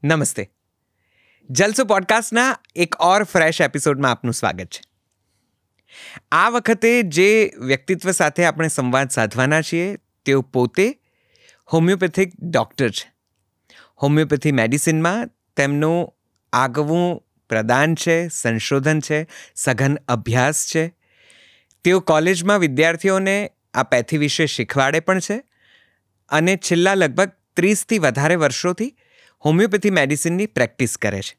નમસ્તે. જલસો પોડકાસ્ટના એક ઓર ફ્રેશ એપિસોડમાં આપનું સ્વાગત છે. આ વખતે જે વ્યક્તિત્વ સાથે આપણે સંવાદ સાધવાના છીએ તેઓ પોતે હોમિયોપેથિક ડૉક્ટર છે. હોમિયોપેથી મેડિસિનમાં તેમનું આગવું પ્રદાન છે, સંશોધન છે, સઘન અભ્યાસ છે. તેઓ કોલેજમાં વિદ્યાર્થીઓને આ પેથી વિશે શીખવાડે પણ છે અને છેલ્લા લગભગ 30થી વધારે વર્ષોથી હોમિયોપેથી મેડિસિનની પ્રેક્ટિસ કરે છે.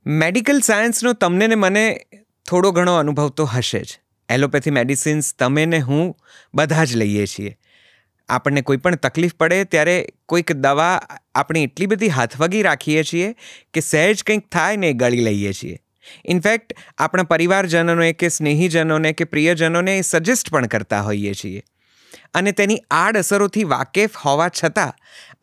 મેડિકલ સાયન્સનો તમને ને મને થોડો ઘણો અનુભવ તો હશે જ. એલોપેથી મેડિસિન્સ તમે ને હું બધા જ લઈએ છીએ. આપણને કોઈ પણ તકલીફ પડે ત્યારે કોઈક દવા આપણે એટલી બધી હાથવગી રાખીએ છીએ કે સહેજ કંઈક થાય ને ગળી લઈએ છીએ. ઇનફેક્ટ આપણા પરિવારજનોને કે સ્નેહીજનોને કે પ્રિયજનોને સજેસ્ટ પણ કરતા હોઈએ છીએ. અને તેની આડઅસરોથી વાકેફ હોવા છતાં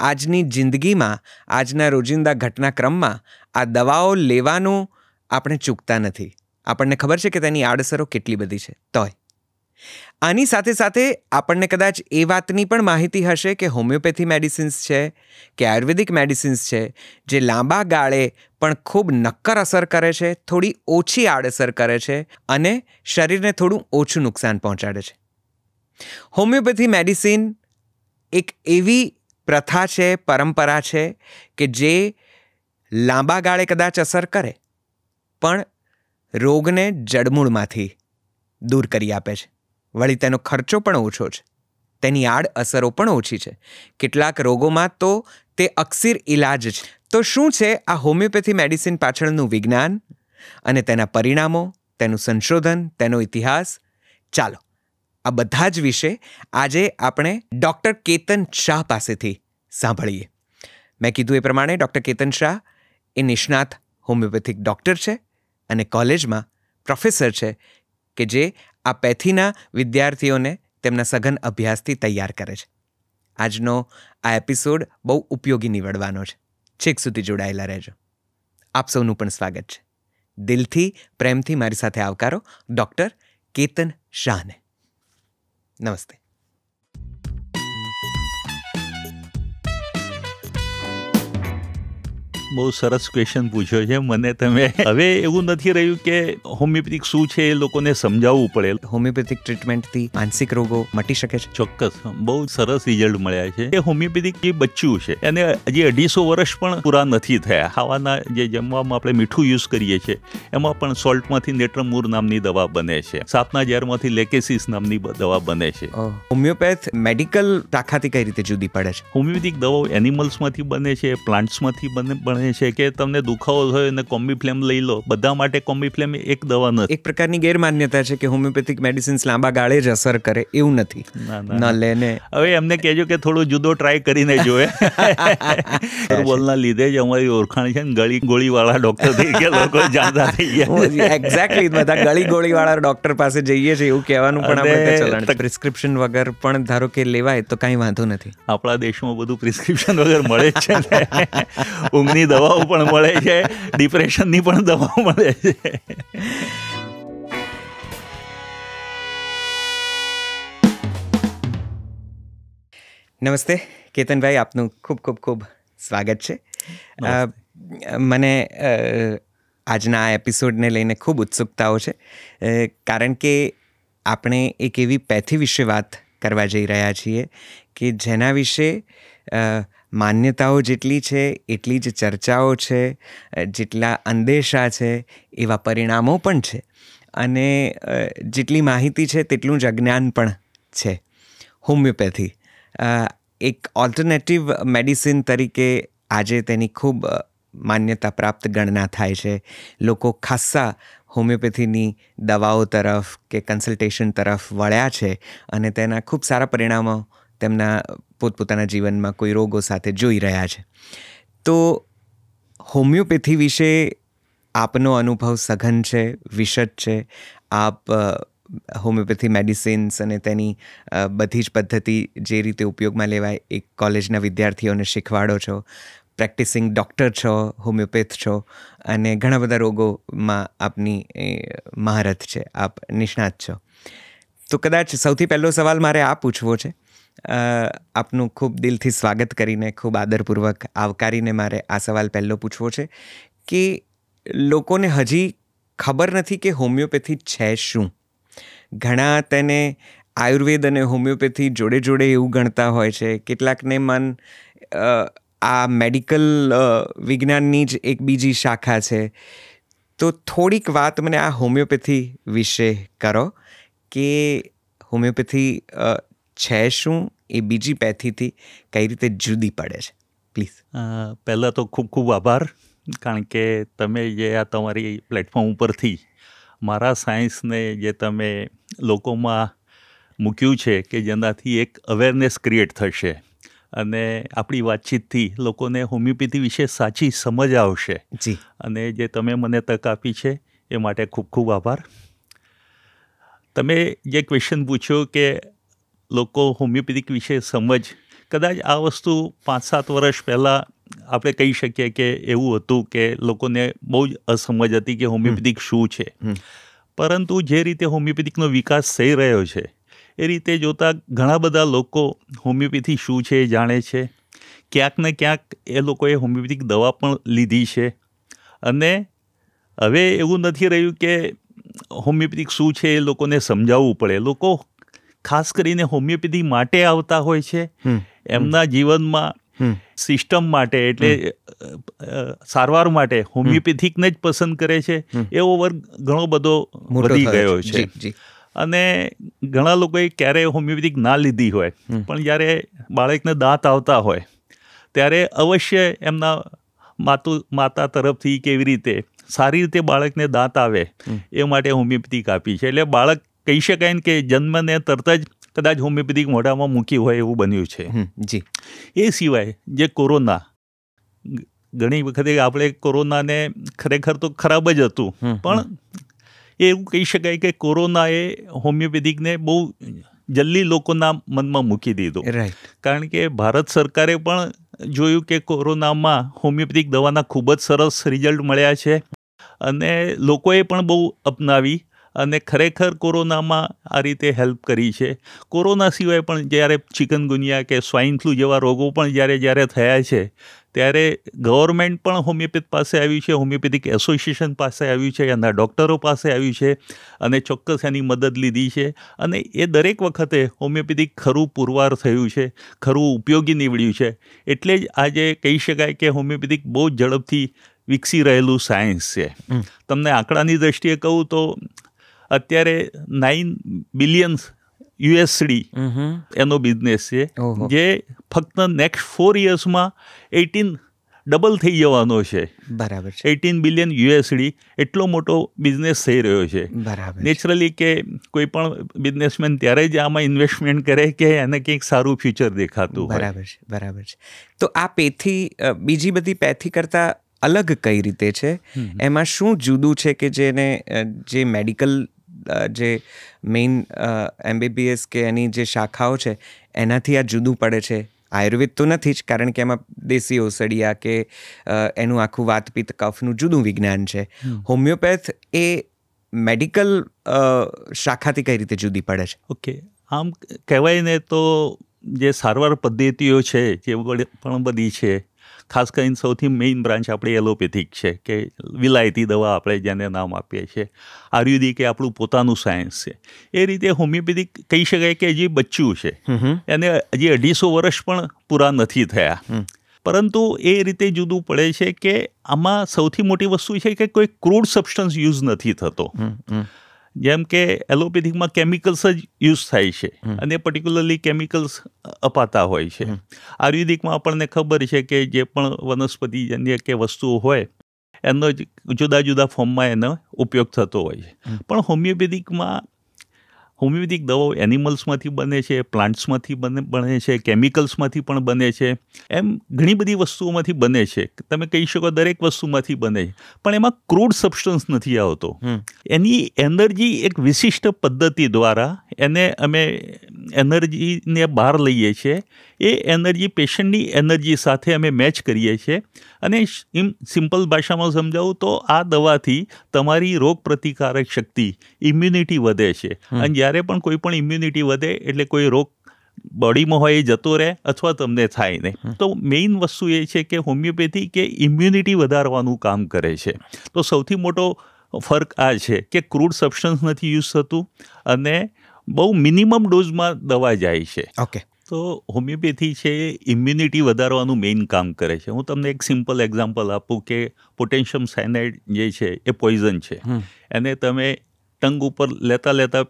આજની જિંદગીમાં, આજના રોજિંદા ઘટનાક્રમમાં આ દવાઓ લેવાનું આપણે ચૂકતા નથી. આપણને ખબર છે કે તેની આડઅસરો કેટલી બધી છે. તોય આની સાથે સાથે આપણને કદાચ એ વાતની પણ માહિતી હશે કે હોમિયોપેથી મેડિસિન્સ છે કે આયુર્વેદિક મેડિસિન્સ છે જે લાંબા ગાળે પણ ખૂબ નક્કર અસર કરે છે, થોડી ઓછી આડઅસર કરે છે અને શરીરને થોડું ઓછું નુકસાન પહોંચાડે છે. હોમિયોપેથી મેડિસિન એક એવી પ્રથા છે, પરંપરા છે કે જે લાંબા ગાળે કદાચ અસર કરે પણ રોગને જડમૂળમાંથી દૂર કરી આપે છે. વળી તેનો ખર્ચો પણ ઓછો છે, તેની આડઅસરો પણ ઓછી છે. કેટલાક રોગોમાં તો તે અકસીર ઇલાજ છે. તો શું છે આ હોમિયોપેથી મેડિસિન પાછળનું વિજ્ઞાન અને તેના પરિણામો, તેનું સંશોધન, તેનો ઇતિહાસ? ચાલો આ બધા જ વિશે આજે આપણે ડૉક્ટર કેતન શાહ પાસેથી સાંભળીએ. મેં કીધું એ પ્રમાણે ડૉક્ટર કેતન શાહ એ નિષ્ણાત હોમિયોપેથિક ડૉક્ટર છે અને કોલેજમાં પ્રોફેસર છે કે જે આ પેથીના વિદ્યાર્થીઓને તેમના સઘન અભ્યાસથી તૈયાર કરે છે. આજનો આ એપિસોડ બહુ ઉપયોગી નીવડવાનો છે. છેક સુધી જોડાયેલા રહેજો. આપ સૌનું પણ સ્વાગત છે. દિલથી, પ્રેમથી મારી સાથે આવકારો ડૉક્ટર કેતન શાહને. નમસ્તે. બહુ સરસ ક્વેશ્ચન પૂછ્યો છે મને તમે. હવે એવું નથી રહ્યું કે હોમિયોપેથિક શું છે એ લોકોને સમજાવવું પડે. હોમિયોપેથિક ટ્રીટમેન્ટથી માનસિક રોગો મટી શકે છે? ચોક્કસ, બહુ સરસ રિઝલ્ટ મળ્યા છે. એ હોમિયોપેથિક જે બચ્ચું છે એને હજી 250 વર્ષ પણ પૂરા નથી થયા. ખાવાના જે જમવામાં આપણે મીઠું યુઝ કરીએ છીએ એમાં પણ સોલ્ટમાંથી નેટ્રમૂર નામની દવા બને છે. સાપના ઝેરમાંથી લેકેસિસ નામની દવા બને છે. હોમિયોપેથ મેડિકલ શાખાથી કઈ રીતે જુદી પડે છે? હોમિયોપેથિક દવાઓ એનિમલ્સમાંથી બને છે, પ્લાન્ટ્સમાંથી બને છે. કે તમને દુખાવો થયો અને કોમ્બીફ્લેમ લઈ લો, બધા માટે કોમ્બીફ્લેમ એક દવા નથી. એક પ્રકારની ગેરમાન્યતા છે કે હોમિયોપેથિક મેડિસિન્સ લાંબા ગાળે જ અસર કરે. એવું નથી. ન લેને. હવે એમને કહેજો કે થોડો જુદો ટ્રાય કરીને જોવે. બોલના લીધે જ અમારી ઓળખાણ છે ને ગોળીવાળા ડોક્ટર થઈ ગયા, લોકો જાણતા થઈ ગયા. એક્ઝેક્ટલી, બધા ગોળીવાળા ડોક્ટર પાસે જઈએ છીએ એવું કહેવાનું પણ આપણે ચલણ. પ્રિસ્ક્રિપ્શન વગર પણ ધારો કે લેવાય તો કાંઈ વાંધો નથી. આપણા દેશમાં બધું પ્રિસ્ક્રિપ્શન વગર મળે જ છે. ઊંઘની દવાઓ પણ મળે છે, ડિપ્રેશનની પણ દવાઓ મળે છે. નમસ્તે કેતનભાઈ, આપનું ખૂબ ખૂબ ખૂબ સ્વાગત છે. મને આજના આ એપિસોડને લઈને ખૂબ ઉત્સુકતાઓ છે કારણ કે આપણે એક એવી પેથી વિશે વાત કરવા જઈ રહ્યા છીએ કે જેના વિશે માન્યતાઓ જેટલી છે એટલી જ ચર્ચાઓ છે, જેટલા અંદેશા છે એવા પરિણામો પણ છે અને જેટલી માહિતી છે તેટલું જ અજ્ઞાન પણ છે. હોમિયોપેથી એક ઓલ્ટરનેટિવ મેડિસિન તરીકે આજે તેની ખૂબ માન્યતા પ્રાપ્ત ગણના થાય છે. લોકો ખાસ્સા હોમિયોપેથીની દવાઓ તરફ કે કન્સલ્ટેશન તરફ વળ્યા છે અને તેના ખૂબ સારા પરિણામો તેમના પોતપોતાના જીવનમાં કોઈ રોગો સાથે જોઈ રહ્યા છે. તો હોમિયોપેથી વિશે આપનો અનુભવ સઘન છે, વિશદ છે. આપ હોમિયોપેથી મેડિસિન્સ અને તેની બધી જ પદ્ધતિ જે રીતે ઉપયોગમાં લેવાય એ કોલેજના વિદ્યાર્થીઓને શીખવાડો છો. પ્રેક્ટિસિંગ ડૉક્ટર છો, હોમિયોપેથ છો અને ઘણા બધા રોગોમાં આપની મહારથ છે, આપ નિષ્ણાત છો. તો કદાચ સૌથી પહેલો સવાલ મારે આ પૂછવો છે આપનું ખૂબ દિલથી સ્વાગત કરીને, ખૂબ આદરપૂર્વક આવકારીને મારે આ સવાલ પહેલો પૂછવો છે કે લોકોને હજી ખબર નથી કે હોમિયોપેથી છે શું. ઘણા તેને આયુર્વેદ અને હોમિયોપેથી જોડે જોડે એવું ગણતા હોય છે. કેટલાકને મન આ મેડિકલ વિજ્ઞાનની જ એક બીજી શાખા છે. તો થોડીક વાત મને આ હોમિયોપેથી વિશે કરો કે હોમિયોપેથી છે શું, એ બીજી પેથીથી કઈ રીતે જુદી પડે છે, પ્લીઝ. પહેલાં તો ખૂબ ખૂબ આભાર, કારણ કે તમે જે આ તમારી પ્લેટફોર્મ ઉપરથી મારા સાયન્સને જે તમે લોકોમાં મૂક્યું છે કે જેનાથી એક અવેરનેસ ક્રિએટ થશે અને આપણી વાતચીતથી લોકોને હોમિયોપેથી વિશે સાચી સમજ આવશે. જી. અને જે તમે મને તક આપી છે એ માટે ખૂબ ખૂબ આભાર. તમે જે ક્વેશ્ચન પૂછ્યો કે લોકો હોમિયોપેથિક વિશે સમજ, કદાચ આ વસ્તુ 5-7 વર્ષ પહેલાં આપણે કહી શકીએ કે એવું હતું કે લોકોને બહુ જ અસમજ હતી કે હોમિયોપેથિક શું છે. પરંતુ જે રીતે હોમિયોપેથિકનો વિકાસ થઈ રહ્યો છે એ રીતે જોતાં ઘણા બધા લોકો હોમિયોપેથી શું છે એ જાણે છે. ક્યાંક ને ક્યાંક એ લોકોએ હોમિયોપેથિક દવા પણ લીધી છે. અને હવે એવું નથી રહ્યું કે હોમિયોપેથિક શું છે એ લોકોને સમજાવવું પડે. લોકો ખાસ કરીને હોમિયોપેથી માટે આવતા હોય છે. એમના જીવનમાં સિસ્ટમ માટે, એટલે સારવાર માટે હોમિયોપેથિકને જ પસંદ કરે છે. એવો વર્ગ ઘણો બધો વધી ગયો છે. અને ઘણા લોકોએ ક્યારેય હોમિયોપેથિક ના લીધી હોય, પણ જ્યારે બાળકને દાંત આવતા હોય ત્યારે અવશ્ય એમના માતા તરફથી કેવી રીતે સારી રીતે બાળકને દાંત આવે એ માટે હોમિયોપેથિક આપી છે. એટલે બાળક કહી શકાય ને કે જન્મને તરત જ કદાચ હોમિયોપેથિક મોઢામાં મૂકી હોય એવું બન્યું છે. જી. એ સિવાય જે કોરોના, ઘણી વખતે આપણે કોરોનાને ખરેખર તો ખરાબ જ હતું, પણ એવું કહી શકાય કે કોરોનાએ હોમિયોપેથિકને બહુ જલ્દી લોકોના મનમાં મૂકી દીધું. રાઈટ. કારણ કે ભારત સરકારે પણ જોયું કે કોરોનામાં હોમિયોપેથિક દવાના ખૂબ જ સરસ રિઝલ્ટ મળ્યા છે અને લોકોએ પણ બહુ અપનાવી અને ખરેખર કોરોનામાં આ રીતે હેલ્પ કરી છે. કોરોના સિવાય પણ જ્યારે ચિકનગુનિયા કે સ્વાઇન ફ્લૂ જેવા રોગો પણ જ્યારે થયા છે ત્યારે ગવર્મેન્ટ પણ હોમિયોપેથ પાસે આવ્યું છે, હોમિયોપેથિક એસોસિએશન પાસે આવ્યું છે, એના ડૉક્ટરો પાસે આવ્યું છે અને ચોક્કસ એની મદદ લીધી છે. અને એ દરેક વખતે હોમિયોપેથિક ખરું પુરવાર થયું છે, ખરું ઉપયોગી નીવડ્યું છે. એટલે જ આજે કહી શકાય કે હોમિયોપેથિક બહુ જ ઝડપથી વિકસી રહેલું સાયન્સ છે. તમને આંકડાની દ્રષ્ટિએ કહું તો અત્યારે 9 બિલિયન USD એનો બિઝનેસ છે, જે ફક્ત નેક્સ્ટ 4 yearsમાં 18 ડબલ થઈ જવાનો છે. બરાબર છે. 18 બિલિયન USD એટલો મોટો બિઝનેસ થઈ રહ્યો છે. બરાબર. નેચરલી કે કોઈ પણ બિઝનેસમેન ત્યારે જ આમાં ઇન્વેસ્ટમેન્ટ કરે કે એને કંઈક સારું ફ્યુચર દેખાતું હોય. બરાબર છે. બરાબર છે. તો આ પેથી બીજી બધી પેથી કરતાં અલગ કઈ રીતે છે? એમાં શું જુદું છે કે જે મેડિકલ જે મેઇન MBBS કે એની જે શાખાઓ છે એનાથી આ જુદું પડે છે? આયુર્વેદ તો નથી જ, કારણ કે એમાં દેશી ઓસડિયા કે એનું આખું વાતપિત્ત કફનું જુદું વિજ્ઞાન છે. હોમિયોપેથ એ મેડિકલ શાખાથી કઈ રીતે જુદી પડે છે? ઓકે, આમ કહેવાય ને તો જે સારવાર પદ્ધતિઓ છે જે પણ બધી છે, ખાસ કરીને સૌથી મેઇન બ્રાન્ચ આપણી એલોપેથિક છે કે વિલાયતી દવા આપણે જેને નામ આપીએ છીએ. આયુર્વેદિક એ આપણું પોતાનું સાયન્સ છે. એ રીતે હોમિયોપેથિક કહી શકાય કે જે બચ્ચું છે એને હજી 250 વર્ષ પણ પૂરા નથી થયા. પરંતુ એ રીતે જુદું પડે છે કે આમાં સૌથી મોટી વસ્તુ છે કે કોઈ ક્રૂડ સબસ્ટન્સ યુઝ નથી થતો. જેમ કે એલોપેથિકમાં કેમિકલ્સ જ યુઝ થાય છે અને પર્ટિક્યુલરલી કેમિકલ્સ અપાતા હોય છે. આયુર્વેદિકમાં આપણને ખબર છે કે જે પણ વનસ્પતિજન્ય કે વસ્તુઓ હોય એનો જ જુદા જુદા ફોર્મમાં એનો ઉપયોગ થતો હોય છે. પણ હોમિયોપેથિક દવાઓ એનિમલ્સમાંથી બને છે, પ્લાન્ટ્સમાંથી બને છે, કેમિકલ્સમાંથી પણ બને છે. એમ ઘણી બધી વસ્તુઓમાંથી બને છે. તમે કહી શકો દરેક વસ્તુમાંથી બને છે, પણ એમાં ક્રૂડ સબસ્ટન્સ નથી આવતો. એની એનર્જી એક વિશિષ્ટ પદ્ધતિ દ્વારા એને અમે એનર્જીને બહાર લઈએ છીએ. એ એનર્જી પેશન્ટની એનર્જી સાથે અમે મેચ કરીએ છીએ અને સિમ્પલ ભાષામાં સમજાવું તો આ દવાથી તમારી રોગ પ્રતિકારક શક્તિ, ઇમ્યુનિટી વધે છે. અને જ્યારે પણ કોઈ પણ ઇમ્યુનિટી વધે એટલે કોઈ રોગ બોડીમાં હોય એ જતો રહે અથવા તમને થાય નહીં. તો મેઇન વસ્તુ એ છે કે હોમિયોપેથી કે ઇમ્યુનિટી વધારવાનું કામ કરે છે. તો સૌથી મોટો ફર્ક આ છે કે ક્રૂડ સબસ્ટન્સ નથી યુઝ થતું અને બહુ મિનિમમ ડોઝમાં દવા જાય છે. ઓકે. તો હોમિયોપેથી છે એ ઇમ્યુનિટી વધારવાનું મેઇન કામ કરે છે. હું તમને એક સિમ્પલ એક્ઝામ્પલ આપું કે પોટેશિયમ સાયનાઇડ જે છે એ પોઈઝન છે. એને તમે ટંગ ઉપર લેતા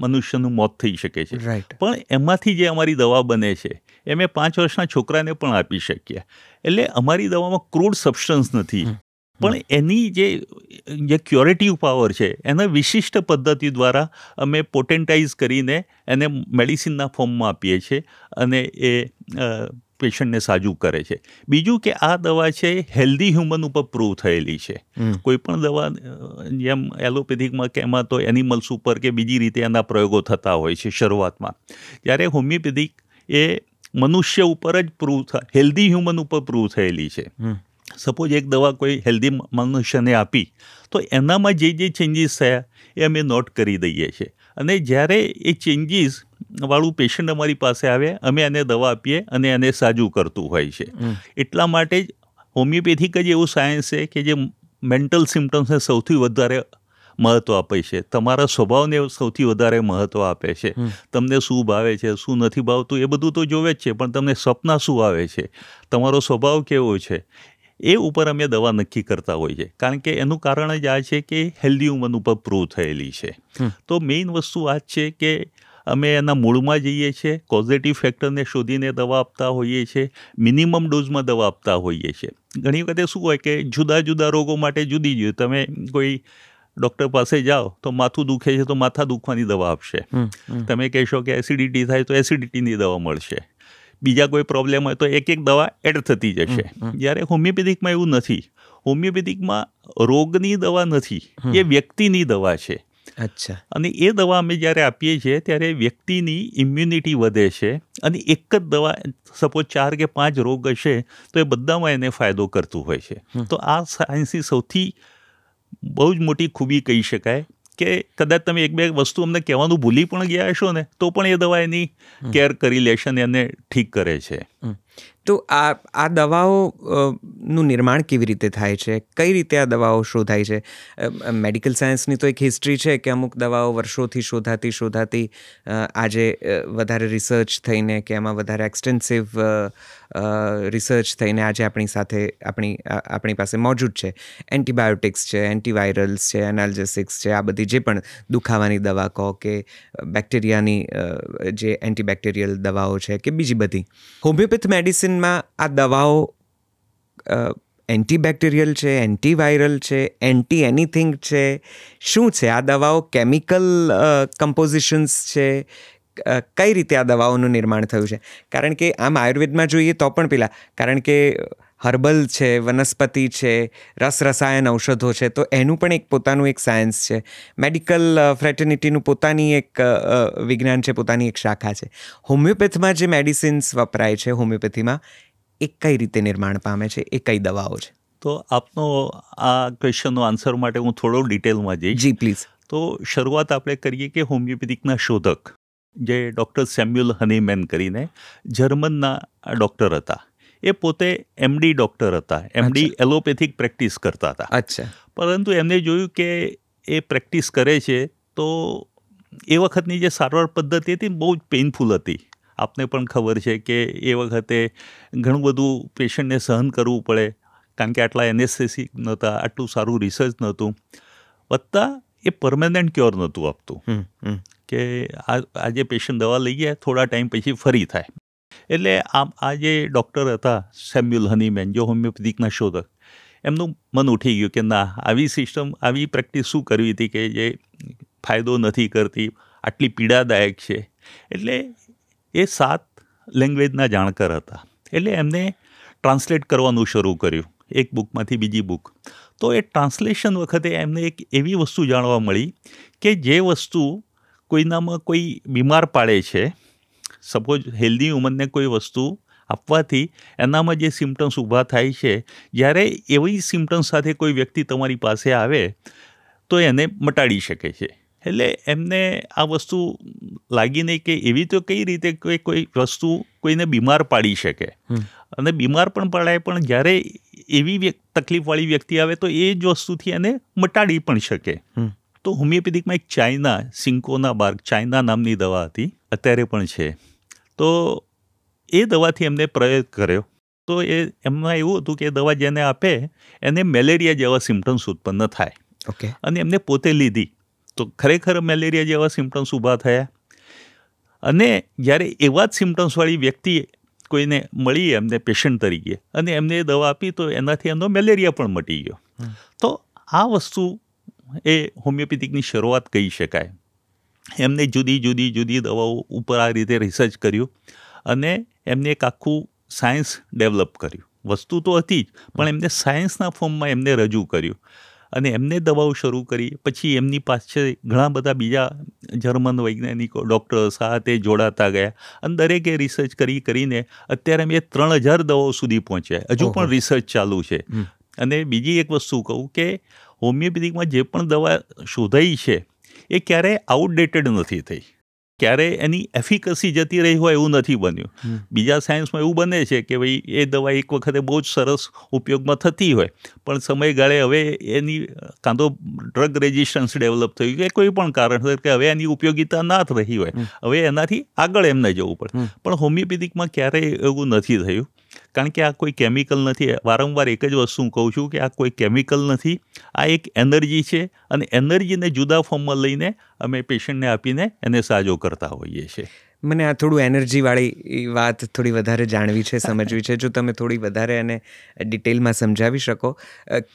મનુષ્યનું મોત થઈ શકે છે. પણ એમાંથી જે અમારી દવા બને છે એ મેં 5 વર્ષના છોકરાને પણ આપી શકીએ. એટલે અમારી દવામાં ક્રૂડ સબસ્ટન્સ નથી, પણ એની જે ક્યોરેટિવ પાવર છે એના વિશિષ્ટ પદ્ધતિ દ્વારા અમે પોટેન્ટાઇઝ કરીને એને મેડિસિનના ફોર્મમાં આપીએ છીએ અને એ પેશન્ટને સાજું કરે છે. બીજું કે આ દવા છે હેલ્ધી હ્યુમન ઉપર પ્રૂવ થયેલી છે. કોઈ પણ દવા જેમ એલોપેથિકમાં કે એમાં તો એનિમલ્સ ઉપર કે બીજી રીતે એના પ્રયોગો થતા હોય છે શરૂઆતમાં. જ્યારે હોમિયોપેથિક એ મનુષ્ય ઉપર જ પ્રૂવ હેલ્ધી હ્યુમન ઉપર પ્રૂવ થયેલી છે. સપોઝ એક દવા કોઈ હેલ્ધી મનુષ્યને આપી તો એનામાં જે ચેન્જીસ થયા એ અમે નોટ કરી દઈએ છીએ અને જ્યારે એ ચેન્જીસ વાળું પેશન્ટ અમારી પાસે આવે અમે એને દવા આપીએ અને એને સાજું કરતું હોય છે. એટલા માટે જ હોમિયોપેથિક જ એવું સાયન્સ છે કે જે મેન્ટલ સિમ્ટમ્સને સૌથી વધારે મહત્ત્વ આપે છે, તમારા સ્વભાવને સૌથી વધારે મહત્ત્વ આપે છે. તમને શું ભાવે છે, શું નથી ભાવતું એ બધું તો જોવે જ છે, પણ તમને સપના શું આવે છે, તમારો સ્વભાવ કેવો છે, એ ઉપર અમે દવા નક્કી કરતા હોઈએ છીએ. કારણ કે એનું કારણ જ આ છે કે હેલ્ધી હ્યુમન ઉપર પ્રૂવ થયેલી છે. તો મેઇન વસ્તુ આ જ છે કે અમે એના મૂળમાં જઈએ છીએ, કોઝેટિવ ફેક્ટરને શોધીને દવા આપતા હોઈએ છીએ, મિનિમમ ડોઝમાં દવા આપતા હોઈએ છીએ. ઘણી વખતે શું હોય કે જુદા જુદા રોગો માટે જુદી જુદી, તમે કોઈ ડૉક્ટર પાસે જાઓ તો માથું દુખે છે તો માથા દુખવાની દવા આપશે, તમે કહેશો કે એસિડિટી થાય તો એસિડિટીની દવા મળશે, બીજા કોઈ પ્રોબ્લેમ હોય તો એક દવા એડ થતી જશે. જ્યારે હોમિયોપેથિકમાં એવું નથી. હોમિયોપેથિકમાં રોગની દવા નથી, એ વ્યક્તિની દવા છે. અચ્છા. અને એ દવા અમે જ્યારે આપીએ છીએ ત્યારે વ્યક્તિની ઇમ્યુનિટી વધે છે અને એક જ દવા સપોઝ 4 કે 5 રોગ હશે તો એ બધામાં એને ફાયદો કરતું હોય છે. તો આ સાયન્સની સૌથી બહુ જ મોટી ખૂબી કહી શકાય કે કદાચ તમે 1-2 વસ્તુ અમને કહેવાનું ભૂલી પણ ગયા હશો ને તો પણ એ દવા એની કેર કરી લેશે અને એને ઠીક કરે છે. તો આ દવાઓ નું નિર્માણ કેવી રીતે થાય છે? કઈ રીતે આ દવાઓ શોધાય છે? મેડિકલ સાયન્સની તો એક હિસ્ટ્રી છે કે અમુક દવાઓ વર્ષોથી શોધાતી આજે વધારે રિસર્ચ થઈને કે એમાં વધારે એક્સટેન્સિવ રિસર્ચ થઈને આજે આપણી પાસે મોજૂદ છે. એન્ટીબાયોટિક્સ છે, એન્ટીવાયરલ્સ છે, એનાલ્જેસિક્સ છે, આ બધી જે પણ દુખાવાની દવા કહો કે બેક્ટેરિયાની જે એન્ટીબેક્ટેરિયલ દવાઓ છે કે બીજી બધી. હોમિયોપેથ મેડિસિનમાં આ દવાઓ એન્ટીબેક્ટેરિયલ છે, એન્ટીવાયરલ છે, એન્ટી એનીથિંગ છે, શું છે આ દવાઓ? કેમિકલ કમ્પોઝિશન્સ છે? કઈ રીતે આ દવાઓનું નિર્માણ થયું છે? કારણ કે આમ આયુર્વેદમાં જોઈએ તો પણ કારણ કે હર્બલ છે, વનસ્પતિ છે, રસાયણ ઔષધો છે, તો એનું પણ પોતાનું એક સાયન્સ છે. મેડિકલ ફ્રેટર્નિટીનું પોતાની એક વિજ્ઞાન છે, પોતાની એક શાખા છે. હોમિયોપેથમાં જે મેડિસિન્સ વપરાય છે હોમિયોપેથીમાં એ કઈ રીતે નિર્માણ પામે છે? એ કઈ દવાઓ છે? તો આપનો આ ક્વેશ્ચનનો આન્સર માટે હું થોડો ડિટેલમાં જઈશ. જી પ્લીઝ. તો શરૂઆત આપણે કરીએ કે હોમિયોપેથિકના શોધક જે ડૉક્ટર સેમ્યુઅલ હનીમેન કરીને જર્મનના ડૉક્ટર હતા. એ પોતે MD ડૉક્ટર હતા, MD એલોપેથિક પ્રેક્ટિસ કરતા હતા. અચ્છા. પરંતુ એમને જોયું કે એ પ્રેક્ટિસ કરે છે તો એ વખતની જે સારવાર પદ્ધતિ હતી બહુ જ પેઇનફુલ હતી. આપને પણ ખબર છે કે એ વખતે ઘણું બધું પેશન્ટને સહન કરવું પડે કારણ કે આટલા એનેસ્થેસિક નહોતા, આટલું સારું રિસર્ચ નહોતું, વત્તા એ પરમેનન્ટ ક્યોર નહોતું આપતું કે આજે પેશન્ટ દવા લઈ ગયા થોડા ટાઈમ પછી ફરી થાય. એટલે આ જે ડૉક્ટર હતા સેમ્યુઅલ હનીમેન, જો હોમિયોપેથિકના શોધક, એમનું મન ઉઠી ગયું કે ના, આવી સિસ્ટમ, આવી પ્રેક્ટિસ શું કરવી હતી કે જે ફાયદો નથી કરતી, આટલી પીડાદાયક છે. એટલે એ 7 લેંગ્વેજના જાણકાર હતા. એટલે એમને ટ્રાન્સલેટ કરવાનું શરૂ કર્યું એક બુકમાંથી બીજી બુક. તો એ ટ્રાન્સલેશન વખતે એમને એક એવી વસ્તુ જાણવા મળી કે જે વસ્તુ કોઈનામાં કોઈ બીમાર પાડે છે, સપોઝ હેલ્ધી હ્યુમનને કોઈ વસ્તુ આપવાથી એનામાં જે સિમ્ટમ્સ ઊભા થાય છે, જ્યારે એવી સિમ્ટમ્સ સાથે કોઈ વ્યક્તિ તમારી પાસે આવે તો એને મટાડી શકે છે. એટલે એમને આ વસ્તુ લાગી નહીં કે એવી તો કઈ રીતે કોઈ વસ્તુ કોઈને બીમાર પાડી શકે, અને બીમાર પણ પડાય, પણ જ્યારે એવી તકલીફવાળી વ્યક્તિ આવે તો એ જ વસ્તુથી એને મટાડી પણ શકે. તો હોમિયોપેથિકમાં એક સિંકોના બાર્ક ચાઇના નામની દવા હતી, અત્યારે પણ છે. તો એ દવાથી એમને પ્રયોગ કર્યો. તો એમાં એવું હતું કે દવા જેને આપે એને મેલેરિયા જેવા સિમ્પટમ્સ ઉત્પન્ન થાય. ઓકે. અને એમને પોતે લીધી તો ખરેખર મેલેરિયા જેવા સિમ્પટમ્સ ઊભા થયા. અને જ્યારે એવા જ સિમ્પટમ્સવાળી વ્યક્તિ કોઈને મળી એમને પેશન્ટ તરીકે, અને એમને એ દવા આપી તો એનાથી એમનો મેલેરિયા પણ મટી ગયો. તો આ વસ્તુ એ હોમિયોપેથિકની શરૂઆત કહી શકાય. એમને જુદી દવાઓ ઉપર આ રીતે રિસર્ચ કર્યું, અને એમને એક આખું સાયન્સ ડેવલપ કર્યું. વસ્તુ તો હતી જ, પણ એમને સાયન્સના ફોર્મમાં એમને રજૂ કર્યું, અને એમને દવાઓ શરૂ કરી. પછી એમની પાસે ઘણા બધા બીજા જર્મન વૈજ્ઞાનિકો, ડૉક્ટર્સ આ તે જોડાતા ગયા, અને દરેકે રિસર્ચ કરીને અત્યારે અમે 3000 દવાઓ સુધી પહોંચ્યા. હજુ પણ રિસર્ચ ચાલુ છે. અને બીજી એક વસ્તુ કહું કે હોમિયોપેથિકમાં જે પણ દવા શોધાઈ છે એ ક્યારેય આઉટડેટેડ નથી થઈ, ક્યારેય એની એફિકસી જતી રહી હોય એવું નથી બન્યું. બીજા સાયન્સમાં એવું બને છે કે ભાઈ એ દવા એક વખતે બહુ જ સરસ ઉપયોગમાં થતી હોય, પણ સમયગાળે હવે એની કાં તો ડ્રગ રેઝિસ્ટન્સ ડેવલપ થયું કે કોઈ પણ કારણસર કે હવે એની ઉપયોગિતા ના રહી હોય, હવે એનાથી આગળ એમને જવું પડે. પણ હોમિયોપેથિકમાં ક્યારેય એવું નથી થયું, કારણ કે આ કોઈ કેમિકલ નથી. વારંવાર એક જ વસ્તુ કહું છું કે આ કોઈ કેમિકલ નથી, આ એક એનર્જી છે, અને એનર્જીને જુદા ફોર્મમાં લઈને અમે પેશન્ટને આપીને એને સાજો કરતા હોઈએ છીએ. મને આ થોડું એનર્જીવાળી વાત થોડી વધારે જાણવી છે, સમજવી છે. જો તમે થોડી વધારે એને ડિટેલમાં સમજાવી શકો,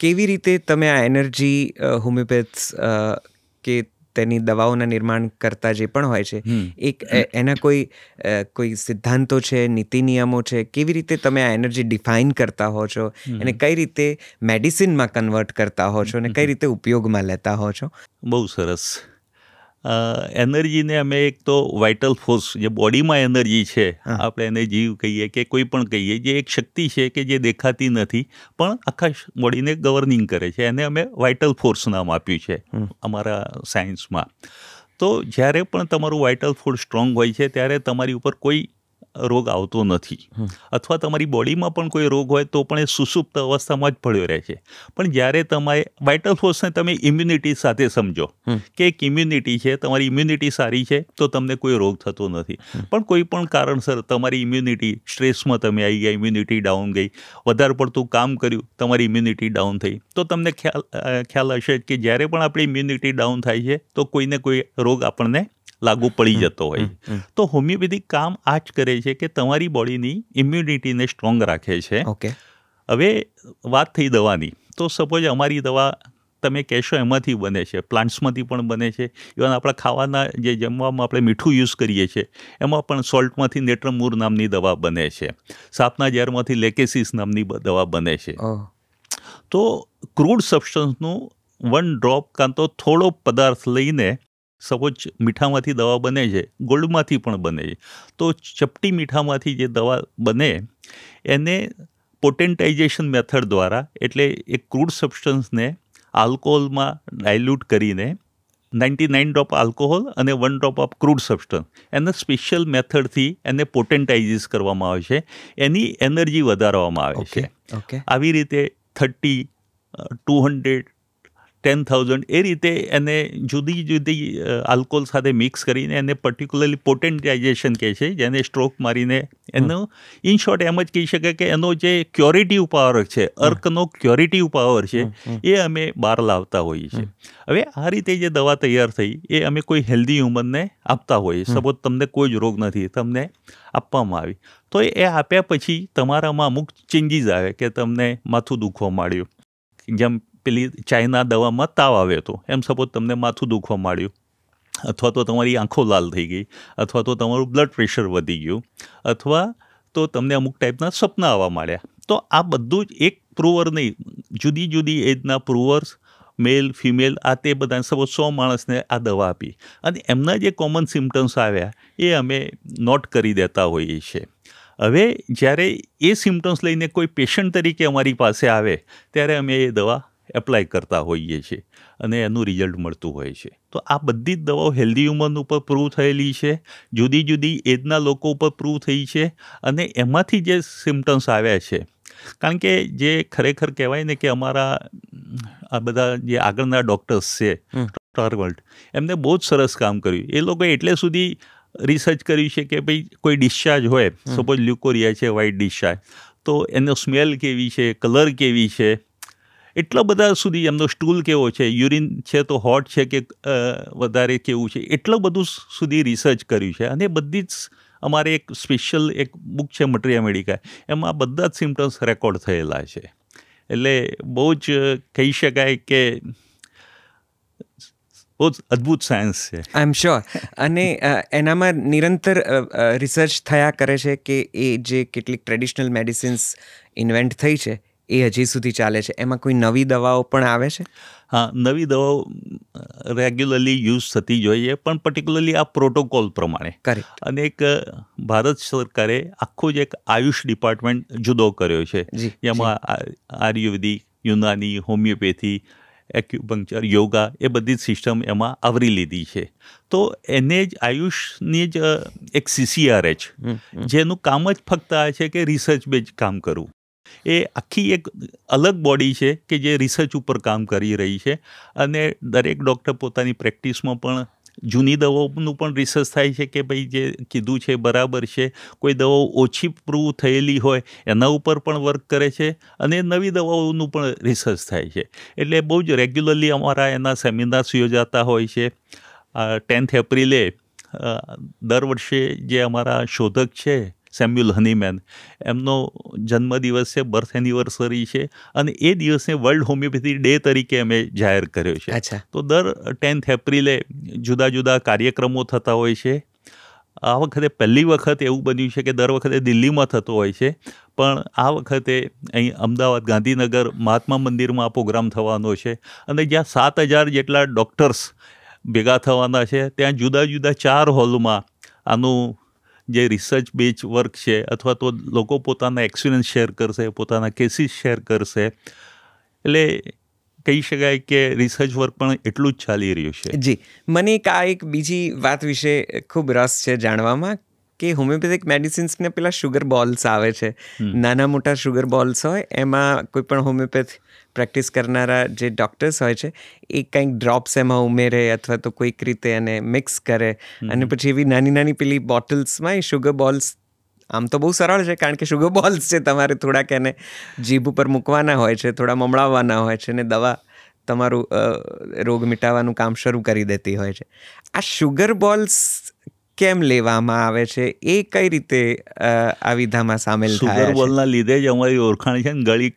કેવી રીતે તમે આ એનર્જી હોમિયોપેથ્સ કે તેની દવાઓના નિર્માણ કરતા જે પણ હોય છે, એક એના કોઈ સિદ્ધાંતો છે, નીતિ નિયમો છે, કેવી રીતે તમે આ એનર્જી ડિફાઇન કરતા હો છો, અને કઈ રીતે મેડિસિનમાં કન્વર્ટ કરતા હો છો, અને કઈ રીતે ઉપયોગમાં લેતા હો છો? બહુ સરસ. એનર્જીને અમે એક તો વાઇટલ ફોર્સ, જે બોડીમાં એનર્જી છે, આપણે એને જીવ કહીએ કે કોઈ પણ કહીએ, જે એક શક્તિ છે કે જે દેખાતી નથી પણ આખા બોડીને ગવર્નિંગ કરે છે, એને અમે વાઇટલ ફોર્સ નામ આપ્યું છે અમારા સાયન્સમાં. તો જ્યારે પણ તમારું વાઇટલ ફોર્સ સ્ટ્રોંગ હોય છે ત્યારે તમારી ઉપર કોઈ રોગ આવતો નથી, અથવા તમારી બોડીમાં પણ કોઈ રોગ હોય તો પણ એ સુષુપ્ત અવસ્થામાં જ પડ્યો રહે છે. પણ જ્યારે તમારે વાઇટલ ફોર્સને તમે ઇમ્યુનિટી સાથે સમજો કે એક ઇમ્યુનિટી છે, તમારી ઇમ્યુનિટી સારી છે તો તમને કોઈ રોગ થતો નથી. પણ કોઈ પણ કારણસર તમારી ઇમ્યુનિટી, સ્ટ્રેસમાં તમે આવી ગયા, ઇમ્યુનિટી ડાઉન ગઈ, વધારે પડતું કામ કર્યું, તમારી ઇમ્યુનિટી ડાઉન થઈ, તો તમને ખ્યાલ હશે કે જ્યારે પણ આપણી ઇમ્યુનિટી ડાઉન થાય છે તો કોઈને કોઈ રોગ આપણને લાગુ પડી જતો હોય. તો હોમિયોપેથિક કામ આ જ કરે છે કે તમારી બોડીની ઇમ્યુનિટીને સ્ટ્રોંગ રાખે છે. ઓકે. હવે વાત થઈ દવાની, તો સપોઝ અમારી દવા તમે કહેશો એમાંથી બને છે, પ્લાન્ટ્સમાંથી પણ બને છે, ઇવન આપણા ખાવાના જે જમવામાં આપણે મીઠું યુઝ કરીએ છીએ એમાં પણ સોલ્ટમાંથી નેટ્રમૂર નામની દવા બને છે, સાપના ઝેરમાંથી લેકેસિસ નામની દવા બને છે. તો ક્રૂડ સબસ્ટન્સનું 1 ડ્રોપ કાં તો થોડો પદાર્થ લઈને, સપોઝ મીઠામાંથી દવા બને છે, ગોળમાંથી પણ બને છે, તો ચપટી મીઠામાંથી જે દવા બને એને પોટેન્ટાઇઝેશન મેથડ દ્વારા, એટલે એક ક્રૂડ સબસ્ટન્સને આલ્કોહોલમાં ડાયલ્યુટ કરીને 99 ડ્રોપ આલ્કોહોલ અને 1 ડ્રોપ ઓફ ક્રૂડ સબસ્ટન્સ, એને સ્પેશિયલ મેથડથી એને પોટેન્ટાઇઝ કરવામાં આવે છે, એની એનર્જી વધારવામાં આવે છે. આવી રીતે 30, 200, 10,000 એ રીતે એને જુદી આલ્કોહોલ સાથે મિક્સ કરીને એને પર્ટિક્યુલરલી પોટેન્ટાઇઝેશન કહે છે, જેને સ્ટ્રોક મારીને એનો ઇન શોર્ટ એમ જ કહી શકે કે એનો જે ક્યોરેટિવ પાવર છે, અર્કનો ક્યોરેટિવ પાવર છે, એ અમે બહાર લાવતા હોઈએ છીએ. હવે આ રીતે જે દવા તૈયાર થઈ એ અમે કોઈ હેલ્ધી હ્યુમનને આપતા હોઈએ. સપોઝ તમને કોઈ જ રોગ નથી, તમને આપવામાં આવી, તો એ આપ્યા પછી તમારામાં અમુક ચેન્જીસ આવે કે તમને માથું દુખવા માંડ્યું, જેમ પેલી ચાઇના દવામાં તાવ આવ્યો હતો એમ સપોઝ તમને માથું દુખવા માંડ્યું, અથવા તો તમારી આંખો લાલ થઈ ગઈ, અથવા તો તમારું બ્લડ પ્રેશર વધી ગયું, અથવા તો તમને અમુક ટાઈપના સપના આવવા માંડ્યા. તો આ બધું જ એક પ્રૂવર નહીં, જુદી એજના પ્રૂવર્સ, મેલ, ફિમેલ, આ તે બધા સપોઝ 100 માણસને આ દવા આપી, અને એમના જે કોમન સિમ્પટમ્સ આવ્યા એ અમે નોટ કરી દેતા હોઈએ છીએ. હવે જ્યારે એ સિમ્પટમ્સ લઈને કોઈ પેશન્ટ તરીકે અમારી પાસે આવે ત્યારે અમે એ દવા એપ્લાય કરતા હોઈએ છીએ અને એનું રિઝલ્ટ મળતું હોય છે. તો આ બધી જ દવાઓ હેલ્ધી હ્યુમન ઉપર પ્રૂવ થયેલી છે, જુદી જુદી એજના લોકો ઉપર પ્રૂવ થઈ છે, અને એમાંથી જે સિમ્ટમ્સ આવ્યા છે, કારણ કે જે ખરેખર કહેવાય ને કે અમારા આ બધા જે આગળના ડૉક્ટર્સ છે, ડૉક્ટર વર્લ્ડ, એમને બહુ જ સરસ કામ કર્યું. એ લોકોએ એટલે સુધી રિસર્ચ કર્યું છે કે ભાઈ કોઈ ડિસ્ચાર્જ હોય, સપોઝ લ્યુકોરિયા છે, વ્હાઇટ ડિસ્ચાર્જ, તો એનો સ્મેલ કેવી છે, કલર કેવી છે, એટલા બધા સુધી, એમનો સ્ટૂલ કેવો છે, યુરિન છે તો હોટ છે કે વધારે કેવું છે, એટલું બધું સુધી રિસર્ચ કર્યું છે. અને બધી જ અમારે એક સ્પેશિયલ એક બુક છે મટીરિયા મેડિકા, એમાં બધા જ સિમ્ટમ્સ રેકોર્ડ થયેલા છે. એટલે બહુ જ કહી શકાય કે બહુ જ અદ્ભુત સાયન્સ છે. આઈ એમ શ્યોર. અને એનામાં નિરંતર રિસર્ચ થયા કરે છે કે એ જે કેટલીક ટ્રેડિશનલ મેડિસિન્સ ઇન્વેન્ટ થઈ છે એ હજી સુધી ચાલે છે. એમાં કોઈ નવી દવાઓ પણ આવે છે? હા, નવી દવાઓ રેગ્યુલરલી યુઝ થતી જ હોય છે, પણ પર્ટિક્યુલરલી આ પ્રોટોકોલ પ્રમાણે. કરેક્ટ. અને એક ભારત સરકારે આખો જ એક આયુષ ડિપાર્ટમેન્ટ જુદો કર્યો છે, જેમાં આયુર્વેદિક, યુનાની, હોમિયોપેથી, એક્યુપંક્ચર, યોગા, એ બધી જ સિસ્ટમ એમાં આવરી લીધી છે. તો એને જ આયુષની જ એક CCRH, જેનું કામ જ ફક્ત આ છે કે રિસર્ચ બેઝ કામ કરવું. એ આખી એક અલગ બોડી છે કે જે રિસર્ચ ઉપર કામ કરી રહી છે. અને દરેક ડૉક્ટર પોતાની પ્રેક્ટિસમાં પણ જૂની દવાઓનું પણ રિસર્ચ થાય છે કે ભાઈ જે કીધું છે બરાબર છે. કોઈ દવાઓ ઓછી પ્રૂવ થયેલી હોય એના ઉપર પણ વર્ક કરે છે, અને નવી દવાઓનું પણ રિસર્ચ થાય છે. એટલે બહુ જ રેગ્યુલરલી અમારા એના સેમિનાર્સ યોજાતા હોય છે. 10th એપ્રિલે દર વર્ષે જે અમારા શોધક છે સેમ્યુઅલ હનીમેન, એમનો જન્મદિવસ છે, બર્થ એનિવર્સરી છે, અને એ દિવસને વર્લ્ડ હોમિયોપેથી ડે તરીકે અમે જાહેર કર્યો છે. તો દર 10th એપ્રિલે જુદા જુદા કાર્યક્રમો થતા હોય છે. આ વખતે પહેલી વખત એવું બન્યું છે કે દર વખતે દિલ્હીમાં થતો હોય છે, પણ આ વખતે અહીં અમદાવાદ, ગાંધીનગર, મહાત્મા મંદિરમાં આ પ્રોગ્રામ થવાનો છે. અને જ્યાં 7,000 જેટલા ડૉક્ટર્સ ભેગા થવાના છે, ત્યાં જુદા જુદા 4 હોલમાં આનું જે રિસર્ચ બેઝ વર્ક છે, અથવા તો લોકો પોતાના એક્સપિરિયન્સ શેર કરશે, પોતાના કેસીસ શેર કરશે. એટલે કહી શકાય કે રિસર્ચ વર્ક પણ એટલું જ ચાલી રહ્યું છે. જી, મને એક બીજી વાત વિશે ખૂબ રસ છે જાણવામાં, કે હોમિયોપેથિક મેડિસિન્સને પેલા શુગર બોલ્સ આવે છે, નાના મોટા શુગર બોલ્સ હોય, એમાં કોઈ પણ હોમિયોપેથ પ્રેક્ટિસ કરનારા જે ડૉક્ટર્સ હોય છે એ કંઈક ડ્રોપ્સ એમાં ઉમેરે અથવા તો કોઈક રીતે એને મિક્સ કરે, અને પછી એવી નાની નાની પેલી બોટલ્સમાં એ શુગર બોલ્સ, આમ તો બહુ સરળ છે કારણ કે શુગર બોલ્સ છે, તમારે થોડાક એને જીભ ઉપર મૂકવાના હોય છે, થોડા મમળાવવાના હોય છે, અને દવા તમારું રોગ મિટાવવાનું કામ શરૂ કરી દેતી હોય છે. આ શુગર બોલ્સ કેમ લેવામાં આવે છે? એ કઈ રીતે આ વિધામાં સામેલ થાય છે? શુગર બોલના લીધે જ અમારી ઓળખાણ છે ને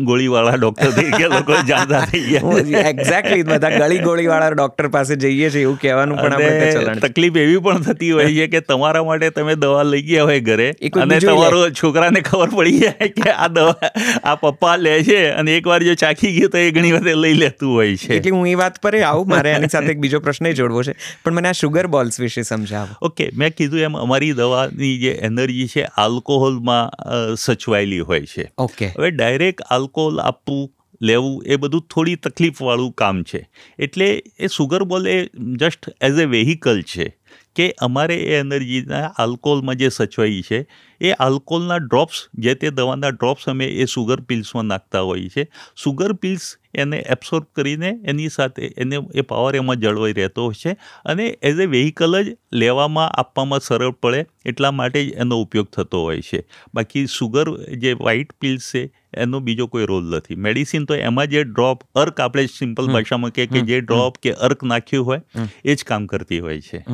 ગોળીવાળા ડૉક્ટર તરીકે લોકો જાણતા થઈ ગયા. એક્ઝેક્ટલી, બધા ગોળીવાળા ડૉક્ટર પાસે જઈએ છીએ એવું કહેવાનું પણ આપણે ચલણ. તકલીફ એવી પણ થતી હોય છે કે તમારા માટે તમે દવા લઈ ગયા હોય ઘરે, અને તમારો છોકરાને ખબર પડી જાય કે આ દવા આ પપ્પા લે છે, અને એકવાર જો ચાખી ગયું તો એ ઘણી વખત લઈ લેતું હોય છે. એટલે હું એ વાત પર આવું, મારે આની સાથે એક બીજો પ્રશ્ન જોડવો છે, પણ મને આ શુગર બોલ્સ વિશે સમજાવો. ઓકે, મેં કીધું એમ અમારી દવાની જે એનર્જી છે આલ્કોહોલમાં સચવાયેલી હોય છે. ઓકે. હવે ડાયરેક્ટ આલ્કોહોલ આપવું, લેવું, એ બધું થોડી તકલીફવાળું કામ છે. એટલે એ શુગર બોલ એ જસ્ટ એઝ એ વેહિકલ છે કે અમારે એ એનર્જીના આલ્કોહોલમાં જે સચવાઈ છે એ આલ્કોહોલના ડ્રોપ્સ, જે તે દવાના ડ્રોપ્સ અમે એ શુગર પિલ્સમાં નાખતા હોઈએ છીએ. શુગર પિલ્સ એને એબ્સોર્બ કરીને એની સાથે એને એ પાવર એમાં જળવાઈ રહેતો હોય છે, અને એઝ એ વેહિકલ જ લેવામાં આપવામાં સરળ પડે એટલા માટે જ એનો ઉપયોગ થતો હોય છે. બાકી શુગર જે વ્હાઇટ પિલ્સ છે એનો બીજો કોઈ રોલ નથી. મેડિસિન તો એમાં જે ડ્રોપ, અર્ક આપણે સિમ્પલ ભાષામાં કે જે ડ્રોપ કે અર્ક નાખ્યું હોય એ જ કામ કરતી હોય છે.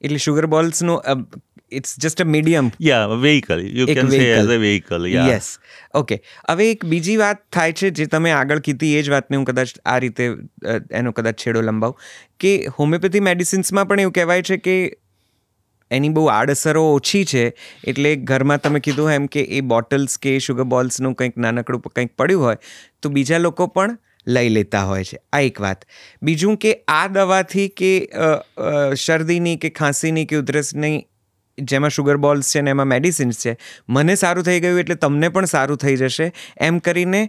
એટલે શુગર બોલ્સનો it's just a medium, vehicle, you can say as a vehicle. Yes. Okay. હવે એક બીજી વાત થાય છે જે તમે આગળ કીધી, એ જ વાતને હું કદાચ આ રીતે એનો કદાચ છેડો લંબાવું, કે હોમિયોપેથી મેડિસિન્સમાં પણ એવું કહેવાય છે કે એની બહુ આડઅસરો ઓછી છે, એટલે ઘરમાં તમે કીધું એમ કે એ બોટલ્સ કે શુગર બોલ્સનું કંઈક નાનકડું કંઈક પડ્યું હોય તો બીજા લોકો પણ લઈ લેતા હોય છે. આ એક વાત. બીજું કે આ દવાથી કે શરદીની કે ખાંસીની કે ઉધરસની જેમાં શુગર બોલ્સ છે ને એમાં મેડિસિન્સ છે, મને સારું થઈ ગયું એટલે તમને પણ સારું થઈ જશે એમ કરીને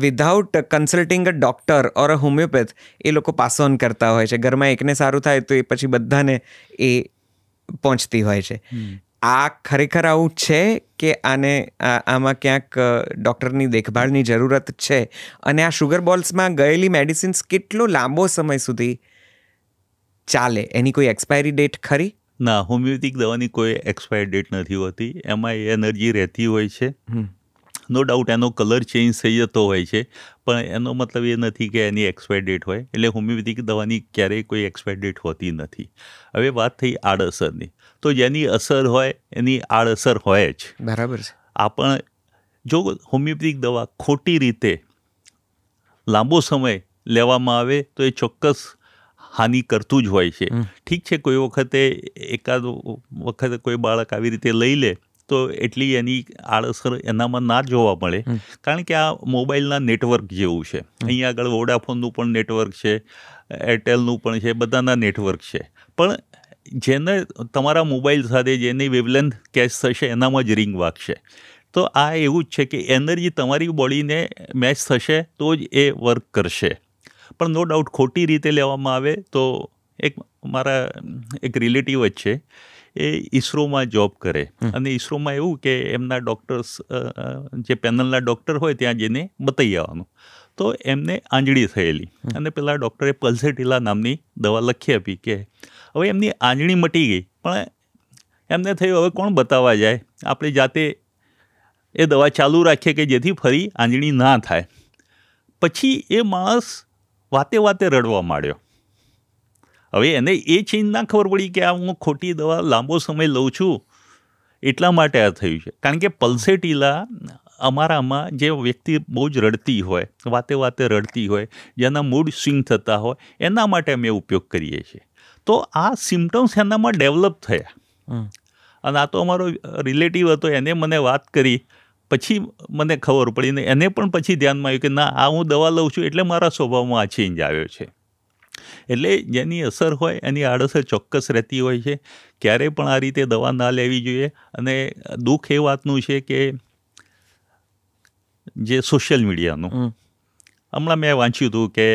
without consulting a doctor or a homeopath એ લોકો પાસ ઓન કરતા હોય છે. ઘરમાં એકને સારું થાય તો એ પછી બધાને એ પહોંચતી હોય છે. આ ખરેખર આવું છે કે આમાં ક્યાંક ડૉક્ટરની દેખભાળની જરૂરત છે? અને આ શુગર બોલ્સમાં ગયેલી મેડિસિન્સ કેટલો લાંબો સમય સુધી ચાલે? એની કોઈ એક્સપાયરી ડેટ ખરી? ના, હોમિયોપેથિક દવાની કોઈ એક્સપાયર ડેટ નથી હોતી. એમાં એ એનર્જી રહેતી હોય છે. નો ડાઉટ એનો કલર ચેન્જ થઈ જતો હોય છે, પણ એનો મતલબ એ નથી કે એની એક્સપાયર ડેટ હોય. એટલે હોમિયોપેથિક દવાની ક્યારેય કોઈ એક્સપાયર ડેટ હોતી નથી. હવે વાત થઈ આડઅસરની, તો જેની અસર હોય એની આડઅસર હોય જ. બરાબર છે. આપણ જો હોમિયોપેથિક દવા ખોટી રીતે લાંબો સમય લેવામાં આવે તો એ ચોક્કસ હાનિ કરતું જ હોય છે. ઠીક છે, કોઈ વખતે એકાદ વખતે કોઈ બાળક આવી રીતે લઈ લે તો એટલી એની આડઅસર એનામાં ના જોવા મળે, કારણ કે આ મોબાઈલના નેટવર્ક જેવું છે. અહીંયા આગળ વોડાફોનનું પણ નેટવર્ક છે, એરટેલનું પણ છે, બધાના નેટવર્ક છે. પણ જેને તમારા મોબાઈલ સાથે જેની વેવલેન્થ કેચ થશે એનામાં જ રિંગ વાગશે. તો આ એવું જ છે કે એનર્જી તમારી બોડીને મેચ થશે તો જ એ વર્ક કરશે. પણ નો ડાઉટ ખોટી રીતે લેવામાં આવે તો મારા એક રિલેટિવ જ છે, એ ઈસરોમાં જોબ કરે, અને ઈસરોમાં એવું કે એમના ડૉક્ટર્સ જે પેનલના ડૉક્ટર હોય ત્યાં જઈને બતાવી આવવાનું. તો એમને આંજળી થયેલી, અને પેલા ડૉક્ટરે પલ્સેટિલા નામની દવા લખી આપી કે હવે એમની આંજળી મટી ગઈ, પણ એમને થયું હવે કોણ બતાવવા જાય, આપણે જાતે એ દવા ચાલુ રાખીએ કે જેથી ફરી આંજળી ના થાય. પછી એ માણસ વાતે વાતે રડવા માંડ્યો. હવે એને એ ચીજ ના ખબર પડી કે આ હું ખોટી દવા લાંબો સમય લઉં છું એટલા માટે આ થયું છે. કારણ કે પલ્સેટિલા અમારામાં જે વ્યક્તિ બહુ જ રડતી હોય, વાતે વાતે રડતી હોય, જેના મૂડ સ્વિંગ થતા હોય, એના માટે અમે ઉપયોગ કરીએ છીએ. તો આ સિમ્ટમ્સ એનામાં ડેવલપ થયા. અને આ તો અમારો રિલેટિવ હતો, એને મને વાત કરી, પછી મને ખબર પડી, ને એને પણ પછી ધ્યાનમાં આવ્યું કે ના, આ હું દવા લઉં છું એટલે મારા સ્વભાવમાં આ ચેન્જ આવ્યો છે. એટલે જેની અસર હોય એની આડઅસર ચોક્કસ રહેતી હોય છે. ક્યારેય પણ આ રીતે દવા ના લેવી જોઈએ. અને દુઃખ એ વાતનું છે કે જે સોશિયલ મીડિયાનું, હમણાં મેં વાંચ્યું હતું કે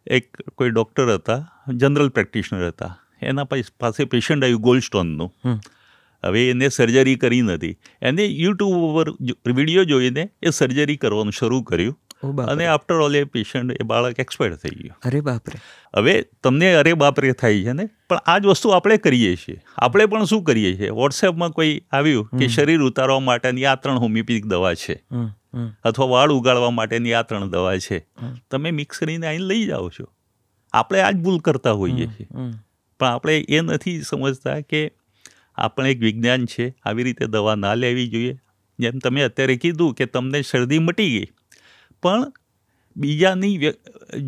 એક કોઈ ડૉક્ટર હતા, જનરલ પ્રેક્ટિશનર હતા, એના પાસે પેશન્ટ આવ્યું ગોલ્ડ સ્ટોનનું. હવે એને સર્જરી કરી નથી, એને યુટ્યુબ ઉપર વિડીયો જોઈને એ સર્જરી કરવાનું શરૂ કર્યું, અને આફ્ટર ઓલ એ પેશન્ટ, એ બાળક એક્સપાયર થઈ ગયું. અરે બાપરે. હવે તમને અરે બાપરે થાય છે ને, પણ આ જ વસ્તુ આપણે કરીએ છીએ. આપણે પણ શું કરીએ છીએ, વોટ્સએપમાં કોઈ આવ્યું કે શરીર ઉતારવા માટેની આ 3 હોમિયોપેથિક દવા છે, અથવા વાળ ઉગાડવા માટેની આ 3 દવા છે, તમે મિક્સ કરીને આવીને લઈ જાઓ છો. આપણે આ જ ભૂલ કરતા હોઈએ છીએ. પણ આપણે એ નથી સમજતા કે આપણે એક વિજ્ઞાન છે, આવી રીતે દવા ના લેવી જોઈએ. જેમ તમે અત્યારે કીધું કે તમને શરદી મટી ગઈ, પણ બીજાની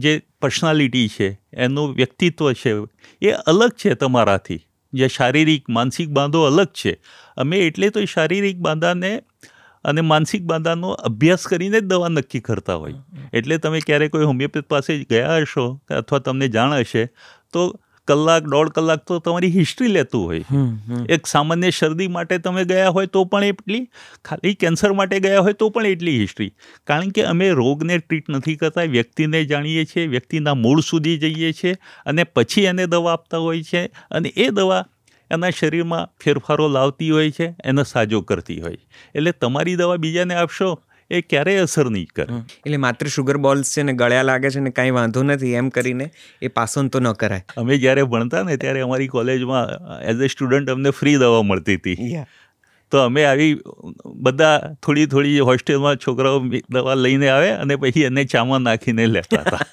જે પર્સનાલિટી છે, એનું વ્યક્તિત્વ છે, એ અલગ છે તમારાથી. જે શારીરિક માનસિક બાંધો અલગ છે. અમે એટલે તો શારીરિક બાંધાને અને માનસિક બાંધાનો અભ્યાસ કરીને જ દવા નક્કી કરતા હોય. એટલે તમે ક્યારે કોઈ હોમિયોપેથ પાસે ગયા હશો અથવા તમને જાણ હશે તો કલાક 1.5 કલાક તો તમારી હિસ્ટ્રી લેતું હોય. એક સામાન્ય શરદી માટે તમે ગયા હોય તો પણ એટલી, ખાલી કેન્સર માટે ગયા હોય તો પણ એટલી હિસ્ટ્રી. કારણ કે અમે રોગને ટ્રીટ નથી કરતા, વ્યક્તિને જાણીએ છીએ, વ્યક્તિના મૂળ સુધી જઈએ છીએ, અને પછી એને દવા આપતા હોય છે, અને એ દવા એના શરીરમાં ફેરફારો લાવતી હોય છે, એને સાજો કરતી હોય. એટલે તમારી દવા બીજાને આપશો એ ક્યારેય અસર નહીં કરે. એટલે માત્ર શુગર બોલ્સ છે ને ગળ્યા લાગે છે ને કાંઈ વાંધો નથી એમ કરીને એ પાસ ઓન તો ન કરાય. અમે જ્યારે ભણતા ને ત્યારે અમારી કોલેજમાં એઝ અ સ્ટુડન્ટ અમને ફ્રી દવા મળતી હતી. તો અમે આવી બધા થોડી હોસ્ટેલમાં છોકરાઓ દવા લઈને આવે અને પછી એને ચામાં નાખીને લેતા હતા.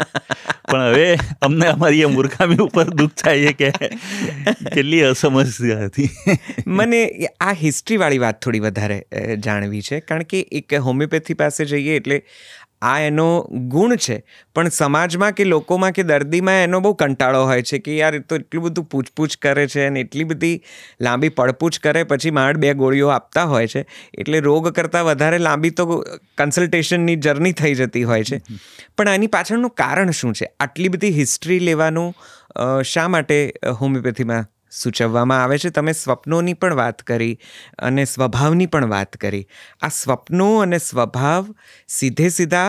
પણ હવે અમને અમારી એ મૂર્ખામી ઉપર દુઃખ થાય છે કે કેટલી અસમસ્યા હતી. મને આ હિસ્ટ્રીવાળી વાત થોડી વધારે જાણવી છે, કારણ કે એક હોમિયોપેથી પાસે જઈએ એટલે આ એનો ગુણ છે, પણ સમાજમાં કે લોકોમાં કે દર્દીમાં એનો બહુ કંટાળો હોય છે કે યાર એ તો એટલું બધું પૂછપૂછ કરે છે અને એટલી બધી લાંબી પડપૂછ કરે, પછી માંડ 2 ગોળીઓ આપતા હોય છે, એટલે રોગ કરતાં વધારે લાંબી તો કન્સલ્ટેશનની જર્ની થઈ જતી હોય છે. પણ આની પાછળનું કારણ શું છે? આટલી બધી હિસ્ટ્રી લેવાનું શા માટે હોમિયોપેથીમાં સૂચવવામાં આવે છે. તમે સ્વપ્નોની પણ વાત કરી અને સ્વભાવની પણ વાત કરી. આ સ્વપ્નો અને સ્વભાવ સીધા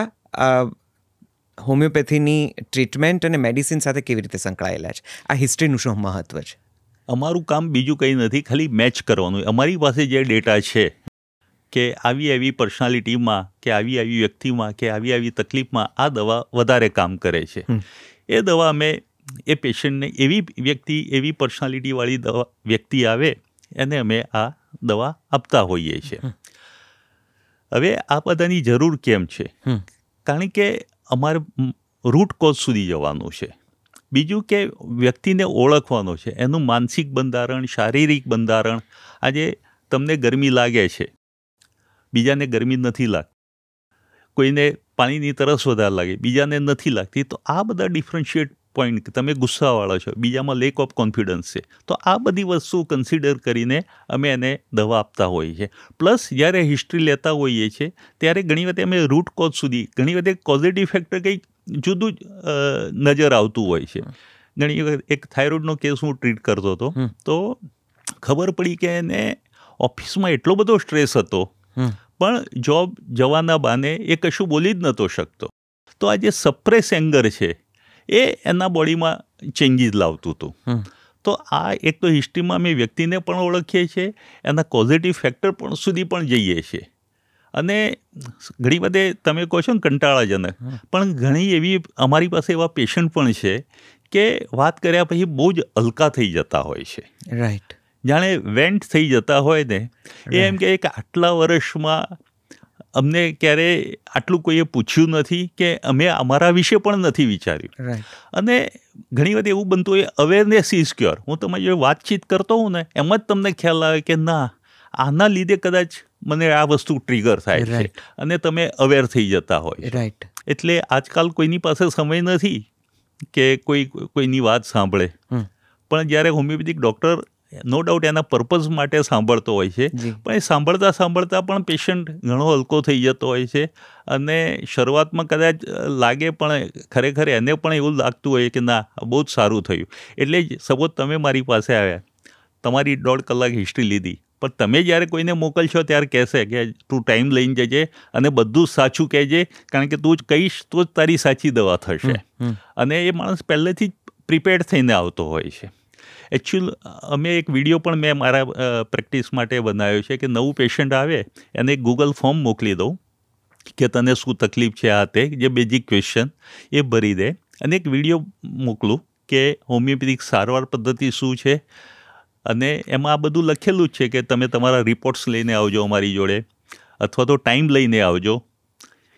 હોમિયોપેથીની ટ્રીટમેન્ટ અને મેડિસિન સાથે કેવી રીતે સંકળાયેલા છે? આ હિસ્ટ્રીનું શું મહત્વ છે? અમારું કામ બીજું કંઈ નથી, ખાલી મેચ કરવાનું. અમારી પાસે જે ડેટા છે કે આવી પર્સનાલિટીમાં કે આવી વ્યક્તિમાં કે આવી તકલીફમાં આ દવા વધારે કામ કરે છે, એ દવા અમે એ પેશન્ટને એવી પર્સનાલિટીવાળી વ્યક્તિ આવે એને અમે આ દવા આપતા હોઈએ છીએ. હવે આ બધાની જરૂર કેમ છે? કારણ કે અમારે રૂટ કોઝ સુધી જવાનું છે. બીજું કે વ્યક્તિને ઓળખવાનો છે, એનું માનસિક બંધારણ, શારીરિક બંધારણ. આજે તમને ગરમી લાગે છે, બીજાને ગરમી નથી લાગતી, કોઈને પાણીની તરસ વધારે લાગે, બીજાને નથી લાગતી. તો આ બધા ડિફરન્શિએટ પોઈન્ટ, તમે ગુસ્સાવાળા છો, બીજામાં લેક ઓફ કોન્ફિડન્સ છે, તો આ બધી વસ્તુ કન્સિડર કરીને અમે એને દવા આપતા હોઈએ છીએ. પ્લસ જ્યારે હિસ્ટ્રી લેતા હોઈએ છીએ ત્યારે ઘણી વખતે અમે રૂટ કોઝ સુધી, ઘણી વખતે કોઝિટિવ ફેક્ટર કંઈક જુદું નજર આવતું હોય છે. ઘણી વખત એક થાઇરોઇડનો કેસ હું ટ્રીટ કરતો હતો, તો ખબર પડી કે એને ઓફિસમાં એટલો બધો સ્ટ્રેસ હતો, પણ જોબ જવાના બહાને એ કશું બોલી જ નહોતો શકતો. તો આ જે સપ્રેસ એંગર છે એ એના બોડીમાં ચેન્જીસ લાવતું હતું. તો આ એક તો હિસ્ટ્રીમાં અમે વ્યક્તિને પણ ઓળખીએ છીએ, એના કોઝિટિવ ફેક્ટર પણ સુધી પણ જઈએ છીએ. અને ઘણી બધે તમે કહો છો ને કંટાળાજનક, પણ ઘણી એવી અમારી પાસે એવા પેશન્ટ પણ છે કે વાત કર્યા પછી બહુ જ હલકા થઈ જતા હોય છે. રાઈટ. જાણે વેન્ટ થઈ જતા હોય ને, એ એમ કે આટલા વર્ષમાં અમને ક્યારે આટલું કોઈએ પૂછ્યું નથી કે અમે અમારા વિશે પણ નથી વિચાર્યું. અને ઘણી વખત એવું બનતું હોય, અવેરનેસ ઇઝ ક્યોર. હું તમારી જોડે વાતચીત કરતો હોઉં ને એમ જ તમને ખ્યાલ આવે કે ના, આના લીધે કદાચ મને આ વસ્તુ ટ્રિગર થાય છે, અને તમે અવેર થઈ જતા હોય. રાઈટ. એટલે આજકાલ કોઈની પાસે સમય નથી કે કોઈની વાત સાંભળે, પણ જ્યારે હોમિયોપેથિક ડૉક્ટર નો ડાઉટ એના પર્પઝ માટે સાંભળતો હોય છે, પણ એ સાંભળતા પણ પેશન્ટ ઘણો હલકો થઈ જતો હોય છે. અને શરૂઆતમાં કદાચ લાગે, પણ ખરેખર એને પણ એવું લાગતું હોય કે ના, બહુ જ સારું થયું. એટલે જ સપોઝ તમે મારી પાસે આવ્યા, તમારી 1.5 કલાક હિસ્ટ્રી લીધી, પણ તમે જ્યારે કોઈને મોકલશો ત્યારે કહેશે કે તું ટાઈમ લઈને જજે અને બધું જ સાચું કહેજે, કારણ કે તું જ કહીશ તો જ તારી સાચી દવા થશે. અને એ માણસ પહેલેથી જ પ્રિપેર્ડ થઈને આવતો હોય છે. અમે એક વિડીયો પણ મેં મારા પ્રેક્ટિસ માટે બનાવ્યો છે કે નવું પેશન્ટ આવે એને એક ગૂગલ ફોર્મ મોકલી દઉં કે તને શું તકલીફ છે, આ તે જે બેઝિક ક્વેશ્ચન એ ભરી દે, અને એક વિડીયો મોકલું કે હોમિયોપેથિક સારવાર પદ્ધતિ શું છે, અને એમાં આ બધું લખેલું જ છે કે તમે તમારા રિપોર્ટ્સ લઈને આવજો અમારી જોડે, અથવા તો ટાઈમ લઈને આવજો.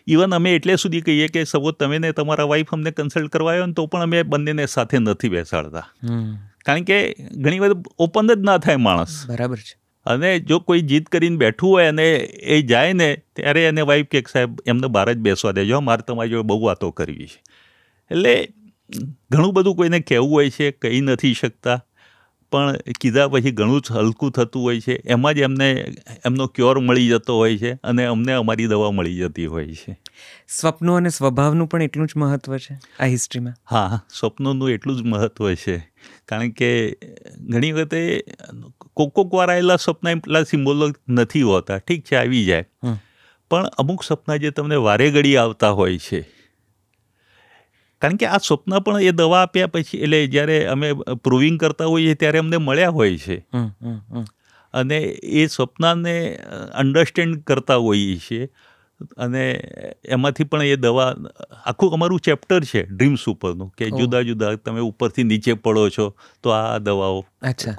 ઇવન અમે એટલે સુધી કહીએ કે સપોઝ તમે ને તમારા વાઈફ અમને કન્સલ્ટ કરવા આવ્યો ને તો પણ અમે બંનેને સાથે નથી બેસાડતા, કારણ કે ઘણી વાર ઓપન જ ના થાય માણસ. બરાબર છે. અને જો કોઈ જીદ કરીને બેઠું હોય અને એ જાય ને ત્યારે એને વાઈફ કે સાહેબ એમને બહાર જ બેસવા દેજો, મારે તમારી જોડે બહુ વાતો કરવી છે. એટલે ઘણું બધું કોઈને કહેવું હોય છે, કહી નથી શકતા, પણ કીધા પછી ઘણું જ હલકું થતું હોય છે. એમાં જ એમનો ક્યોર મળી જતો હોય છે અને અમને અમારી દવા મળી જતી હોય છે. સ્વપ્નો અને સ્વભાવનું પણ એટલું જ મહત્વ છે આ હિસ્ટ્રીમાં? હા, સ્વપ્નોનું એટલું જ મહત્વ છે, કારણ કે ઘણી વખતે કોક વાર આવેલા સપના એટલા સિમ્બોલિક નથી હોતા. ઠીક છે, આવી જાય, પણ અમુક સપના જે તમને વારે ઘડી આવતા હોય છે, કારણ કે આ સ્વપ્ન પણ એ દવા આપ્યા પછી, એટલે જ્યારે અમે પ્રૂવિંગ કરતા હોઈએ ત્યારે અમને મળ્યા હોય છે, અને એ સ્વપ્નને અન્ડરસ્ટેન્ડ કરતા હોઈએ છીએ, અને એમાંથી પણ એ દવા, આખું અમારું ચેપ્ટર છે ડ્રીમ્સ ઉપરનું, કે જુદા જુદા તમે ઉપરથી નીચે પડો છો તો આ દવાઓ,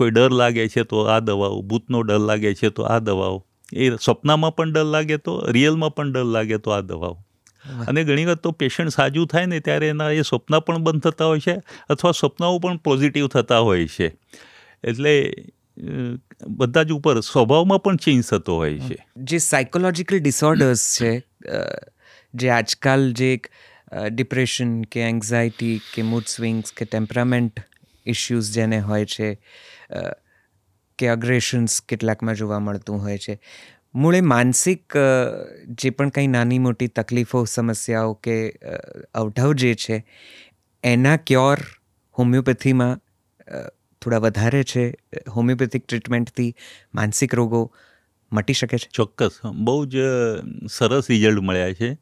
કોઈ ડર લાગે છે તો આ દવાઓ, ભૂતનો ડર લાગે છે તો આ દવાઓ, એ સ્વપ્નમાં પણ ડર લાગે તો, રિયલમાં પણ ડર લાગે તો આ દવાઓ. અને ઘણી વખત તો પેશન્ટ સાજું થાય ને ત્યારે એના એ સ્વપ્ન પણ બંધ થતા હોય છે, અથવા સ્વપ્નાઓ પણ પોઝિટિવ થતા હોય છે. એટલે બધા જ ઉપર સ્વભાવમાં પણ ચેન્જ થતો હોય છે. જે સાયકોલોજીકલ ડિસઓર્ડર્સ છે, જે આજકાલ જે ડિપ્રેશન કે એન્ઝાયટી કે મૂડ સ્વિંગ્સ કે ટેમ્પરામેન્ટ ઇશ્યુઝ જેને હોય છે, કે અગ્રેશન્સ કેટલાકમાં જોવા મળતું હોય છે, મૂળે માનસિક જે પણ કંઈ નાની મોટી તકલીફો, સમસ્યાઓ કે અવઢવ જે છે એના ક્યોર હોમિયોપેથીમાં થોડા વધારે છે, હોમિયોપેથિક ટ્રીટમેન્ટથી માનસિક રોગો મટી શકે છે? ચોક્કસ, બહુ જ સરસ રિઝલ્ટ મળ્યા છે.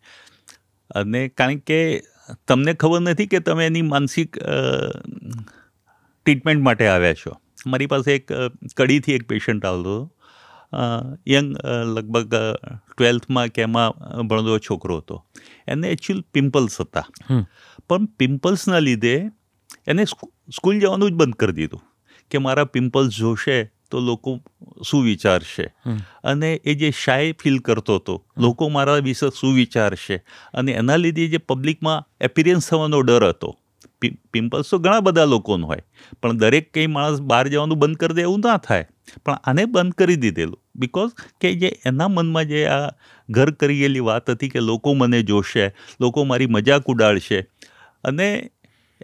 અને કારણ કે તમને ખબર નથી કે તમે એની માનસિક ટ્રીટમેન્ટ માટે આવ્યા છો. મારી પાસે એક કડીથી એક પેશન્ટ આવતો, યંગ, લગભગ 12th કે એમાં ભણતો છોકરો હતો. એને એકચ્યુઅલ પિમ્પલ્સ હતા, પણ પિમ્પલ્સના લીધે એને સ્કૂલ જવાનું જ બંધ કરી દીધું કે મારા પિમ્પલ્સ જોશે તો લોકો શું વિચારશે, અને એ જે શાય ફીલ કરતો હતો, લોકો મારા વિશે શું વિચારશે, અને એના લીધે જે પબ્લિકમાં એપિરિયન્સ થવાનો ડર હતો. પિમ્પલ્સ તો ઘણા બધા લોકોનું હોય, પણ દરેક કંઈ માણસ બહાર જવાનું બંધ કરી દે એવું ના થાય, પણ આને બંધ કરી દીધેલું. બિકોઝ કે જે એના મનમાં જે આ ઘર કરી ગયેલી વાત હતી કે લોકો મને જોશે, લોકો મારી મજાક ઉડાડશે, અને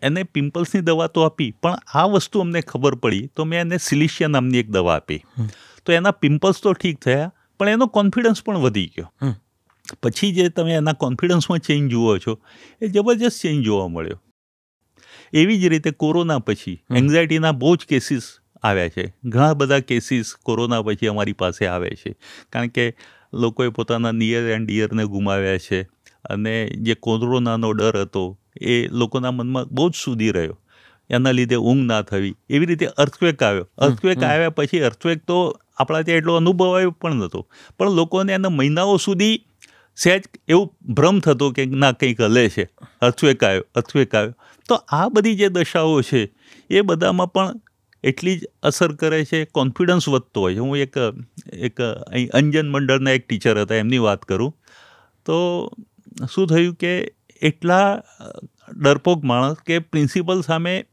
એને પિમ્પલ્સની દવા તો આપી, પણ આ વસ્તુ અમને ખબર પડી તો મેં એને સિલિશિયા નામની એક દવા આપી. તો એના પિમ્પલ્સ તો ઠીક થયા, પણ એનો કોન્ફિડન્સ પણ વધી ગયો. પછી જે તમે એના કોન્ફિડન્સમાં ચેન્જ જુઓ છો એ જબરજસ્ત ચેન્જ જોવા મળ્યો. એવી જ રીતે કોરોના પછી એન્ઝાયટીના બહુ જ કેસીસ આવ્યા છે. ઘણા બધા કેસીસ કોરોના પછી અમારી પાસે આવે છે, કારણ કે લોકોએ પોતાના નિયર એન્ડ ડિયરને ગુમાવ્યા છે, અને જે કોરોનાનો ડર હતો એ લોકોના મનમાં બહુ જ સુધી રહ્યો. એના લીધે ઊંઘ ના થવી. એવી રીતે અર્થક્વેક આવ્યો. અર્થક્વેક આવ્યા પછી અર્થક્વેક તો આપણા ત્યાં એટલો અનુભવાયો પણ નહોતો, પણ લોકોને એના મહિનાઓ સુધી સહેજ એવું ભ્રમ થતો કે ના કંઈક હલે છે, અર્થક્વેક આવ્યો. તો આ બધી જે દશાઓ છે એ બધામાં પણ એટલી જ અસર કરે છે, કોન્ફિડન્સ વધતો હોય છે. હું એક અહીં અંજન મંડળના એક ટીચર હતા, એમની વાત કરું તો શું થયું કે એટલા ડરપોક માણસ કે પ્રિન્સિપલ સામે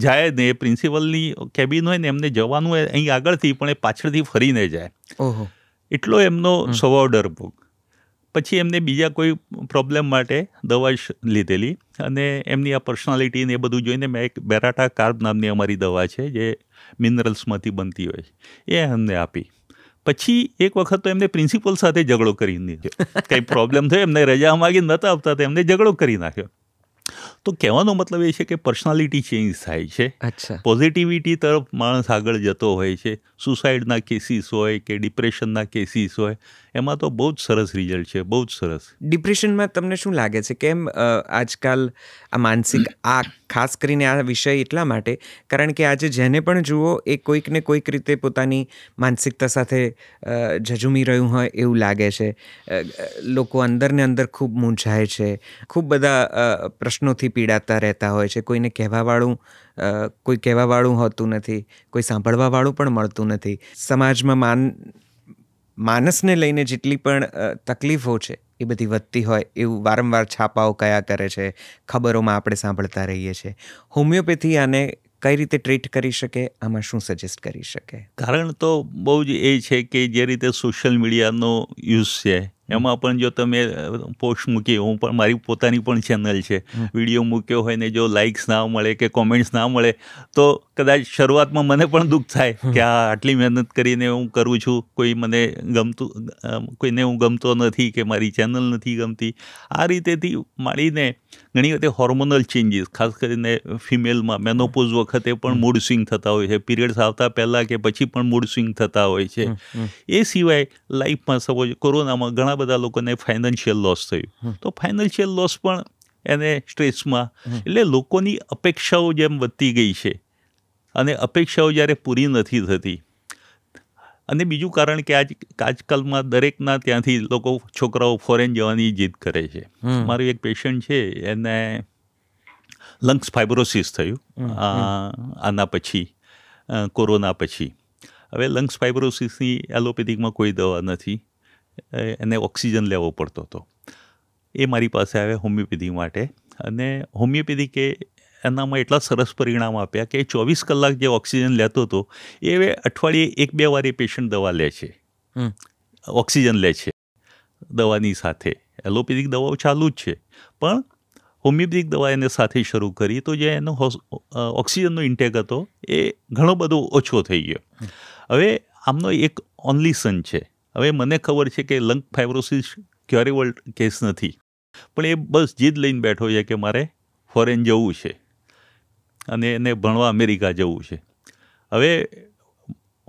જાય જ નહીં. એ પ્રિન્સિપલની કેબિન હોય ને, એમને જવાનું હોય અહીં આગળથી, પણ એ પાછળથી ફરીને જાય. એટલો એમનો સ્વભાવ ડરપોક. પછી એમને બીજા કોઈ પ્રોબ્લેમ માટે દવા લીધેલી, અને એમની આ પર્સનાલિટી ને એ બધું જોઈને મેં એક બેરાટા કાર્બ નામની અમારી દવા છે જે મિનરલ્સમાંથી બનતી હોય છે, એ એમને આપી. પછી એક વખત તો એમને પ્રિન્સિપલ સાથે ઝઘડો કરી નાખ્યો. કંઈ પ્રોબ્લેમ થયો, એમને રજા માગી નહોતા આપતા, તો એમને ઝઘડો કરી નાખ્યો. તો કહેવાનો મતલબ એ છે કે પર્સનાલિટી ચેન્જ થાય છે, પોઝિટિવિટી તરફ માણસ આગળ જતો હોય છે. સુસાઇડના કેસીસ હોય કે ડિપ્રેશનના કેસીસ હોય, એમાં તો બહુ જ સરસ રિઝલ્ટ છે, બહુ જ સરસ. ડિપ્રેશનમાં તમને શું લાગે છે, કેમ આજકાલ આ માનસિક, આ ખાસ કરીને આ વિષય એટલા માટે કારણ કે આજે જેને પણ જુઓ એ કોઈક ને કોઈક રીતે પોતાની માનસિકતા સાથે ઝઝૂમી રહ્યું હોય એવું લાગે છે. લોકો અંદર ને અંદર ખૂબ મૂંઝાય છે, ખૂબ બધા પ્રશ્નોથી પીડાતા રહેતા હોય છે. કોઈને કોઈ કહેવાવાળું હોતું નથી, કોઈ સાંભળવાવાળું પણ મળતું નથી. સમાજમાં માનસને લઈને જેટલી પણ તકલીફો છે એ બધી વધતી હોય એવું વારંવાર છાપાઓ કયા કરે છે, ખબરોમાં આપણે સાંભળતા રહીએ છીએ. હોમિયોપેથી આને કઈ રીતે ટ્રીટ કરી શકે, આમાં શું સજેસ્ટ કરી શકે? કારણ તો બહુ જ એ છે કે જે રીતે સોશિયલ મીડિયાનો યુઝ છે, એમાં પણ જો તમે પોસ્ટ મૂકી, હું પણ મારી પોતાની પણ ચેનલ છે, વિડીયો મૂક્યો હોય ને જો લાઇક્સ ના મળે કે કોમેન્ટ્સ ના મળે તો કદાચ શરૂઆતમાં મને પણ દુઃખ થાય કે આટલી મહેનત કરીને હું કરું છું, કોઈને હું ગમતો નથી કે મારી ચેનલ નથી ગમતી. આ રીતેથી માંડીને ઘણી વખતે હોર્મોનલ ચેન્જીસ, ખાસ કરીને ફિમેલમાં મેનોપોઝ વખતે પણ મૂડ સ્વિંગ થતા હોય છે, પીરિયડ્સ આવતા પહેલાં કે પછી પણ મૂડ સ્વિંગ થતા હોય છે. એ સિવાય લાઈફમાં સપોઝ કોરોનામાં ઘણા બધા લોકોને ફાઇનાન્શિયલ લોસ થયું, તો ફાઇનાન્શિયલ લોસ પણ એને સ્ટ્રેસમાં, એટલે લોકોની અપેક્ષાઓ જેમ વધતી ગઈ છે, અને અપેક્ષાઓ જ્યારે પૂરી નથી થતી. અને બીજું કારણ કે આજકાલમાં દરેકના ત્યાંથી લોકો, છોકરાઓ ફોરેન જવાની જીદ કરે છે. મારું એક પેશન્ટ છે, એને લંગ્સ ફાઇબ્રોસિસ થયું આના પછી, કોરોના પછી. હવે લંગ્સ ફાઇબ્રોસિસની એલોપેથિકમાં કોઈ દવા નથી, એને ઓક્સિજન લેવો પડતો હતો. એ મારી પાસે આવ્યા હોમિયોપેથી માટે, અને હોમિયોપેથી એનામાં એટલા સરસ પરિણામ આપ્યા કે 24 કલાક જે ઓક્સિજન લેતો હતો એ અઠવાડિયે 1-2 વાર એ પેશન્ટ દવા લે છે, ઓક્સિજન લે છે દવાની સાથે. એલોપેથિક દવાઓ ચાલુ જ છે, પણ હોમિયોપેથિક દવા એને સાથે શરૂ કરી તો જે એનો ઓક્સિજનનો ઇન્ટેક હતો એ ઘણો બધો ઓછો થઈ ગયો. હવે આમનો એક ઓનલી સન છે. હવે મને ખબર છે કે લંગ ફાઇબ્રોસિસ ક્યોરેબલ કેસ નથી, પણ એ બસ જીદ લઈને બેઠો છે કે મારે ફોરેન જવું છે અને એને ભણવા અમેરિકા જવું છે. હવે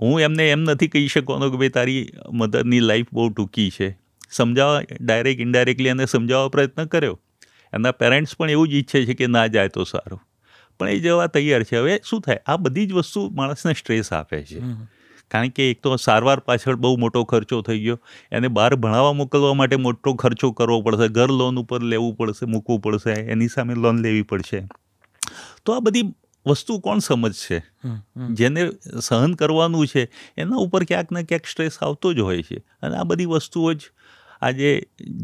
હું એમને એમ નથી કહી શકવાનો કે ભાઈ તારી મધરની લાઈફ બહુ ટૂંકી છે. સમજાવવા ડાયરેક્ટ ઇનડાયરેક્ટલી એને સમજાવવા પ્રયત્ન કર્યો. એના પેરેન્ટ્સ પણ એવું જ ઈચ્છે છે કે ના જાય તો સારું, પણ એ જવા તૈયાર છે. હવે શું થાય, આ બધી જ વસ્તુ માણસને સ્ટ્રેસ આપે છે. કારણ કે એક તો સારવાર પાછળ બહુ મોટો ખર્ચો થઈ ગયો, એને બહાર ભણાવવા મોકલવા માટે મોટો ખર્ચો કરવો પડશે, ઘર લોન ઉપર લેવું પડશે, મૂકવું પડશે, એની સામે લોન લેવી પડશે. તો આ બધી વસ્તુ કોણ સમજશે? જેને સહન કરવાનું છે એના ઉપર ક્યાંક ને ક્યાંક સ્ટ્રેસ આવતો જ હોય છે. અને આ બધી વસ્તુઓ જ આજે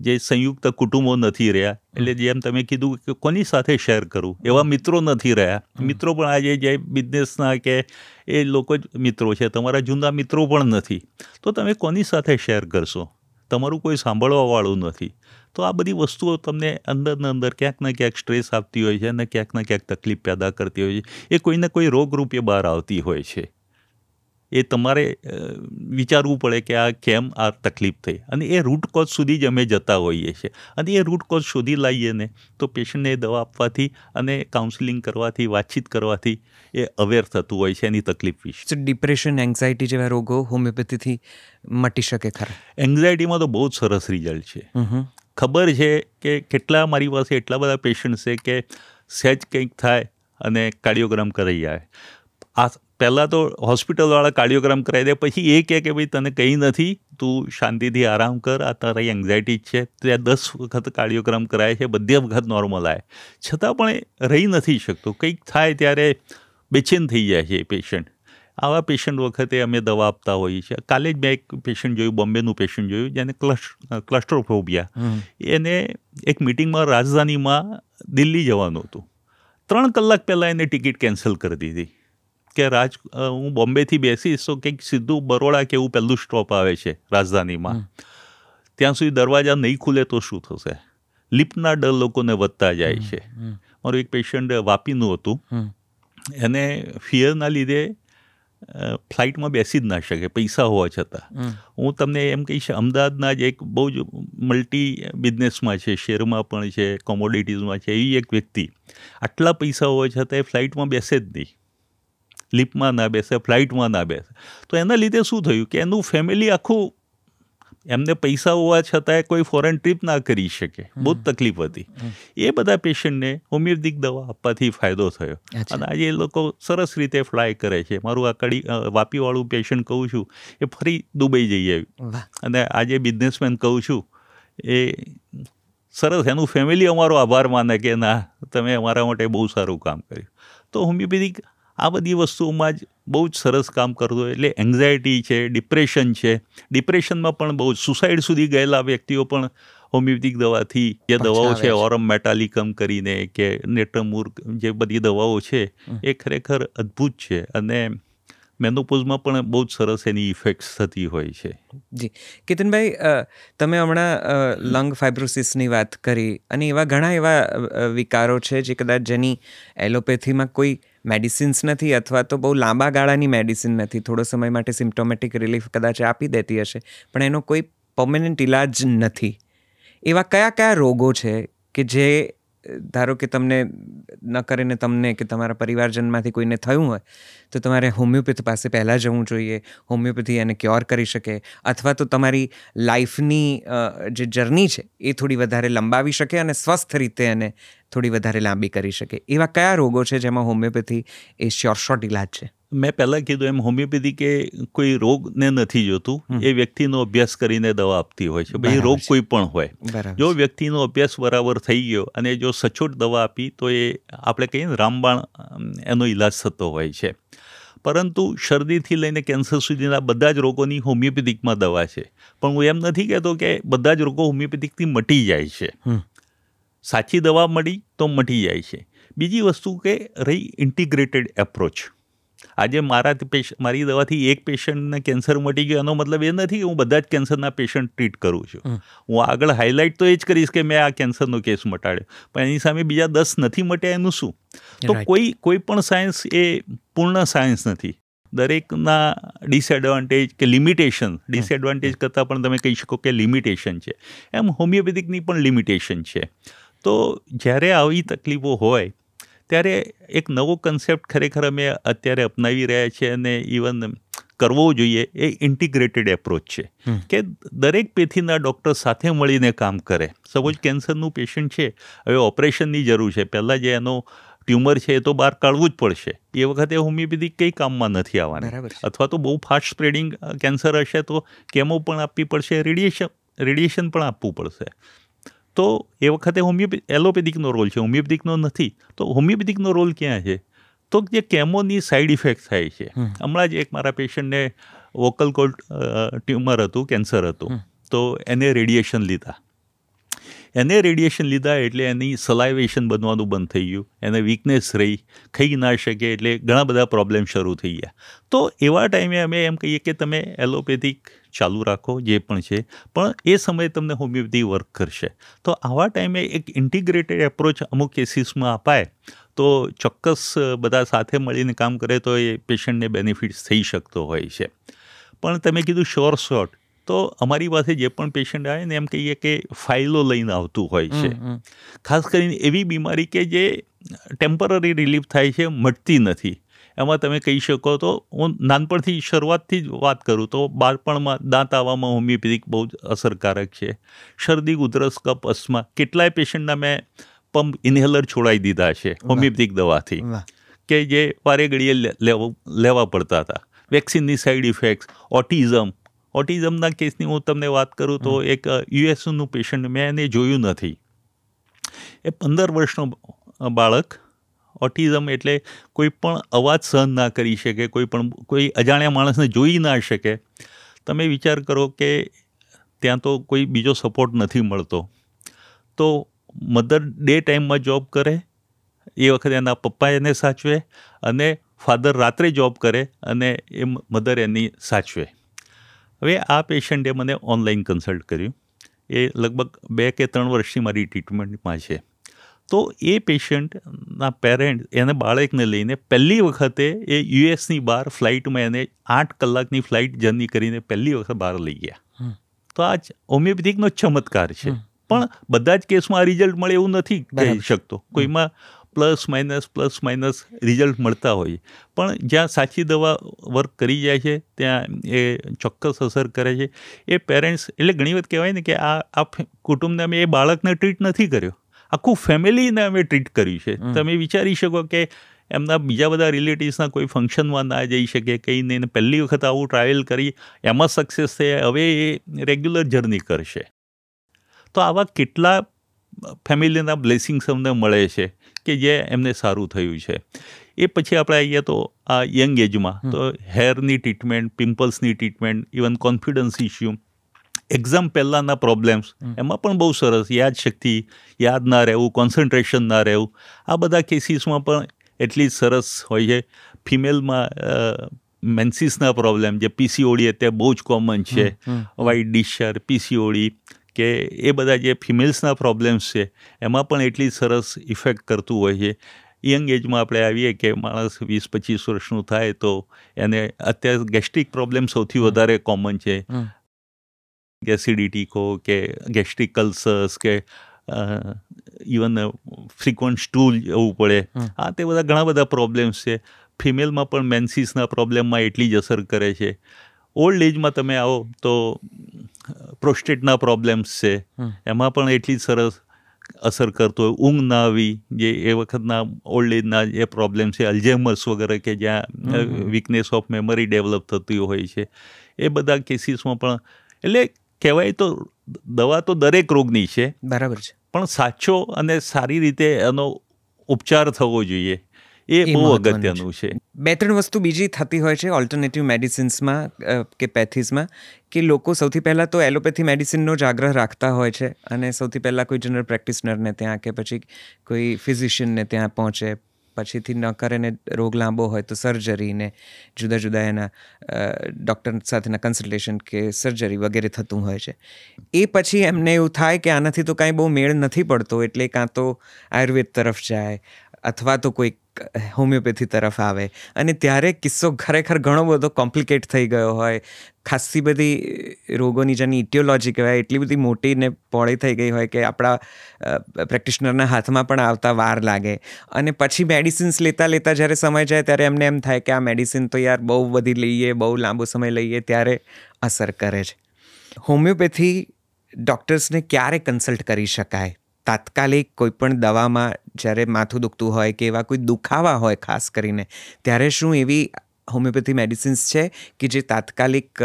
જે સંયુક્ત કુટુંબો નથી રહ્યા, એટલે જેમ તમે કીધું કે કોની સાથે શેર કરવું, એવા મિત્રો નથી રહ્યા. મિત્રો પણ આજે જે બિઝનેસના કે એ લોકો જ મિત્રો છે, તમારા જૂના મિત્રો પણ નથી. તો તમે કોની સાથે શેર કરશો? તમારું કોઈ સાંભળવાવાળું નથી. તો આ બધી વસ્તુઓ તમને અંદરને અંદર ક્યાંક ને ક્યાંક સ્ટ્રેસ આપતી હોય છે અને ક્યાંક ને ક્યાંક તકલીફ પેદા કરતી હોય છે. એ કોઈને કોઈ રોગરૂપે બહાર આવતી હોય છે. એ તમારે વિચારવું પડે કે આ કેમ આ તકલીફ થઈ, અને એ રૂટ કોઝ સુધી જ અમે જતા હોઈએ છીએ. અને એ રૂટ કોઝ શોધી લાવીએ ને તો પેશન્ટને દવા આપવાથી અને કાઉન્સિલિંગ કરવાથી, વાતચીત કરવાથી એ અવેર થતું હોય છે એની તકલીફ વિશે. ડિપ્રેશન, એન્ઝાયટી જેવા રોગો હોમિયોપેથીથી મટી શકે ખરા? એન્ઝાયટીમાં તો બહુ જ સરસ રિઝલ્ટ છે. ખબર છે કે કેટલા મારી પાસે એટલા બધા પેશન્ટ છે કે સહેજ કંઈક થાય અને કાર્ડિયોગ્રામ કરાવી આવે. આ પહેલાં તો હોસ્પિટલવાળા કાર્ડિયોગ્રામ કરાવી દે, પછી એ કહે કે ભાઈ તને કંઈ નથી, તું શાંતિથી આરામ કર, આ તારી એન્ઝાયટી જ છે. ત્યાં 10 વખત કાર્ડિયોગ્રામ કરાય છે, બધી વખત નોર્મલ આવે, છતાં પણ એ રહી નથી શકતો. કંઈક થાય ત્યારે બેચેન થઈ જાય છે એ પેશન્ટ. આવા પેશન્ટ વખતે અમે દવા આપતા હોઈએ છીએ. કાલે જ મેં એક પેશન્ટ જોયું, બોમ્બેનું પેશન્ટ જોયું, જેને ક્લસ્ટ્રોફોબિયા. એને એક મિટિંગમાં રાજધાનીમાં દિલ્હી જવાનું હતું. 3 કલાક પહેલાં એને ટિકિટ કેન્સલ કરી દીધી કે હું બોમ્બેથી બેસીશ તો કંઈક સીધું બરોડા કે એવું પહેલું સ્ટોપ આવે છે રાજધાનીમાં, ત્યાં સુધી દરવાજા નહીં ખુલે તો શું થશે? લિફ્ટના ડર લોકોને વધતા જાય છે. મારું એક પેશન્ટ વાપીનું હતું, એને ફિયરના લીધે ફ્લાઇટમાં બેસી જ ના શકે પૈસા હોવા છતાં. હું તમને એમ કહીશ, અમદાવાદના જ એક બહુ જ મલ્ટી બિઝનેસમાં છે, શેરમાં પણ છે, કોમોડિટીઝમાં છે, એવી એક વ્યક્તિ આટલા પૈસા હોવા છતાં એ ફ્લાઇટમાં બેસે જ નહીં, લિફ્ટમાં ના બેસે, ફ્લાઇટમાં ના બેસે. તો એના લીધે શું થયું કે એનું ફેમિલી આખું, એમને પૈસા હોવા છતાંય કોઈ ફોરેન ટ્રીપ ના કરી શકે, બહુ જ તકલીફ હતી. એ બધા પેશન્ટને હોમિયોપેથિક દવા આપવાથી ફાયદો થયો અને આજે એ લોકો સરસ રીતે ફ્લાય કરે છે. મારું આ વાપીવાળું પેશન્ટ કહું છું, એ ફરી દુબઈ જઈ આવ્યું, અને આજે બિઝનેસમેન કહું છું, એ સરસ, એનું ફેમિલી અમારો આભાર માને કે ના, તમે અમારા માટે બહુ સારું કામ કર્યું. તો હોમિયોપેથિક આ બધી વસ્તુઓમાં જ બહુ જ સરસ કામ કરતો. એટલે એન્ઝાયટી છે, ડિપ્રેશન છે, ડિપ્રેશનમાં પણ બહુ સુસાઇડ સુધી ગયેલા વ્યક્તિઓ પણ હોમિયોપેથિક દવાથી, જે દવાઓ છે ઓરમ મેટાલિકમ કરીને કે નેટ્રમૂર, જે બધી દવાઓ છે એ ખરેખર અદ્ભુત છે. અને મેનોપોઝમાં પણ બહુ જ સરસ એની ઇફેક્ટ્સ થતી હોય છે. જી કેતનભાઈ, તમે હમણાં લંગ ફાઇબ્રોસિસની વાત કરી, અને એવા ઘણા એવા વિકારો છે જે કદાચ જેની એલોપેથીમાં કોઈ મેડિસિન્સ નથી, અથવા તો બહુ લાંબા ગાળાની મેડિસિન નથી, થોડો સમય માટે સિમ્પ્ટોમેટિક રિલીફ કદાચ આપી દેતી હશે, પણ એનો કોઈ પરમેનન્ટ ઇલાજ નથી. એવા કયા કયા રોગો છે કે જે, ધારો કે તમને ન કરીને તમને કે તમારા પરિવારજનમાંથી કોઈને થયું હોય તો તમારે હોમિયોપેથી પાસે પહેલાં જવું જોઈએ, હોમિયોપેથી એને ક્યોર કરી શકે, અથવા તો તમારી લાઈફની જે જર્ની છે એ થોડી વધારે લંબાવી શકે અને સ્વસ્થ રીતે એને થોડી વધારે લાંબી કરી શકે. એવા કયા રોગો છે જેમાં હોમિયોપેથી એ શ્યોર ઇલાજ છે? મેં પહેલાં કીધું એમ, હોમિયોપેથી કે કોઈ રોગને નથી જોતું, એ વ્યક્તિનો અભ્યાસ કરીને દવા આપતી હોય છે. ભાઈ રોગ કોઈ પણ હોય, જો વ્યક્તિનો અભ્યાસ બરાબર થઈ ગયો અને જો સચોટ દવા આપી તો એ આપણે કહીએ ને રામબાણ એનો ઈલાજ થતો હોય છે. પરંતુ શરદીથી લઈને કેન્સર સુધીના બધા જ રોગોની હોમિયોપેથિકમાં દવા છે. પણ હું એમ નથી કહેતો કે બધા જ રોગો હોમિયોપેથિકથી મટી જાય છે. સાચી દવા મળી તો મટી જાય છે. બીજી વસ્તુ કે રહી ઇન્ટિગ્રેટેડ એપ્રોચ. આજે મારી દવાથી એક પેશન્ટને કેન્સર મટી ગયો, એનો મતલબ એ નથી કે હું બધા જ કેન્સરના પેશન્ટ ટ્રીટ કરું છું. હું આગળ હાઇલાઇટ તો એ જ કરીશ કે મેં આ કેન્સરનો કેસ મટાડ્યો, પણ એની સામે બીજા 10 નથી મટ્યા, એનું શું? તો કોઈ પણ સાયન્સ એ પૂર્ણ સાયન્સ નથી. દરેકના ડિસએડવાન્ટેજ કે લિમિટેશન, ડિસએડવાન્ટેજ કરતાં પણ તમે કહી શકો કે લિમિટેશન છે. એમ હોમિયોપેથિકની પણ લિમિટેશન છે. તો જ્યારે આવી તકલીફો હોય ત્યારે એક નવો કન્સેપ્ટ ખરેખર અમે અત્યારે અપનાવી રહ્યા છીએ અને ઇવન કરવો જોઈએ, એ ઇન્ટિગ્રેટેડ એપ્રોચ છે કે દરેક પેથીના ડૉક્ટર સાથે મળીને કામ કરે. સપોઝ કેન્સરનું પેશન્ટ છે, હવે ઓપરેશનની જરૂર છે, પહેલાં જે એનો ટ્યુમર છે એ તો બહાર કાઢવું જ પડશે, એ વખતે હોમિયોપેથિક કંઈ કામમાં નથી આવવાની. અથવા તો બહુ ફાસ્ટ સ્પ્રેડિંગ કેન્સર હશે તો કેમો પણ આપવી પડશે, રેડિયેશન પણ આપવું પડશે. તો એ વખતે એલોપેથિકનો રોલ છે, હોમિયોપેથિકનો નથી. તો હોમિયોપેથિકનો રોલ ક્યાં છે? તો જે કેમોની સાઈડ ઇફેક્ટ થાય છે. હમણાં જ એક મારા પેશન્ટને વોકલ કોર્ડ ટ્યુમર હતું, કેન્સર હતું, તો એને રેડિયેશન લીધા. એટલે એની સલાઇવેશન બનવાનું બંધ થઈ ગયું, એને વીકનેસ રહી, ખાઈ ના શકે, એટલે ઘણા બધા પ્રોબ્લેમ શરૂ થઈ ગયા. તો એવા ટાઈમે અમે એમ કહીએ કે તમે એલોપેથિક ચાલુ રાખો, જે પણ છે, પણ એ સમયે તમને હોમિયોપેથી વર્ક કરશે. તો આવા ટાઈમે એક ઇન્ટિગ્રેટેડ એપ્રોચ અમુક કેસીસમાં અપાય તો ચોક્કસ બધા સાથે મળીને કામ કરે તો એ પેશન્ટને બેનિફિટ્સ થઈ શકતો હોય છે. પણ તમે કીધું શોર્ટ, તો અમારી પાસે જે પણ પેશન્ટ આવે ને એમ કહીએ કે ફાઇલો લઈને આવતું હોય છે. ખાસ કરીને એવી બીમારી કે જે ટેમ્પરરી રિલીફ થાય છે, મટતી નથી. એમાં તમે કહી શકો તો હું નાનપણથી શરૂઆતથી જ વાત કરું તો બાળપણમાં દાંત આવવામાં હોમિયોપેથિક બહુ જ અસરકારક છે. શરદી, ઉધરસ, કફ, અસ્થમા, કેટલાય પેશન્ટના મેં પંપ ઇન્હેલર છોડાવી દીધા છે હોમિયોપેથિક દવાથી, કે જે વારે ઘડીએ લેવા પડતા હતા. વેક્સિનની સાઈડ ઇફેક્ટ્સ, ઓટિઝમના કેસની હું તમને વાત કરું તો એક યુએસનું પેશન્ટ મેં એને જોયું નથી. એ 15 વર્ષનો બાળક, ઓટિઝમ એટલે કોઈ પણ અવાજ સહન ના કરી શકે, કોઈ અજાણ્યા માણસને જોઈ ના શકે. તમે વિચાર કરો કે ત્યાં તો કોઈ બીજો સપોર્ટ નથી મળતો. તો મધર ડે ટાઈમમાં જોબ કરે, એ વખતે એના પપ્પા એને સાચવે, અને ફાધર રાત્રે જોબ કરે અને એ મધર એની સાચવે. હવે આ પેશન્ટે મને ઓનલાઈન કન્સલ્ટ કર્યું. એ લગભગ 2 કે 3 વર્ષથી મારી ટ્રીટમેન્ટમાં છે. તો એ પેશન્ટના પેરેન્ટ એને બાળકને લઈને પહેલી વખતે એ યુએસની બહાર ફ્લાઇટમાં એને 8 કલાકની ફ્લાઇટ જર્ની કરીને પહેલી વખત બહાર લઈ ગયા. તો આ જ હોમિયોપેથિકનો ચમત્કાર છે. પણ બધા જ કેસમાં આ રિઝલ્ટ મળે એવું નથી કહી શકતો. કોઈમાં પ્લસ માઇનસ રિઝલ્ટ મળતા હોય, પણ જ્યાં સાચી દવા વર્ક કરી જાય છે ત્યાં એ ચોક્કસ અસર કરે છે. એ પેરેન્ટ્સ, એટલે ઘણી વખત કહેવાય ને કે આ કુટુંબને અમે એ બાળકને ટ્રીટ નથી કર્યો, આખું ફેમિલીને અમે ટ્રીટ કર્યું છે. તમે વિચારી શકો કે એમના બીજા બધા રિલેટિવ્સના કોઈ ફંક્શનમાં ના જઈ શકે, કંઈ નહીં, પહેલી વખત આવું ટ્રાવેલ કરી એમાં સક્સેસ થયા, હવે એ રેગ્યુલર જર્ની કરશે. તો આવા કેટલા ફેમિલીના બ્લેસિંગ્સ અમને મળે છે કે જે એમને સારું થયું છે. એ પછી આપણે આવીએ તો આ યંગ એજમાં તો હેરની ટ્રીટમેન્ટ, પિમ્પલ્સની treatment, even confidence issue, exam પહેલાંના પ્રોબ્લેમ્સ, એમાં પણ બહુ સરસ યાદશક્તિ, યાદ ના રહેવું, કોન્સન્ટ્રેશન ના રહેવું, આ બધા કેસીસમાં પણ એટલી સરસ હોય છે. ફિમેલમાં મેન્સિસના પ્રોબ્લેમ, જે પીસીઓડી અત્યારે બહુ જ કોમન છે, વ્હાઇટ ડિસ્ચાર્જ, પીસીઓડી, કે એ બધા જે ફિમેલ્સના પ્રોબ્લેમ્સ છે એમાં પણ એટલી સરસ ઇફેક્ટ કરતું હોય છે. યંગ એજમાં આપણે આવીએ કે માણસ 20-25 વર્ષનું થાય તો એને અત્યારે ગેસ્ટ્રિક પ્રોબ્લેમ સૌથી વધારે કોમન છે. એસિડિટી કહો કે ગેસ્ટ્રિક અલ્સર્સ કે ઇવન ફ્રીક્વન્ટ સ્ટૂલ જવું પડે, આ તે બધા ઘણા બધા પ્રોબ્લેમ્સ છે. ફિમેલમાં પણ મેન્સિસના પ્રોબ્લેમમાં એટલી જ અસર કરે છે. ઓલ્ડ એજમાં તમે આવો તો પ્રોસ્ટેટના પ્રોબ્લેમ્સ છે, એમાં પણ એટલી સરસ અસર કરતો હોય. ઊંઘ ના આવી, જે એ વખતના ઓલ્ડ એજના જે પ્રોબ્લેમ છે, અલ્ઝાઇમર્સ વગેરે, કે જ્યાં વીકનેસ ઓફ મેમરી ડેવલપ થતી હોય છે, એ બધા કેસીસમાં પણ. એટલે કહેવાય તો દવા તો દરેક રોગની છે, બરાબર છે, પણ સાચો અને સારી રીતે એનો ઉપચાર થવો જોઈએ, એ બહુ અગત્યનું છે. 2-3 વસ્તુ બીજી થતી હોય છે ઓલ્ટરનેટિવ મેડિસિન્સમાં કે પેથીસમાં, કે લોકો સૌથી પહેલાં તો એલોપેથી મેડિસિનનો જ આગ્રહ રાખતા હોય છે, અને સૌથી પહેલાં કોઈ જનરલ પ્રેક્ટિશનરને ત્યાં કે પછી કોઈ ફિઝિશિયનને ત્યાં પહોંચે, પછીથી ન કરે ને રોગ લાંબો હોય તો સર્જરીને જુદા જુદા એના ડૉક્ટર સાથેના કન્સલ્ટેશન કે સર્જરી વગેરે થતું હોય છે. એ પછી એમને એવું થાય કે આનાથી તો કાંઈ બહુ મેળ નથી પડતો, એટલે કાં તો આયુર્વેદ તરફ જાય અથવા તો કોઈક હોમિયોપેથી તરફ આવે, અને ત્યારે કિસ્સો ખરેખર ઘણો બધો કોમ્પ્લિકેટ થઈ ગયો હોય, ખાસ્સી બધી રોગોની જેની ઇટિયોલોજી કહેવાય એટલી બધી મોટી ને પહોળી થઈ ગઈ હોય કે આપણા પ્રેક્ટિશનરના હાથમાં પણ આવતા વાર લાગે, અને પછી મેડિસિન્સ લેતા લેતા જ્યારે સમય જાય ત્યારે એમને એમ થાય કે આ મેડિસિન તો યાર બહુ બધી લઈએ, બહુ લાંબો સમય લઈએ ત્યારે અસર કરે છે. હોમિયોપેથી ડૉક્ટર્સને ક્યારે કન્સલ્ટ કરી શકાય? તાત્કાલિક કોઈપણ દવામાં જ્યારે માથું દુખતું હોય કે એવા કોઈ દુખાવા હોય ખાસ કરીને, ત્યારે શું એવી હોમિયોપેથી મેડિસિન્સ છે કે જે તાત્કાલિક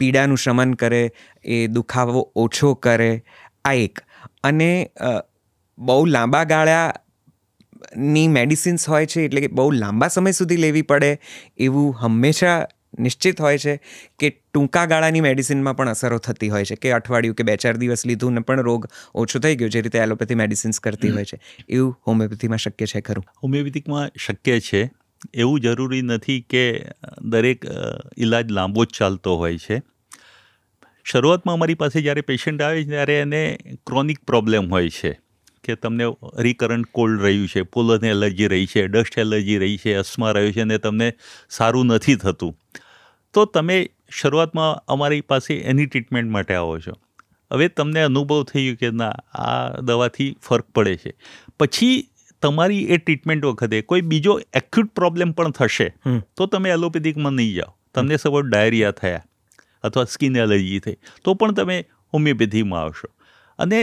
પીડાનું શમન કરે, એ દુખાવો ઓછો કરે? આ એક. અને બહુ લાંબા ગાળાની મેડિસિન્સ હોય છે, એટલે કે બહુ લાંબા સમય સુધી લેવી પડે એવું હંમેશા નિશ્ચિત હોય છે કે ટૂંકા ગાળાની મેડિસિનમાં પણ અસરો થતી હોય છે, કે અઠવાડિયું કે 2-4 દિવસ લીધું ને પણ રોગ ઓછો થઈ ગયો, જે રીતે એલોપેથી મેડિસિન્સ કરતી હોય છે, એવું હોમિયોપેથીમાં શક્ય છે ખરું? હોમિયોપેથિકમાં શક્ય છે. એવું જરૂરી નથી કે દરેક ઈલાજ લાંબો જ ચાલતો હોય છે. શરૂઆતમાં અમારી પાસે જ્યારે પેશન્ટ આવે છે ત્યારે એને ક્રોનિક પ્રોબ્લેમ હોય છે કે તમને રિકરન્ટ કોલ્ડ રહ્યું છે, પોલન એલર્જી રહી છે, ડસ્ટ એલર્જી રહી છે, અસ્મા રહ્યો છે, અને તમને સારું નથી થતું. તો તમે શરૂઆતમાં અમારી પાસે એની ટ્રીટમેન્ટ માટે આવો છો. હવે તમને અનુભવ થયું કે ના, આ દવાથી ફરક પડે છે. પછી તમારી એ ટ્રીટમેન્ટ વખતે કોઈ બીજો એક્યુટ પ્રોબ્લેમ પણ થશે તો તમે એલોપેથિકમાં નહીં જાઓ. તમને સપોઝ ડાયરિયા થયા અથવા સ્કિન એલર્જી થઈ તો પણ તમે હોમિયોપેથીમાં આવશો. અને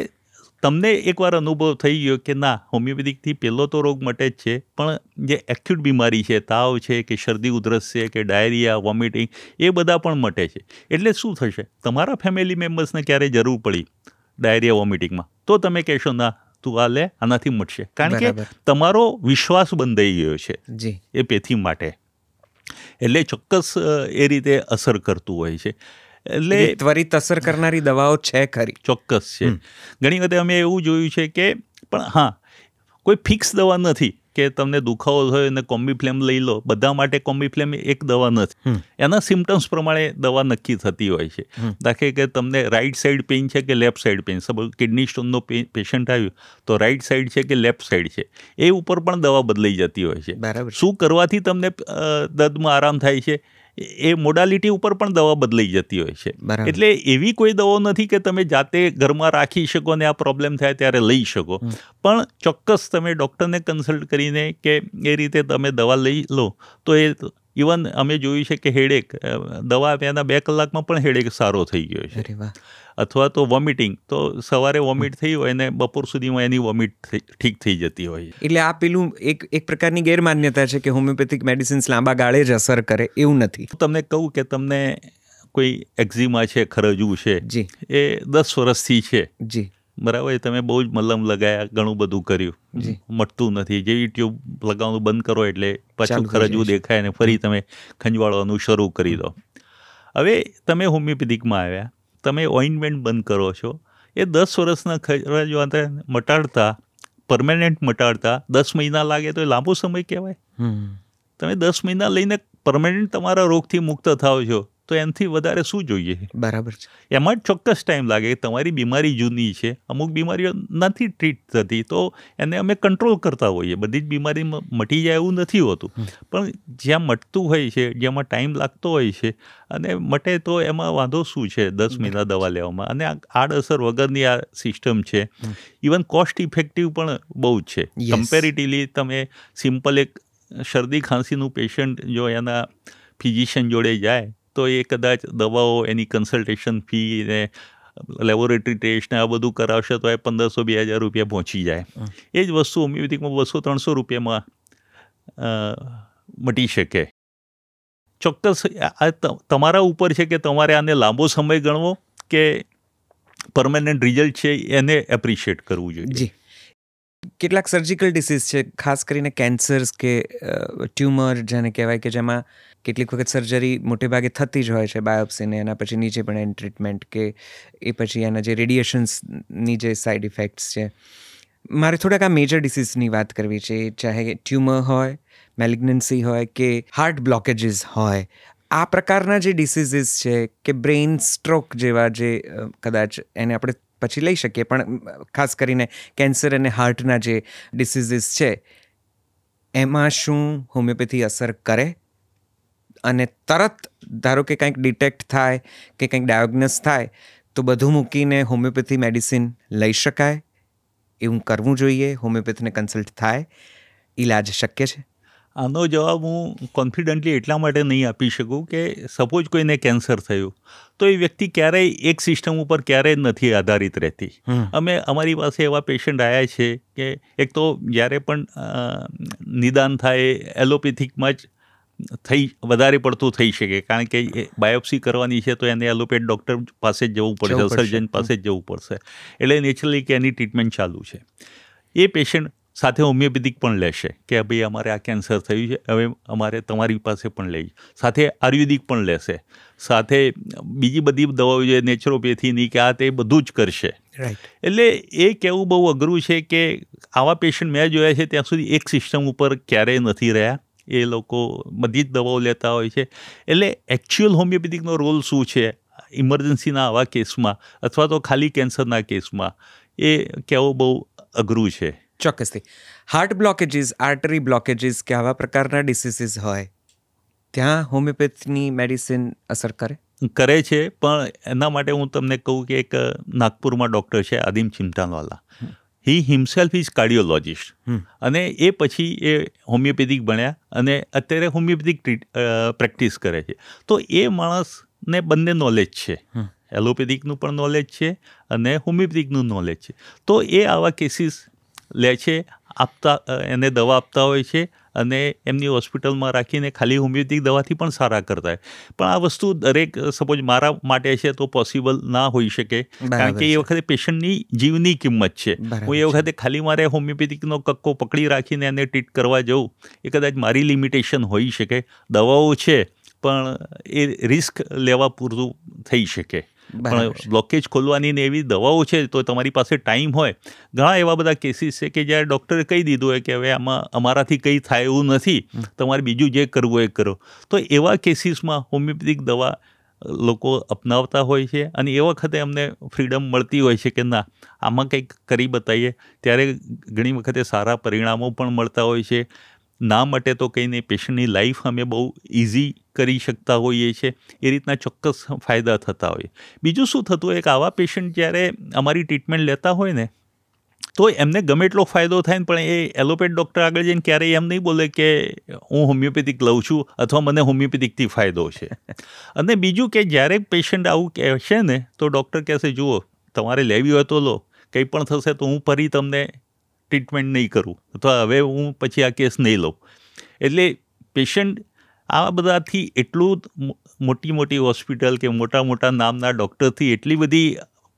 તમને એકવાર અનુભવ થઈ ગયો કે ના, હોમિયોપેથિકથી પહેલો તો રોગ મટે જ છે, પણ જે એક્યુટ બીમારી છે, તાવ છે કે શરદી ઉધરસ છે કે ડાયરિયા, વોમિટિંગ, એ બધા પણ મટે છે. એટલે શું થશે, તમારા ફેમિલી મેમ્બર્સને ક્યારે જરૂર પડી ડાયરિયા, વોમિટિંગમાં, તો તમે કહેશો ના, તું આ લે, આનાથી મટશે. કારણ કે તમારો વિશ્વાસ બંધાઈ ગયો છે એ પેથી માટે. એટલે ચોક્કસ એ રીતે અસર કરતું હોય છે. એટલે ત્વરિત અસર કરનારી દવાઓ છે ખરી? ચોક્કસ છે. ઘણી વખતે અમે એવું જોયું છે કે, પણ હા, કોઈ ફિક્સ દવા નથી કે તમને દુખાવો થયો અને કોમ્બીફ્લેમ લઈ લો. બધા માટે કોમ્બીફ્લેમ એક દવા નથી. એના સિમ્ટમ્સ પ્રમાણે દવા નક્કી થતી હોય છે. દાખલે કે તમને રાઈટ સાઈડ પેઇન છે કે left side pain, suppose kidney સ્ટોનનો પેશન્ટ આવ્યું તો રાઈટ સાઈડ છે કે લેફ્ટ સાઈડ છે, એ ઉપર પણ દવા બદલાઈ જતી હોય છે. શું કરવાથી તમને દર્દમાં આરામ થાય છે, એ મોડાલિટી ઉપર પણ દવા બદલાઈ જતી હોય છે. એટલે એવી કોઈ દવાઓ નથી કે તમે જાતે ઘરમાં રાખી શકો ને આ પ્રોબ્લેમ થાય ત્યારે લઈ શકો. પણ ચોક્કસ તમે ડૉક્ટરને કન્સલ્ટ કરીને કે એ રીતે તમે દવા લઈ લો તો એ ઇવન અમે જોયું છે કે હેડેક, દવા આપ્યાના 2 કલાકમાં પણ હેડેક સારો થઈ ગયો છે. અથવા તો વોમિટિંગ, તો સવારે વોમિટ થઈ હોય ને બપોર સુધીમાં એની વોમિટ ઠીક થઈ જતી હોય. એટલે આ પેલું એક પ્રકારની ગેરમાન્યતા છે કે હોમિયોપેથિક મેડિસિન્સ લાંબા ગાળે જ અસર કરે, એવું નથી. તમને કહું કે તમને કોઈ એક્ઝિમા છે, ખરજવું છે, એ 10 વર્ષથી છે, બરાબર, તમે બહુ જ મલમ લગાયા, ઘણું બધું કર્યું, મટતું નથી. જેવી ટ્યુબ લગાવવાનું બંધ કરો એટલે પાછું ખરજવું દેખાય ને ફરી તમે ખંજવાળવાનું શરૂ કરી દો. હવે તમે હોમિયોપેથિકમાં આવ્યા, તમે ઓઇન્ટમેન્ટ બંધ કરો છો, એ 10 વર્ષના ખરજવાને મટાડતા, પરમેનન્ટ મટાડતા 10 મહિના લાગે તો એ લાંબો સમય કહેવાય. તમે 10 મહિના લઈને પરમેનન્ટ તમારા રોગથી મુક્ત થાવ છો તો એનાથી વધારે શું જોઈએ? બરાબર છે. એમાં જ ચોક્કસ ટાઈમ લાગે. તમારી બીમારી જૂની છે, અમુક બીમારીઓ નથી ટ્રીટ થતી, તો એને અમે કંટ્રોલ કરતા હોઈએ. બધી જ બીમારી મટી જાય એવું નથી હોતું, પણ જ્યાં મટતું હોય છે, જેમાં ટાઈમ લાગતો હોય છે, અને મટે તો એમાં વાંધો શું છે 10 મહિના દવા લેવામાં? અને આડઅસર વગરની આ સિસ્ટમ છે. ઇવન કોસ્ટ ઇફેક્ટિવ પણ બહુ જ છે. કમ્પેરેટિવલી તમે સિમ્પલ એક શરદી ખાંસીનું પેશન્ટ જો એના ફિઝિશિયન જોડે જાય તો એ કદાચ દવાઓ, એની કન્સલ્ટેશન ફી ને લેબોરેટરી ટેસ્ટ ને આ બધું કરાવશે તો એ 1500-2000 રૂપિયા પહોંચી જાય. એ જ વસ્તુ હોમિયોપેથિકમાં 200-300 રૂપિયામાં મટી શકે. ચોક્કસ આ તમારા ઉપર છે કે તમારે આને લાંબો સમય ગણવો કે પરમેનન્ટ રિઝલ્ટ છે એને એપ્રિશિએટ કરવું જોઈએ. કેટલાક સર્જિકલ ડિસીઝ છે, ખાસ કરીને કેન્સર્સ કે ટ્યુમર જેને કહેવાય, કે જેમાં કેટલીક વખત સર્જરી મોટે ભાગે થતી જ હોય છે, બાયોપ્સીને, એના પછી નીચે પણ એની ટ્રીટમેન્ટ, કે એ પછી એના જે રેડિયેશન્સની જે સાઇડ ઇફેક્ટ્સ છે. મારે થોડાક આ મેજર ડિસીઝની વાત કરવી છે, ચાહે ટ્યુમર હોય, મેલિગ્નન્સી હોય કે હાર્ટ બ્લોકેજીસ હોય. આ પ્રકારના જે ડિસીઝીસ છે કે બ્રેઇન સ્ટ્રોક જેવા, જે કદાચ એને આપણે પછી લઈ શકીએ, પણ ખાસ કરીને કેન્સર અને હાર્ટના જે ડિસીઝીસ છે, એમાં શું હોમિયોપેથી અસર કરે? અને તરત ધારો કે કંઈક ડિટેક્ટ થાય કે કંઈક ડાયગ્નોસ થાય તો બધું મૂકીને હોમિયોપેથી મેડિસિન લઈ શકાય, એવું કરવું જોઈએ, હોમિયોપેથીને કન્સલ્ટ થાય, ઈલાજ શક્ય છે? આનો જવાબ હું કોન્ફિડન્ટલી એટલા માટે નહીં આપી શકું કે સપોઝ કોઈને કેન્સર થયું તો એ વ્યક્તિ ક્યારેય એક સિસ્ટમ ઉપર ક્યારેય નથી આધારિત રહેતી. અમારી પાસે એવા પેશન્ટ આવ્યા છે કે એક તો જ્યારે પણ નિદાન થાય એલોપેથિકમાં જ વધારે પડતું થઈ શકે, કારણ કે બાયોપ્સી કરવાની છે તો એને એલોપેથ ડૉક્ટર પાસે જ જવું પડશે, સર્જન પાસે જ જવું પડશે, એટલે નેચરલી કે એની ટ્રીટમેન્ટ ચાલુ છે. એ પેશન્ટ સાથે હોમિયોપેથિક પણ લેશે કે ભાઈ અમારે આ કેન્સર થયું છે, હવે અમારે તમારી પાસે પણ લઈ, સાથે આયુર્વેદિક પણ લેશે, સાથે બીજી બધી દવાઓ છે નેચરોપેથીની કે આ તે બધું જ કરશે. એટલે એ કહેવું બહુ અઘરું છે કે આવા પેશન્ટ મેં જોયા છે ત્યાં સુધી એક સિસ્ટમ ઉપર ક્યારેય નથી રહ્યા, એ લોકો બધી જ દવાઓ લેતા હોય છે. એટલે એકચ્યુઅલ હોમિયોપેથિકનો રોલ શું છે ઇમરજન્સીના આવા કેસમાં અથવા તો ખાલી કેન્સરના કેસમાં, એ કહેવું બહુ અઘરું છે. ચોક્કસથી. હાર્ટ બ્લોકેજીસ, આર્ટરી બ્લોકેજીસ કે આવા પ્રકારના ડિસીઝીસ હોય ત્યાં હોમિયોપેથીની મેડિસિન અસર કરે છે, પણ એના માટે હું તમને કહું કે એક નાગપુરમાં ડૉક્ટર છે આદિમ ચિમટાનવાલા, હી હિમસેલ્ફ ઇઝ કાર્ડિયોલોજિસ્ટ, અને એ પછી એ હોમિયોપેથિક ભણ્યા અને અત્યારે હોમિયોપેથિક પ્રેક્ટિસ કરે છે. તો એ માણસને બંને નોલેજ છે, એલોપેથિકનું પણ નોલેજ છે અને હોમિયોપેથિકનું નોલેજ છે. તો એ આવા કેસીસ લે છે, એને દવા આપતા હોય છે અને એમની હોસ્પિટલમાં રાખીને ખાલી હોમિયોપેથિક દવાથી પણ સારા કરતા હોય. પણ આ વસ્તુ દરેક સપોઝ મારા માટે છે તો પોસિબલ ના હોઈ શકે, કારણ કે એ વખતે પેશન્ટની જીવની કિંમત છે. હું એ વખતે ખાલી મારે હોમિયોપેથિકનો કક્કો પકડી રાખીને એને ટ્રીટ કરવા જવું એ કદાચ મારી લિમિટેશન હોઈ શકે. દવાઓ છે પણ એ રિસ્ક લેવા પૂરતું થઈ શકે. પણ બ્લોકેજ ખોલવાની ને એવી દવાઓ છે તો તમારી પાસે ટાઈમ હોય. ઘણા એવા બધા કેસીસ છે કે જ્યારે ડૉક્ટરે કહી દીધું હોય કે હવે આમાં અમારાથી કંઈ થાય એવું નથી, તમારે બીજું જે કરવું એ કરો, તો એવા કેસીસમાં હોમિયોપેથિક દવા લોકો અપનાવતા હોય છે અને એ વખતે અમને ફ્રીડમ મળતી હોય છે કે ના આમાં કંઈક કરી બતાવીએ, ત્યારે ઘણી વખતે સારા પરિણામો પણ મળતા હોય છે. ના માટે તો કંઈ નહીં, પેશન્ટની લાઈફ અમે બહુ ઇઝી કરી શકતા હોઈએ છીએ, એ રીતના ચોક્કસ ફાયદા થતા હોય. બીજું શું થતું હોય કે આવા પેશન્ટ જ્યારે અમારી ટ્રીટમેન્ટ લેતા હોય ને તો એમને ગમે એટલો ફાયદો થાય ને પણ એ એલોપેથ ડૉક્ટર આગળ જઈને ક્યારેય એમ નહીં બોલે કે હું હોમિયોપેથિક લઉં છું અથવા મને હોમિયોપેથિકથી ફાયદો છે. અને બીજું કે જ્યારે પેશન્ટ આવું કહેશે ને તો ડૉક્ટર કહેશે જુઓ તમારે લેવી હોય તો લો, કંઈ પણ થશે તો હું ફરી તમને ટ્રીટમેન્ટ નહીં કરું અથવા હવે હું પછી આ કેસ નહીં લઉં. એટલે પેશન્ટ આ બધાથી એટલું મોટી મોટી હોસ્પિટલ કે મોટા મોટા નામના ડૉક્ટરથી એટલી બધી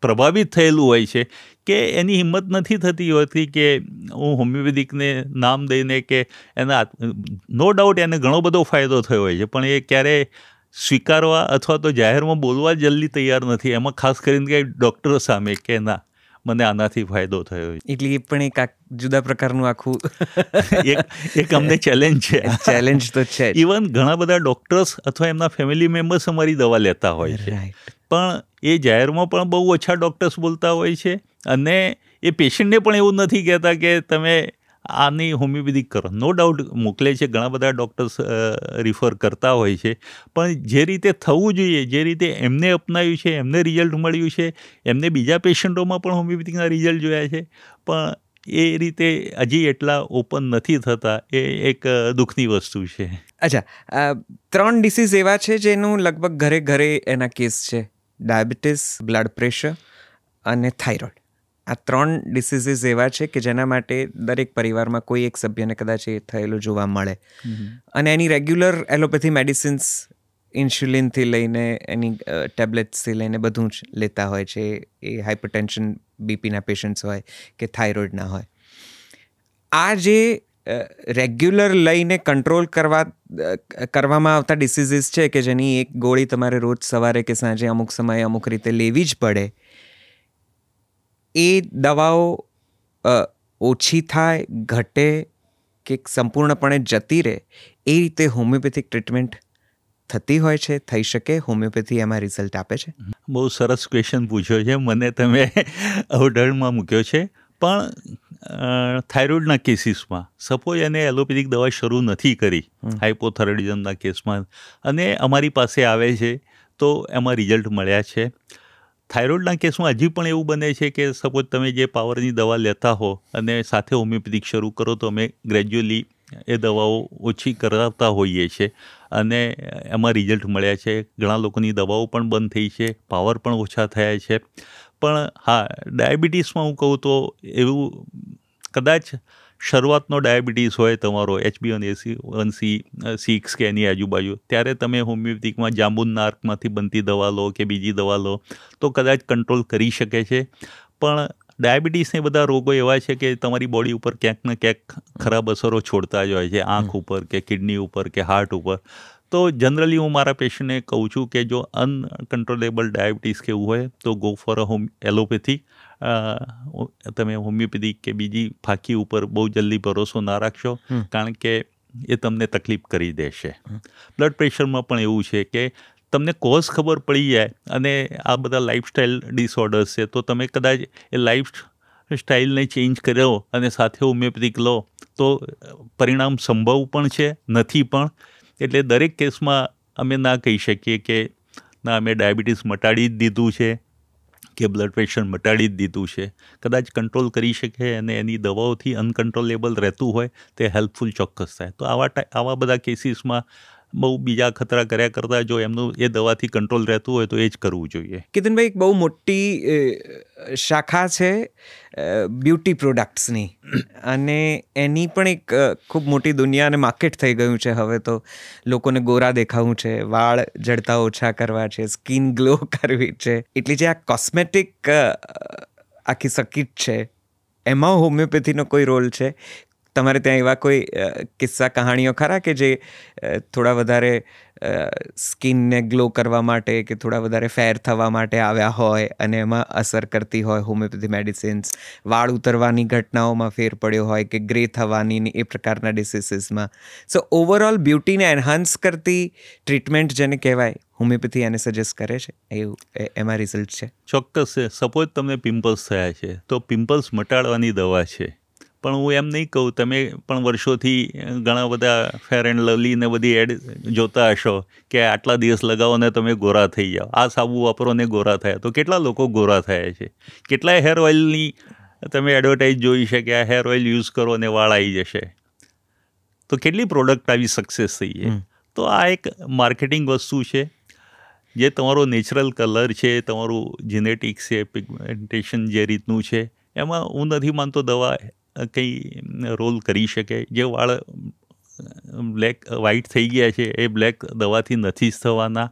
પ્રભાવિત થયેલું હોય છે કે એની હિંમત નથી થતી હોતી કે હું હોમિયોપેથિકને નામ દઈને કે એના નો ડાઉટ એને ઘણો બધો ફાયદો થયો હોય છે પણ એ ક્યારેય સ્વીકારવા અથવા તો જાહેરમાં બોલવા જલ્દી તૈયાર નથી. એમાં ખાસ કરીને કે ડૉક્ટર સામે કે ના મને આનાથી ફાયદો થયો. એટલે એ પણ એક જુદા પ્રકારનું આખું એક અમને ચેલેન્જ છે. ચેલેન્જ તો છે. ઇવન ઘણા બધા ડૉક્ટર્સ અથવા એમના ફેમિલી મેમ્બર્સ અમારી દવા લેતા હોય છે, પણ એ જાહેરમાં પણ બહુ ઓછા ડૉક્ટર્સ બોલતા હોય છે અને એ પેશન્ટને પણ એવું નથી કહેતા કે તમે આની હોમિયોપેથિક કરો. નો ડાઉટ મોકલે છે, ઘણા બધા ડૉક્ટર્સ રિફર કરતા હોય છે, પણ જે રીતે થવું જોઈએ, જે રીતે એમને અપનાવ્યું છે, એમને રિઝલ્ટ મળ્યું છે, એમને બીજા પેશન્ટોમાં પણ હોમિયોપેથિકના રિઝલ્ટ જોયા છે, પણ એ રીતે હજી એટલા ઓપન નથી થતા. એ એક દુઃખની વસ્તુ છે. અચ્છા, 3 ડિસીઝ એવા છે જેનું લગભગ ઘરે ઘરે એના કેસ છે: ડાયાબિટીસ, બ્લડ પ્રેશર અને થાઇરોઇડ. આ 3 ડિસીઝીસ એવા છે કે જેના માટે દરેક પરિવારમાં કોઈ એક સભ્યને કદાચ એ થયેલું જોવા મળે અને એની રેગ્યુલર એલોપેથી મેડિસિન્સ ઇન્સ્યુલિનથી લઈને એની ટેબ્લેટ્સથી લઈને બધું જ લેતા હોય છે. એ હાઇપરટેન્શન બીપીના પેશન્ટ્સ હોય કે થાઇરોઇડના હોય. આ જે રેગ્યુલર લઈને કંટ્રોલ કરવામાં આવતા ડિસીઝીસ છે કે જેની એક ગોળી તમારે રોજ સવારે કે સાંજે અમુક સમયે અમુક રીતે લેવી જ પડે, એ દવાઓ ઓછી થાય, ઘટે કે સંપૂર્ણપણે જતી રહે, એ રીતે હોમિયોપેથિક ટ્રીટમેન્ટ થતી હોય છે, થઈ શકે? હોમિયોપેથી એમાં રિઝલ્ટ આપે છે? બહુ સરસ ક્વેશ્ચન પૂછ્યો છે, મને તમે અવઢળમાં મૂક્યો છે. પણ થાઇરોઇડના કેસીસમાં સપોઝ એને એલોપેથિક દવા શરૂ નથી કરી હાઇપોથાઇરોઇડિઝમના કેસમાં અને અમારી પાસે આવે છે તો એમાં રિઝલ્ટ મળ્યા છે. થાઇરોઇડના કેસમાં હજી પણ એવું બને છે કે સપોઝ તમે જે પાવરની દવા લેતા હો અને સાથે હોમિયોપેથિક શરૂ કરો તો અમે ગ્રેજ્યુઅલી એ દવાઓ ઓછી કરાવતા હોઈએ છીએ અને એમાં રિઝલ્ટ મળ્યા છે. ઘણા લોકોની દવાઓ પણ બંધ થઈ છે, પાવર પણ ઓછા થયા છે. પણ હા, ડાયાબિટીસમાં હું કહું તો એવું કદાચ શરૂઆતનો ડાયાબિટીસ હોય તમારો HbA1c6 કે એની આજુબાજુ, ત્યારે તમે હોમિયોપેથિકમાં જાંબુના અર્કમાંથી બનતી દવા લો કે બીજી દવા લો તો કદાચ કંટ્રોલ કરી શકે છે. પણ ડાયાબિટીસને બધા રોગો એવા છે કે તમારી બોડી ઉપર ક્યાંક ને ક્યાંક ખરાબ અસરો છોડતા જ હોય છે, આંખ ઉપર કે કિડની ઉપર કે હાર્ટ ઉપર. તો જનરલી હું મારા પેશન્ટને કહું છું કે જો અનકન્ટ્રોલેબલ ડાયાબિટીસ કે એવું હોય તો ગો ફોર એલોપેથિક. તમે હોમિયોપેથિક કે બીજી ફાંકી ઉપર બહુ જલ્દી ભરોસો ના રાખશો, કારણ કે એ તમને તકલીફ કરી દેશે. બ્લડ પ્રેશરમાં પણ એવું છે કે તમને કોઝ ખબર પડી જાય અને આ બધા લાઇફસ્ટાઇલ ડિસઓર્ડર્સ છે તો તમે કદાચ એ લાઈફ સ્ટાઇલને ચેન્જ કર્યો અને સાથે હોમિયોપેથિક લો તો પરિણામ સંભવ પણ છે, નથી પણ. એટલે દરેક કેસમાં અમે ના કહી શકીએ કે ના અમે ડાયાબિટીસ મટાડી જ દીધું છે કે બ્લડ પ્રેશર મટાડી જ દીધું છે. કદાચ કંટ્રોલ કરી શકે અને એની દવાઓથી અનકન્ટ્રોલેબલ રહેતું હોય તે હેલ્પફુલ ચોક્કસ થાય. તો આવા બધા કેસીસમાં બહુ બીજા ખતરા કર્યા કરતાં જો એમનું એ દવાથી કંટ્રોલ રહેતું હોય તો એ જ કરવું જોઈએ. કેતનભાઈ, એક બહુ મોટી શાખા છે બ્યુટી પ્રોડક્ટ્સની અને એની પણ એક ખૂબ મોટી દુનિયા અને માર્કેટ થઈ ગયું છે હવે તો. લોકોને ગોરા દેખાવું છે, વાળ જડતા ઓછા કરવા છે, સ્કિન ગ્લો કરવી છે. એટલે જે આ કોસ્મેટિક આખી સર્કિટ છે એમાં હોમિયોપેથીનો કોઈ રોલ છે? તમારે ત્યાં એવા કોઈ કિસ્સા કહાણીઓ ખરા કે જે થોડા વધારે સ્કિનને ગ્લો કરવા માટે કે થોડા વધારે ફેર થવા માટે આવ્યા હોય અને એમાં અસર કરતી હોય હોમિયોપેથી મેડિસિન્સ? વાળ ઉતરવાની ઘટનાઓમાં ફેર પડ્યો હોય કે ગ્રે થવાની એ પ્રકારના ડિસીસીસમાં? સો ઓવરઓલ બ્યુટીને એન્હાન્સ કરતી ટ્રીટમેન્ટ જેને કહેવાય, હોમિયોપેથી એને સજેસ્ટ કરે છે, એવું એમાં રિઝલ્ટ છે? ચોક્કસ છે. સપોઝ તમને પિમ્પલ્સ થયા છે તો પિમ્પલ્સ મટાડવાની દવા છે. પણ હું એમ નહીં કહું, તમે પણ વર્ષોથી ઘણા બધા ફેર એન્ડ લવલી ને બધી એડ જોતા હશો કે આટલા દિવસ લગાવો ને તમે ગોરા થઈ જાઓ, આ સાબુ વાપરો ને ગોરા થયા. તો કેટલા લોકો ગોરા થયા છે? કેટલાય હેર ઓઇલની તમે એડવર્ટાઇઝ જોઈ છે કે આ હેર ઓઇલ યુઝ કરો ને વાળ આવી જશે. તો કેટલી પ્રોડક્ટ આવી સક્સેસ થઈ છે. તો આ એક માર્કેટિંગ વસ્તુ છે. જે તમારો નેચરલ કલર છે, તમારું જેનેટિક્સ છે, પિગમેન્ટેશન જે રીતનું છે, એમાં હું નથી માનતો દવા કંઈ રોલ કરી શકે. જે વાળ વ્હાઇટ થઈ ગયા છે એ બ્લેક દવાથી નથી જ થવાના.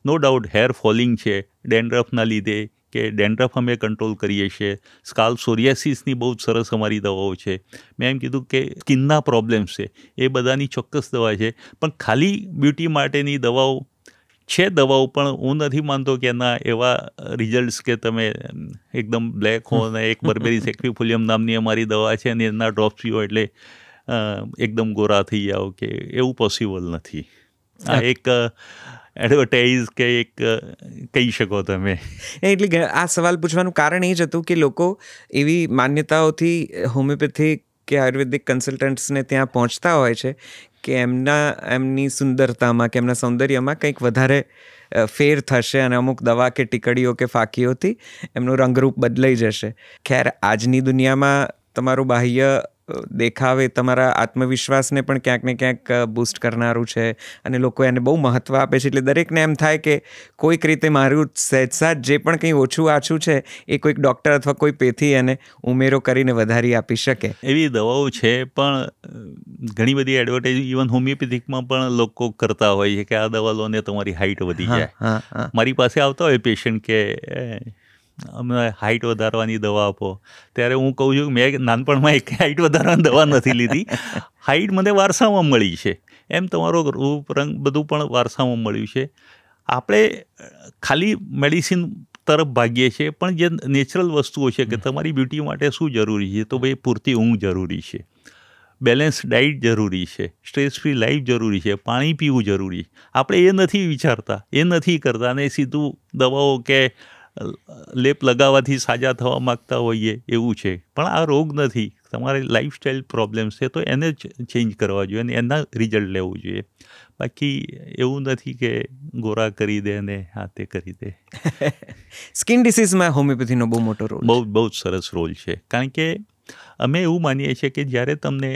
નો ડાઉટ હેર ફોલિંગ છે ડેન્ડ્રફના લીધે, કે ડેન્ડ્રફ અમે કંટ્રોલ કરીએ છીએ. સ્કાલ્પ સોરિયાસિસની બહુ જ સરસ અમારી દવાઓ છે. મેં એમ કીધું કે સ્કિનના પ્રોબ્લેમ્સ છે એ બધાની ચોક્કસ દવા છે. પણ ખાલી બ્યુટી માટેની દવાઓ છે દવાઓ, પણ હું નથી માનતો કે એના એવા રિઝલ્ટ્સ કે તમે એકદમ બ્લેક હો ને એક બર્બેરી એક્વિફોલિયમ નામની અમારી દવા છે અને એના ડ્રોપ્સ પીવો એટલે એકદમ ગોરા થઈ જાઓ, કે એવું પોસિબલ નથી. આ એક એડવર્ટાઇઝ કે એક કહી શકો તમે. એટલે આ સવાલ પૂછવાનું કારણ એ જ હતું કે લોકો એવી માન્યતાઓથી હોમિયોપેથી કે આયુર્વેદિક કન્સલ્ટન્ટ્સને ત્યાં પહોંચતા હોય છે કે એમની સુંદરતામાં કે એમના સૌંદર્યમાં કંઈક વધારે ફેર થશે અને અમુક દવા કે ટીકડીઓ કે ફાંકીઓથી એમનું રંગરૂપ બદલાઈ જશે. ખેર, આજની દુનિયામાં તમારું બાહ્ય દેખાવ એ તમારા આત્મવિશ્વાસને પણ ક્યાંક ને ક્યાંક બૂસ્ટ કરનારું છે અને લોકો એને બહુ મહત્ત્વ આપે છે. એટલે દરેકને એમ થાય કે કોઈક રીતે મારું સહેજસાજ જે પણ કંઈ ઓછું આછું છે એ કોઈક ડૉક્ટર અથવા કોઈ પેથી એને ઉમેરો કરીને વધારી આપી શકે. એવી દવાઓ છે, પણ ઘણી બધી એડવર્ટાઇઝ ઇવન હોમિયોપેથિકમાં પણ લોકો કરતા હોય છે કે આ દવા લો ને તમારી હાઇટ વધી જાય. મારી પાસે આવતા હોય પેશન્ટ કે અમને હાઇટ વધારવાની દવા આપો, ત્યારે હું કહું છું મેં નાનપણમાં એક હાઇટ વધારવાની દવા નથી લીધી. હાઇટ મને વારસામાં મળી છે, એમ તમારો રૂપ રંગ બધું પણ વારસામાં મળ્યું છે. આપણે ખાલી મેડિસિન તરફ ભાગીએ છીએ, પણ જે નેચરલ વસ્તુઓ છે કે તમારી બ્યુટી માટે શું જરૂરી છે, તો ભાઈ પૂરતી ઊંઘ જરૂરી છે, બેલેન્સ ડાઇટ જરૂરી છે, સ્ટ્રેસ ફ્રી લાઈફ જરૂરી છે, પાણી પીવું જરૂરી છે. આપણે એ નથી વિચારતા, એ નથી કરતા અને સીધું દવાઓ કે લેપ લગાવવાથી સાજા થવા માગતા હોઈએ એવું છે. પણ આ રોગ નથી. તમારે લાઈફસ્ટાઈલ પ્રોબ્લેમ્સ છે તો એને ચેન્જ કરવા જોઈએ અને એના રિઝલ્ટ લેવું જોઈએ. બાકી એવું નથી કે ગોરા કરી દે ને હા તે કરી દે. સ્કિન ડિસીઝમાં હોમિયોપેથીનો બહુ મોટો રોલ બહુ જ સરસ રોલ છે. કારણ કે અમે એવું માનીએ છીએ કે જ્યારે તમને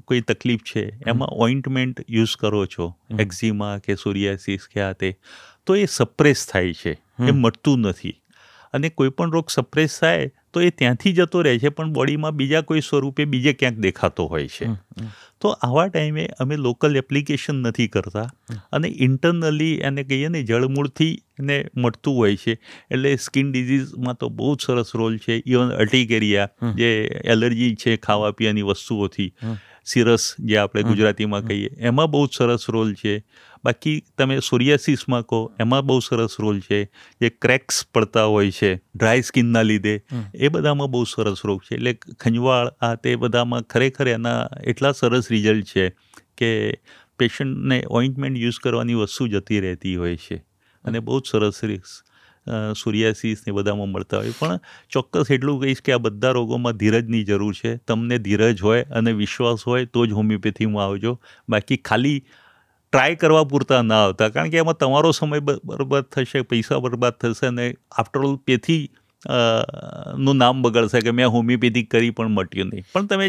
કોઈ તકલીફ છે એમાં ઓઇન્ટમેન્ટ યુઝ કરો છો, એક્ઝિમા કે સોરિયાસિસ કે આ તે, તો એ સપ્રેસ થાય છે, એ મટતું નથી. અને કોઈ પણ રોગ સપ્રેસ થાય તો એ ત્યાંથી જતો રહે છે પણ બોડીમાં બીજા કોઈ સ્વરૂપે બીજે ક્યાંક દેખાતો હોય છે. તો આવા ટાઈમે અમે લોકલ એપ્લિકેશન નથી કરતા અને ઇન્ટરનલી એને કહીએ ને જળમૂળથી એને મળતું હોય છે. એટલે સ્કિન ડિઝીઝમાં તો બહુ જ સરસ રોલ છે. ઇવન અર્ટિકેરિયા જે એલર્જી છે ખાવા પીવાની વસ્તુઓથી, સિરસ જે આપણે ગુજરાતીમાં કહીએ, એમાં બહુ જ સરસ રોલ છે. બાકી તમે સોરિયાસિસમાં કહો એમાં બહુ સરસ રોલ છે. જે ક્રેક્સ પડતા હોય છે ડ્રાય સ્કિનના લીધે, એ બધામાં બહુ સરસ રોગ છે. એટલે ખંજવાળ આ તે બધામાં ખરેખર એના એટલા સરસ રિઝલ્ટ છે કે પેશન્ટને ઓઇન્ટમેન્ટ યુઝ કરવાની વસ્તુ જતી રહેતી હોય છે અને બહુ જ સરસ સોરિયાસિસ ને બધામાં મળતા હોય. પણ ચોક્કસ એટલું કહીશ કે આ બધા રોગોમાં ધીરજની જરૂર છે. તમને ધીરજ હોય અને વિશ્વાસ હોય તો જ હોમિયોપેથીમાં આવજો. બાકી ખાલી ટ્રાય કરવા પૂરતા ના આવતા, કારણ કે એમાં તમારો સમય બરબાદ થશે, પૈસા બરબાદ થશે અને આફ્ટરઓલ પેથી નું નામ બગડશે કે મેં હોમિયોપેથિક કરી પણ મટ્યું નહીં. પણ તમે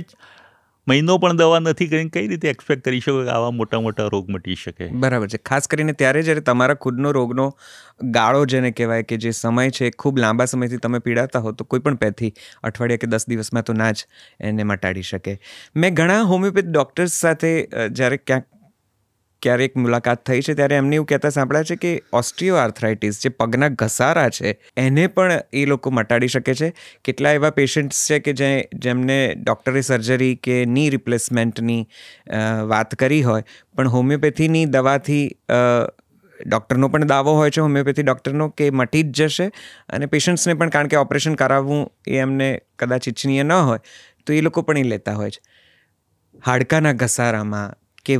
મહિનો પણ દવા નથી કરીને કઈ રીતે એક્સપેક્ટ કરી શકો કે આવા મોટા મોટા રોગ મટી શકે? બરાબર છે. ખાસ કરીને ત્યારે જ્યારે તમારા ખુદનો રોગનો ગાળો જેને કહેવાય કે જે સમય છે ખૂબ લાંબા સમયથી તમે પીડાતા હો તો કોઈ પણ પેથી અઠવાડિયા કે 10 દિવસમાં તો ના જ એને મટાડી શકે. મેં ઘણા હોમિયોપેથ ડૉક્ટર્સ સાથે જ્યારે ક્યારેક મુલાકાત થઈ છે ત્યારે એમને એવું કહેતા સાંભળ્યા છે કે ઓસ્ટિયો આર્થરાઇટિસ, જે પગના ઘસારા છે, એને પણ એ લોકો મટાડી શકે છે. કેટલા એવા પેશન્ટ્સ છે કે જેમને ડૉક્ટરે સર્જરી કે ની રિપ્લેસમેન્ટની વાત કરી હોય પણ હોમિયોપેથીની દવાથી ડૉક્ટરનો પણ દાવો હોય છે, હોમિયોપેથી ડૉક્ટરનો, કે મટી જ જશે અને પેશન્ટ્સને પણ, કારણ કે ઓપરેશન કરાવવું એ એમને કદાચ ઇચ્છનીય ન હોય તો એ લોકો પણ એ લેતા હોય છે. હાડકાના ઘસારામાં કે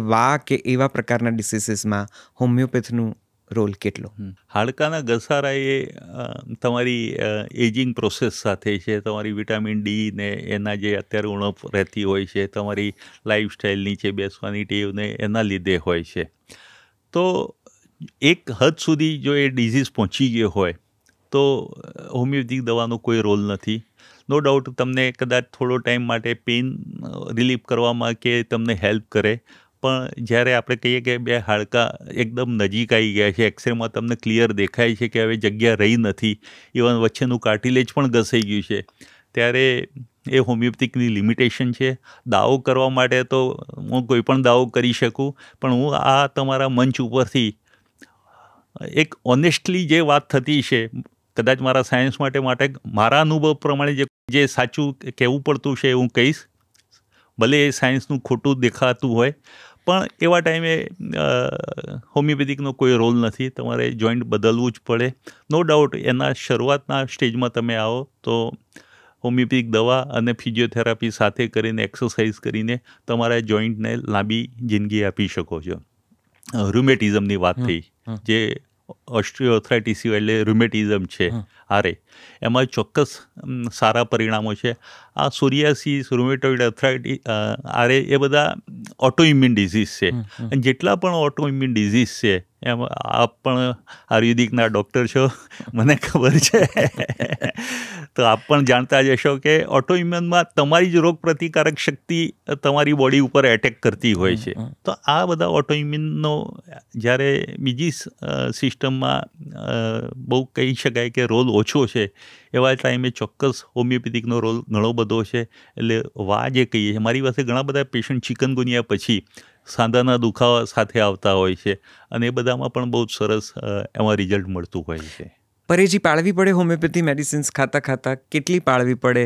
કે એવા પ્રકારના ડિસીઝીસમાં હોમિયોપેથનું રોલ કેટલો? હાડકાના ઘસારા એ તમારી એજિંગ પ્રોસેસ સાથે છે. તમારી વિટામિન ડી ને એના જે અત્યારે ઉણપ રહેતી હોય છે, તમારી લાઈફસ્ટાઈલ નીચે બેસવાની ટેવ ને એના લીધે હોય છે. તો એક હદ સુધી જો એ ડિઝીઝ પહોંચી ગયો હોય તો હોમિયોપેથિક દવાનો કોઈ રોલ નથી. નો ડાઉટ તમને કદાચ થોડો ટાઈમ માટે પેઇન રિલીફ કરવામાં કે તમને હેલ્પ કરે, પણ જ્યારે આપણે કહીએ કે બે હાડકાં એકદમ નજીક આવી ગયા છે, એક્સરેમાં તમને ક્લિયર દેખાય છે કે હવે જગ્યા રહી નથી, ઇવન વચ્ચેનું કાર્ટિલેજ પણ ઘસાઈ ગયું છે, ત્યારે એ હોમિયોપેથિકની લિમિટેશન છે. દાવો કરવા માટે તો હું કોઈ પણ દાવો કરી શકું, પણ હું આ તમારા મંચ ઉપરથી એક ઓનેસ્ટલી જે વાત થતી છે, કદાચ મારા સાયન્સ માટે મારા અનુભવ પ્રમાણે જે સાચું કહેવું પડતું છે હું કહીશ, ભલે એ સાયન્સનું ખોટું દેખાતું હોય. પણ એવા ટાઈમે હોમિયોપેથિકનો કોઈ રોલ નથી. તમારે જોઈન્ટ બદલવું જ પડે. નો ડાઉટ એના શરૂઆતના સ્ટેજમાં તમે આવો તો હોમિયોપેથિક દવા અને ફિઝિયોથેરાપી સાથે કરીને, એક્સરસાઇઝ કરીને તમારા જોઈન્ટને લાંબી જિંદગી આપી શકો છો. રૂમેટિઝમની વાત થઈ, જે ઓસ્ટિયોઆર્થરાઇટિસ એટલે રૂમેટિઝમ છે, આરે, એમાં ચોક્કસ સારા પરિણામો છે. આ સોરિયાસિસ, રૂમેટોઇડ આર્થરાઇટિસ, આરે, એ બધા ઓટોઇમ્યુન ડિઝીઝ છે. અને જેટલા પણ ઓટોઇમ્યુન ડિઝીઝ છે એમાં આપ પણ આયુર્વેદિકના ડૉક્ટર છો, મને ખબર છે, તો આપ પણ જાણતા જ હશો કે ઓટોઇમ્યુનમાં તમારી જ રોગ પ્રતિકારક શક્તિ તમારી બોડી ઉપર એટેક કરતી હોય છે. તો આ બધા ઓટોઇમ્યુનનો જ્યારે બીજી સિસ્ટમમાં બહુ કહી શકાય કે રોલ ઓછો છે, એવા ટાઈમે ચોક્કસ હોમિયોપેથિકનો રોલ ઘણો બધો છે. એટલે જે કહીએ છીએ, મારી પાસે ઘણા બધા પેશન્ટ ચિકનગુનિયા પછી સાંધાના દુખાવા સાથે આવતા હોય છે અને એ બધામાં પણ બહુ જ સરસ એમાં રિઝલ્ટ મળતું હોય છે. પરેજી પાળવી પડે હોમિયોપેથી મેડિસિન્સ ખાતા કેટલી પાળવી પડે?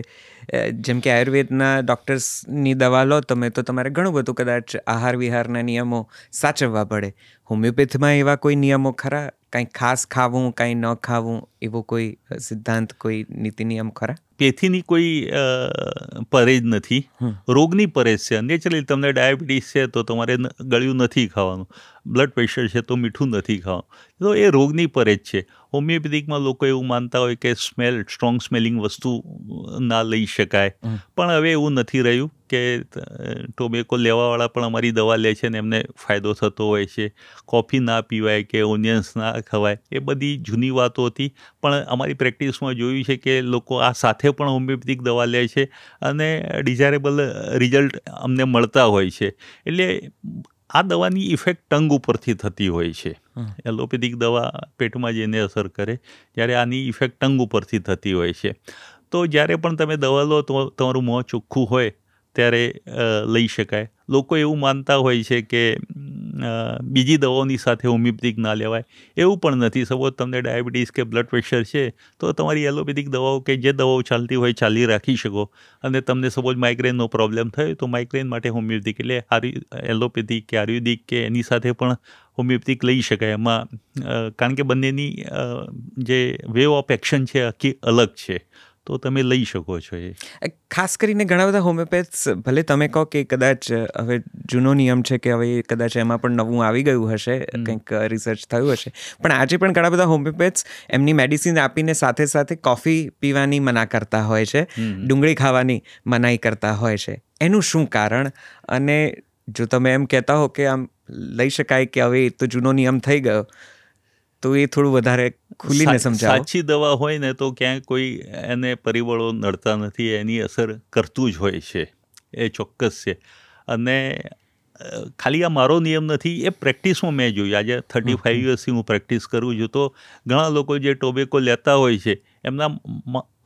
જેમ કે આયુર્વેદના ડૉક્ટર્સની દવા લો તમે તો તમારે ઘણું બધું કદાચ આહાર વિહારના નિયમો સાચવવા પડે. હોમિયોપેથીમાં એવા કોઈ નિયમો ખરા? કાંઈ ખાસ ખાવું, કાંઈ ન ખાવું, એવો કોઈ સિદ્ધાંત, કોઈ નીતિ નિયમ ખરા? પેથીની કોઈ પરેજ નથી, રોગની પરેજ છે. નેચરલી તમને ડાયાબિટીસ છે તો તમારે ગળ્યું નથી ખાવાનું, બ્લડ પ્રેશર છે તો મીઠું નથી ખાવાનું, તો એ રોગની પરેજ છે. હોમિયોપેથિકમાં લોકો એવું માનતા હોય કે સ્ટ્રોંગ સ્મેલિંગ વસ્તુ ના લઈ શકાય, પણ હવે એવું નથી રહ્યું કે ટોબેકો લેવાવાળા પણ અમારી દવા લે છે ને એમને ફાયદો થતો હોય છે. કોફી ના પીવાય કે ઓનિયન્સ ના ખવાય, એ બધી જૂની વાતો હતી, પણ અમારી પ્રેક્ટિસમાં જોયું છે કે લોકો આ સાથે પણ હોમિયોપેથિક દવા લે છે અને ડિઝાયરેબલ રિઝલ્ટ અમને મળતા હોય છે. એટલે આ દવાની ઇફેક્ટ ટંગ ઉપરથી થતી હોય છે. એલોપેથિક દવા પેટમાં જઈને અસર કરે, જ્યારે આની ઇફેક્ટ ટંગ ઉપરથી થતી હોય છે. તો જ્યારે પણ તમે દવા લો તો તમારું મોં ચોખ્ખું હોય ત્યારે લઈ શકાય. લોકો એવું માનતા હોય છે કે બીજી દવાઓની સાથે હોમિયોપેથિક ના લેવાય, એવું પણ નથી. સપોઝ તમને ડાયાબિટીસ કે બ્લડ પ્રેશર છે તો તમારી એલોપેથિક દવાઓ કે જે દવાઓ ચાલતી હોય ચાલી રાખી શકો, અને તમને સપોઝ માઇગ્રેનનો પ્રોબ્લેમ થયો તો માઇગ્રેન માટે હોમિયોપેથિક એટલે એલોપેથિક કે આયુર્વેદિક કે એની સાથે પણ હોમિયોપેથિક લઈ શકાય. એમાં કારણ કે બંનેની જે વે ઓફ એક્શન છે આખી અલગ છે, તો તમે લઈ શકો છો. એ ખાસ કરીને ઘણા બધા હોમિયોપેથ્સ, ભલે તમે કહો કે કદાચ હવે જૂનો નિયમ છે કે હવે કદાચ એમાં પણ નવું આવી ગયું હશે, કંઈક રિસર્ચ થયું હશે, પણ આજે પણ ઘણા બધા હોમિયોપેથ્સ એમની મેડિસિન આપીને સાથે સાથે કોફી પીવાની મના કરતા હોય છે, ડુંગળી ખાવાની મનાઈ કરતા હોય છે. એનું શું કારણ? અને જો તમે એમ કહેતા હો કે આમ લઈ શકાય કે હવે એ તો જૂનો નિયમ થઈ ગયો, તો એ થોડું વધારે ખુલીને સમજાવો. સાચી દવા હોય ને તો ક્યાંય કોઈ એને પરિબળો નડતા નથી, એની અસર કરતું જ હોય છે, એ ચોક્કસ છે. અને ખાલી આ મારો નિયમ નથી, એ પ્રેક્ટિસમાં મેં જોયું. આજે 35 યર્સથી હું પ્રેક્ટિસ કરું છું, તો ઘણા લોકો જે ટોબેકો લેતા હોય છે એમના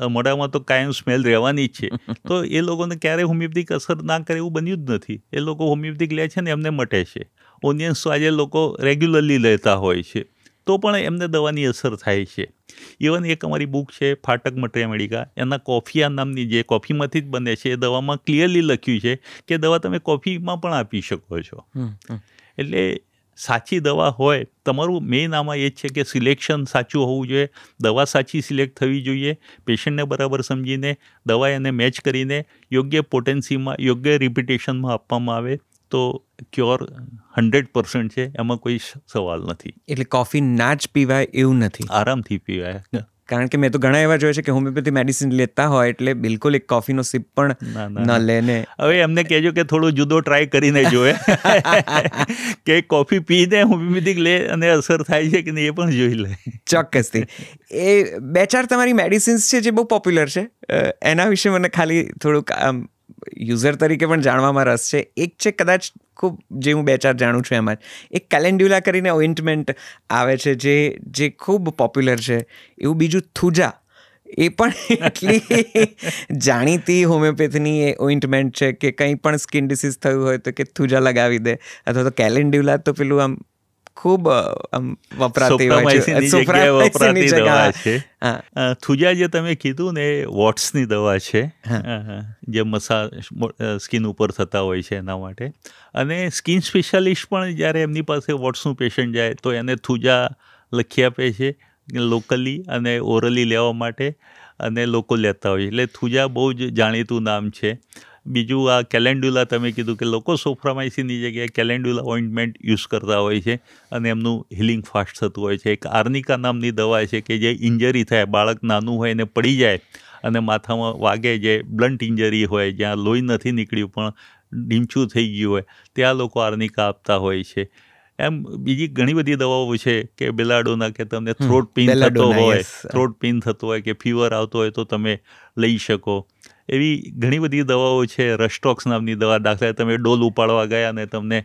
મોઢામાં તો કાયમ સ્મેલ રહેવાની જ છે, તો એ લોકોને ક્યારેય હોમિયોપેથિક અસર ના કરે એવું બન્યું જ નથી. એ લોકો હોમિયોપેથિક લે છે ને એમને મટે છે. ઓનિયન્સ તો આજે લોકો રેગ્યુલરલી લેતા હોય છે, તો પણ એમને દવાની અસર થાય છે. ઇવન એક અમારી બુક છે ફાટક મટરિયા મેડિકા, એના કોફિયા નામની, જે કોફીમાંથી જ બને છે, એ દવામાં ક્લિયરલી લખ્યું છે કે દવા તમે કોફીમાં પણ આપી શકો છો. એટલે સાચી દવા હોય, તમારું મેઇન આમાં એ જ છે કે સિલેક્શન સાચું હોવું જોઈએ, દવા સાચી સિલેક્ટ થવી જોઈએ, પેશન્ટને બરાબર સમજીને દવા એને મેચ કરીને યોગ્ય પોટેન્સીમાં, યોગ્ય રિપીટેશનમાં આપવામાં આવે તો ક્યોર 100% છે, એમાં કોઈ સવાલ નથી. એટલે કોફી ના જ પીવાય એવું નથી? આરામથી પીવાય. કારણ કે મેં તો ઘણા એવા જોયા છે કે હોમિયોપેથી મેડિસિન લેતા હોય એટલે બિલકુલ એક કોફીનો સિપ પણ ન લે ને. હવે એમને કહેજો કે થોડો જુદો ટ્રાય કરીને જોવે કે કોફી પીને હોમિયોપેથિક લે અને અસર થાય છે કે નહીં, એ પણ જોઈ લે. ચોક્કસથી. એ 2-4 તમારી મેડિસિન્સ છે જે બહુ પોપ્યુલર છે, એના વિશે મને ખાલી થોડુંક યુઝર તરીકે પણ જાણવામાં રસ છે. એક છે કદાચ ખૂબ, જે હું 2-4 જાણું છું એમાં જ, એક કેલેન્ડ્યુલા કરીને ઓઇન્ટમેન્ટ આવે છે જે ખૂબ પોપ્યુલર છે. એવું બીજું થુજા, એ પણ એટલી જાણીતી હોમિયોપેથીની એ ઓઇન્ટમેન્ટ છે કે કંઈ પણ સ્કિન ડિસીઝ થયું હોય તો કે થુજા લગાવી દે, અથવા તો કેલેન્ડ્યુલા તો પેલું આમ ખૂબ વપરાતી હોય છે, વપરાતી દવા છે. થુજા જે તમે કીધું ને, એ વોટ્સની દવા છે, જે સ્કિન ઉપર થતા હોય છે એના માટે. અને સ્કિન સ્પેશિયાલિસ્ટ પણ જ્યારે એમની પાસે વોટ્સનું પેશન્ટ જાય તો એને થુજા લખી આપે છે લોકલી અને ઓરલી લેવા માટે, અને લોકો લેતા હોય. એટલે થુજા બહુ જ જાણીતું નામ છે. બીજું આ કેલેન્ડ્યુલા તમે કીધું કે લોકો સોફ્રામાઇસિનની જગ્યાએ કેલેન્ડ્યુલા ઓઇન્ટમેન્ટ યુઝ કરતા હોય છે અને એમનું હિલિંગ ફાસ્ટ થતું હોય છે. એક આર્નિકા નામની દવા છે કે જે ઇન્જરી થાય, બાળક નાનું હોય એને પડી જાય અને માથામાં વાગે, જે બ્લન્ટ ઇન્જરી હોય, જ્યાં લોહી નથી નીકળ્યું પણ ડીમચું થઈ ગયું હોય, ત્યાં લોકો આર્નિકા આપતા હોય છે. એમ બીજી ઘણી બધી દવાઓ છે કે બેલાડોના, કે તમને થ્રોટ પેઇન થતો હોય કે ફીવર આવતો હોય તો તમે લઈ શકો. એવી ઘણી બધી દવાઓ છે. રસ્ટોક્સ નામની દવા, દાખલા તમે ડોલ ઉપાડવા ગયા અને તમને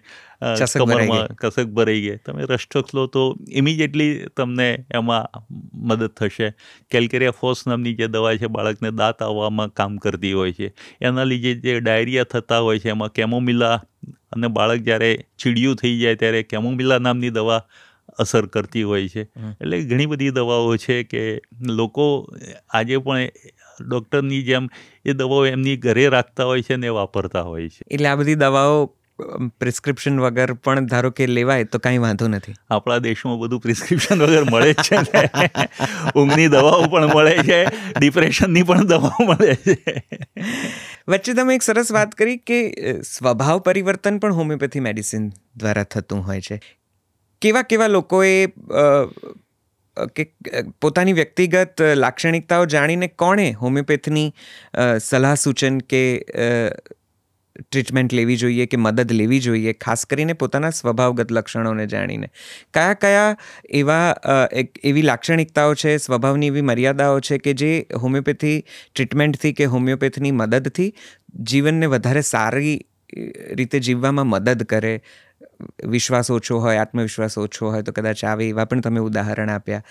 કમરમાં કસક ભરાઈ ગઈ, તમે રસ્ટોક્સ લો તો ઇમિડિયેટલી તમને એમાં મદદ થશે. કેલ્કેરિયા ફોસ નામની જે દવા છે, બાળકને દાંત આવવામાં કામ કરતી હોય છે. એના લીધે જે ડાયરિયા થતા હોય છે એમાં કેમોમિલા, અને બાળક જ્યારે ચીડિયું થઈ જાય ત્યારે કેમોમિલા નામની દવા અસર કરતી હોય છે. એટલે ઘણી બધી દવાઓ છે કે લોકો આજે પણ ડૉક્ટરની જેમ એ દવાઓ એમની ઘરે રાખતા હોય છે ને વાપરતા હોય છે. એટલે આ બધી દવાઓ પ્રિસ્ક્રિપ્શન વગર પણ ધારો કે લેવાય તો કાંઈ વાંધો નથી. આપણા દેશમાં બધું પ્રિસ્ક્રિપ્શન વગર મળે જ છે ને. ઊંઘની દવાઓ પણ મળે છે, ડિપ્રેશનની પણ દવાઓ મળે છે. વચ્ચે તમે એક સરસ વાત કરી કે સ્વભાવ પરિવર્તન પણ હોમિયોપેથી મેડિસિન દ્વારા થતું હોય છે. કેવા કેવા લોકોએ કે પોતાની વ્યક્તિગત લાક્ષણિકતાઓ જાણીને કોણે હોમિયોપેથીની સલાહ સૂચન કે ટ્રીટમેન્ટ લેવી જોઈએ કે મદદ લેવી જોઈએ, ખાસ કરીને પોતાના સ્વભાવગત લક્ષણોને જાણીને? કયા કયા એવી લાક્ષણિકતાઓ છે, સ્વભાવની એવી મર્યાદાઓ છે કે જે હોમિયોપેથી ટ્રીટમેન્ટથી કે હોમિયોપેથીની મદદથી જીવનને વધારે સારી રીતે જીવવામાં મદદ કરે? વિશ્વાસ ઓછો હોય, આત્મવિશ્વાસ ઓછો હોય તો કદાચ આવે એવા પણ તમે ઉદાહરણ આપ્યા.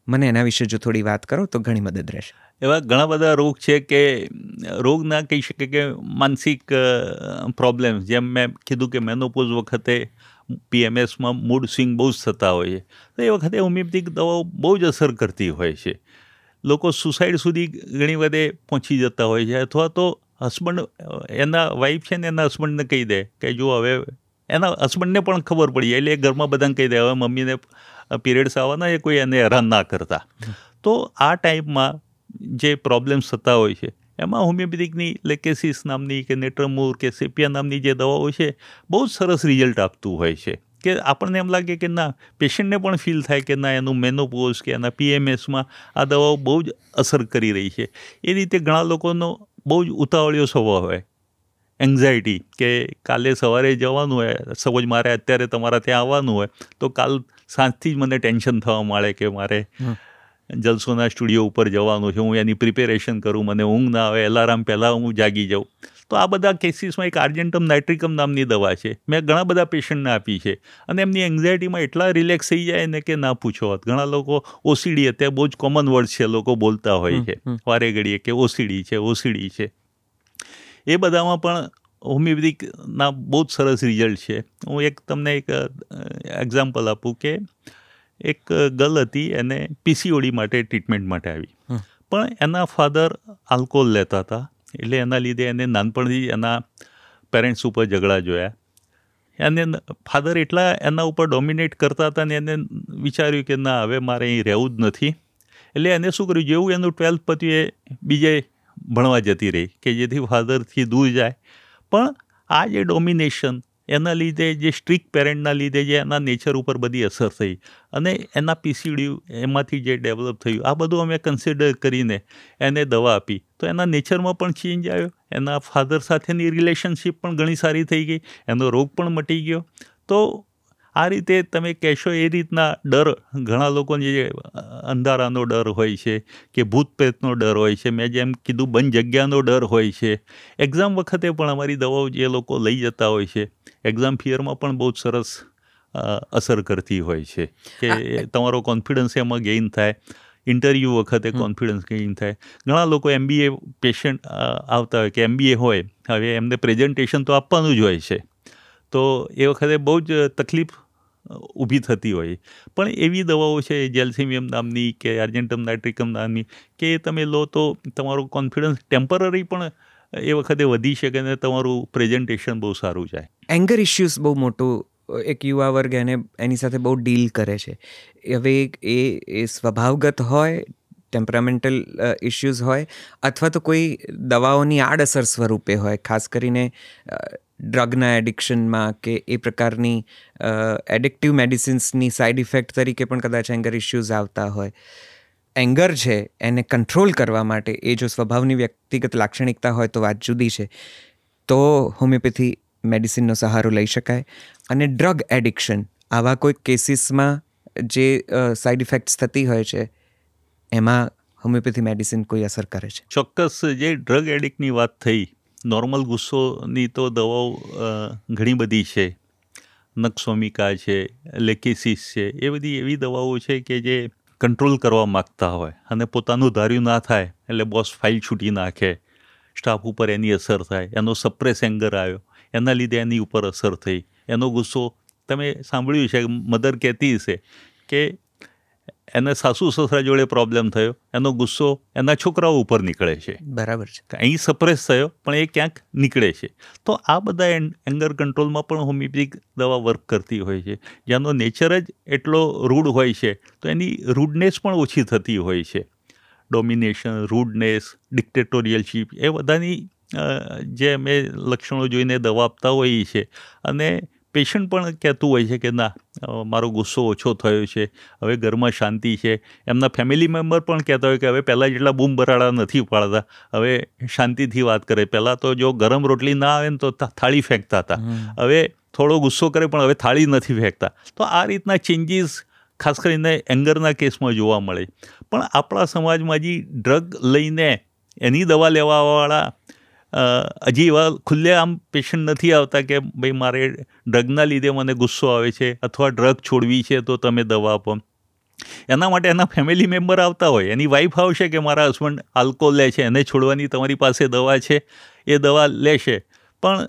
મને એના વિશે જો થોડી વાત કરો તો ઘણી મદદ રહેશે. એવા ઘણા બધા રોગ છે કે રોગ ના કહી શકે કે માનસિક પ્રોબ્લેમ્સ, જેમ મેં કીધું કે મેનોપોઝ વખતે PMSમાં મૂડ સ્વિંગ બહુ જ થતા હોય છે, તો એ વખતે હોમિયોપેથિક દવાઓ બહુ જ અસર કરતી હોય છે. લોકો સુસાઇડ સુધી ઘણી બધે પહોંચી જતા હોય છે, અથવા તો હસબન્ડ, એના વાઈફ છે ને એના હસબન્ડને કહી દે કે જો હવે એના હસબન્ડને પણ ખબર પડી જાય, એટલે ઘરમાં બધાને કહી દે હવે મમ્મીને પીરિયડ્સ આવવાના એ કોઈ એને હેરાન ના કરતા. તો આ ટાઈપમાં જે પ્રોબ્લેમ્સ થતા હોય છે એમાં હોમિયોપેથિકની લેકેસિસ નામની કે નેટ્રમૂર કે સેપિયા નામની જે દવાઓ છે બહુ જ સરસ રિઝલ્ટ આપતું હોય છે. કે આપણને એમ લાગે કે ના, પેશન્ટને પણ ફીલ થાય કે ના, એનું મેનોપોઝ કે એના PMSમાં આ દવાઓ બહુ જ અસર કરી રહી છે. એ રીતે ઘણા લોકોનો બહુ જ ઉતાવળિયો સ્વભાવ હોય, એન્ઝાયટી, કે કાલે સવારે જવાનું હોય, સપોઝ મારે અત્યારે તમારા ત્યાં આવવાનું હોય તો કાલ સાંજથી જ મને ટેન્શન થવા માંડે કે મારે જલસોના સ્ટુડિયો ઉપર જવાનું છે, હું એની પ્રિપેરેશન કરું, મને ઊંઘ ના આવે, એલાર્મ પહેલાં હું જાગી જાઉં. તો આ બધા કેસીસમાં એક આર્જેન્ટમ નાઇટ્રિકમ નામની દવા છે, મેં ઘણા બધા પેશન્ટને આપી છે, અને એમની એન્ઝાયટીમાં એટલા રિલેક્સ થઈ જાય ને કે ના પૂછો વાત. ઘણા લોકો OCD, અત્યારે બહુ જ કોમન વર્ડ છે, લોકો બોલતા હોય છે વારે ઘડીએ કે OCD છે. એ બધામાં પણ હોમિયોપેથિકના બહુ જ સરસ રિઝલ્ટ છે. હું તમને એક એક્ઝામ્પલ આપું કે એક ગર્લ હતી, એને PCOD માટે ટ્રીટમેન્ટ માટે આવી, પણ એના ફાધર આલ્કોહોલ લેતા હતા, એટલે એના લીધે એને નાનપણથી એના પેરેન્ટ્સ ઉપર ઝઘડા જોયા. એને ફાધર એટલા એના ઉપર ડોમિનેટ કરતા હતા ને એને વિચાર્યું કે ના, હવે મારે અહીં રહેવું જ નથી. એટલે એને શું કર્યું, જેવું એનું 12th પત્યું એ બીજે ભણવા જતી રહી કે જેથી ફાધરથી દૂર જાય. પણ આ જે ડોમિનેશન, એના લીધે, જે સ્ટ્રિક્ટ પેરેન્ટના લીધે જે એના નેચર ઉપર બધી અસર થઈ, અને એના PCOD એમાંથી જે ડેવલપ થયું, આ બધું અમે કન્સિડર કરીને એને દવા આપી. તો એના નેચરમાં પણ ચેન્જ આવ્યો, એના ફાધર સાથેની રિલેશનશિપ પણ ઘણી સારી થઈ ગઈ, એનો રોગ પણ મટી ગયો. તો આ રીતે તમે કહેશો એ રીતના ડર, ઘણા લોકોને જે અંધારાનો ડર હોય છે કે ભૂત પ્રેતનો ડર હોય છે, મેં જેમ કીધું બંધ જગ્યાનો ડર હોય છે. એક્ઝામ વખતે પણ અમારી દવાઓ જે લોકો લઈ જતા હોય છે, એક્ઝામ ફિયરમાં પણ બહુ જ સરસ અસર કરતી હોય છે કે તમારો કોન્ફિડન્સ એમાં ગેઇન થાય, ઇન્ટરવ્યૂ વખતે કોન્ફિડન્સ ગેઇન થાય. ઘણા લોકો MBA પેશન્ટ આવતા હોય કે MBA હોય, હવે એમને પ્રેઝન્ટેશન તો આપવાનું જ હોય છે, તો એ વખતે બહુ જ તકલીફ ઊભી થતી હોય. પણ એવી દવાઓ છે, જેલ્સિમિયમ નામની કે આર્જેન્ટમ નાઇટ્રિકમ નામની, કે તમે લો તો તમારું કોન્ફિડન્સ ટેમ્પરરી પણ એ વખતે વધી શકે ને તમારું પ્રેઝન્ટેશન બહુ સારું જાય. એંગર ઇશ્યુઝ બહુ મોટું એક યુવા વર્ગ એની સાથે બહુ ડીલ કરે છે. હવે એ સ્વભાવગત હોય, ટેમ્પરામેન્ટલ ઇશ્યુઝ હોય, અથવા તો કોઈ દવાઓની આડઅસર સ્વરૂપે હોય, ખાસ કરીને ડ્રગના એડિક્શનમાં કે એ પ્રકારની એડિક્ટિવ મેડિસિન્સની સાઇડ ઇફેક્ટ તરીકે પણ કદાચ એંગર ઇશ્યુઝ આવતા હોય. એંગર છે એને કંટ્રોલ કરવા માટે એ જો સ્વભાવની વ્યક્તિગત લાક્ષણિકતા હોય તો વાત જુદી છે, તો હોમિયોપેથી મેડિસિનનો સહારો લઈ શકાય. અને ડ્રગ એડિક્શન, આવા કોઈ કેસીસમાં જે સાઇડ ઇફેક્ટ્સ થતી હોય છે, એમાં હોમિયોપેથી મેડિસિન કોઈ અસર કરે છે? ચોક્કસ. જે ડ્રગ એડિક્ટની વાત થઈ, નોર્મલ ગુસ્સોની તો દવાઓ ઘણી બધી છે, નક્સોમિકા છે, લેકેસિસ છે, એ બધી એવી દવાઓ છે કે જે કંટ્રોલ કરવા માગતા હોય અને પોતાનું ધાર્યું ના થાય એટલે બોસ ફાઇલ છૂટી નાખે, સ્ટાફ ઉપર એની અસર થાય, એનો સપ્રેસ એંગર આવ્યો, એના લીધે એની ઉપર અસર થઈ, એનો ગુસ્સો. તમે સાંભળ્યું છે, મધર કહેતી હશે કે એને સાસુ સસરા જોડે પ્રોબ્લેમ થયો, એનો ગુસ્સો એના છોકરાઓ ઉપર નીકળે છે. બરાબર છે. અહીં સપ્રેસ થયો પણ એ ક્યાંક નીકળે છે. તો આ બધા એંગર કંટ્રોલમાં પણ હોમિયોપેથિક દવા વર્ક કરતી હોય છે. જેનો નેચર જ એટલો રૂડ હોય છે તો એની રૂડનેસ પણ ઓછી થતી હોય છે. ડોમિનેશન, રૂડનેસ, ડિક્ટેટોરિયલશીપ એ બધાની જે અમે લક્ષણો જોઈને દવા આપતા હોઈએ છીએ. અને પેશન્ટ પણ કહેતું હોય છે કે ના, મારો ગુસ્સો ઓછો થયો છે, હવે ઘરમાં શાંતિ છે. એમના ફેમિલી મેમ્બર પણ કહેતા હોય કે હવે પહેલાં જેટલા બૂમ બરાડા નથી પાડતા, હવે શાંતિથી વાત કરે. પહેલાં તો જો ગરમ રોટલી ના આવે ને તો થાળી ફેંકતા હતા, હવે થોડો ગુસ્સો કરે પણ હવે થાળી નથી ફેંકતા. તો આ રીતના ચેન્જીસ ખાસ કરીને એંગરના કેસમાં જોવા મળે. પણ આપણા સમાજમાં હજી ડ્રગ લઈને એની દવા લેવાવાળા હજી એવા ખુલ્લે આમ પેશન્ટ નથી આવતા કે ભાઈ મારે ડ્રગના લીધે મને ગુસ્સો આવે છે અથવા ડ્રગ છોડવી છે તો તમે દવા આપો. એના માટે એના ફેમિલી મેમ્બર આવતા હોય, એની વાઈફ આવશે કે મારા હસબન્ડ આલ્કોહોલ લે છે, એને છોડવાની તમારી પાસે દવા છે, એ દવા લેશે. પણ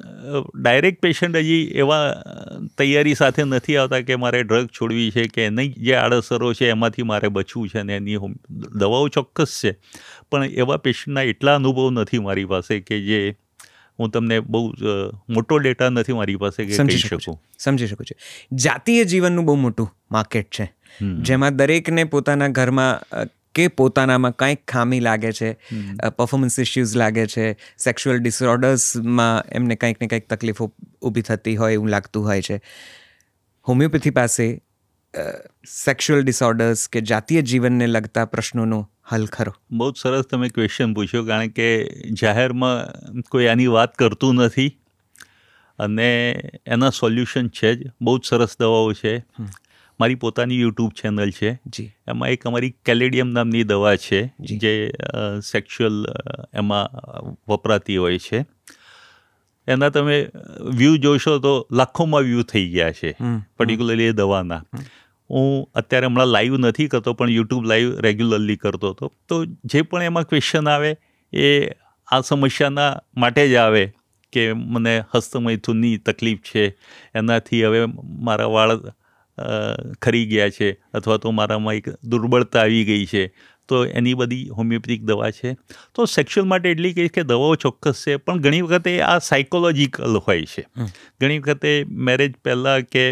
ડાયરેક્ટ પેશન્ટ હજી એવા તૈયારી સાથે નથી આવતા કે મારે ડ્રગ છોડવી છે કે એની જે આડઅસરો છે એમાંથી મારે બચવું છે. અને એની દવાઓ ચોક્કસ છે પણ એવા પેશન્ટના એટલા અનુભવ નથી મારી પાસે કે જે હું તમને બહુ મોટો ડેટા નથી મારી પાસે કે કહી શકું. સમજી શકું છું. જાતીય જીવનનું બહુ મોટું માર્કેટ છે જેમાં દરેકને પોતાના ઘરમાં કે પોતાનામાં કંઈક ખામી લાગે છે, પરફોર્મન્સ ઇશ્યુઝ લાગે છે, સેક્સ્યુઅલ ડિસઓર્ડર્સમાં એમને કંઈક ને કંઈક તકલીફો ઊભી થતી હોય એવું લાગતું હોય છે. હોમિયોપેથી પાસે સેક્સ્યુઅલ ડિસઓર્ડર્સ કે જાતીય જીવનને લગતા પ્રશ્નોનો હલ ખરો? બહુ જ સરસ તમે ક્વેશ્ચન પૂછ્યો, કારણ કે જાહેરમાં કોઈ આની વાત કરતું નથી અને એના સોલ્યુશન છે જ. બહુ જ સરસ દવાઓ છે. મારી પોતાની યુટ્યુબ ચેનલ છે, એમાં એક અમારી કેલેડિયમ નામની દવા છે જે સેક્સ્યુઅલ એમાં વપરાતી હોય છે. એના તમે વ્યૂ જોશો તો લાખોમાં વ્યૂ થઈ ગયા છે, પર્ટિક્યુલરલી એ દવાના. હું અત્યારે હમણાં લાઈવ નથી કરતો પણ યુટ્યુબ લાઈવ રેગ્યુલરલી કરતો હતો. તો જે પણ એમાં ક્વેશ્ચન આવે એ આ સમસ્યાના માટે જ આવે કે મને હસ્તમૈથુનની તકલીફ છે, એનાથી હવે મારા વાળ ખરી ગયા છે અથવા તો મારામાં એક દુર્બળતા આવી ગઈ છે, તો એની બધી હોમિયોપેથિક દવા છે. તો સેક્સ્યુઅલ માટે એટલી કહીશ કે દવાઓ ચોક્કસ છે પણ ઘણી વખતે આ સાયકોલોજીકલ હોય છે. ઘણી વખતે મેરેજ પહેલાં કે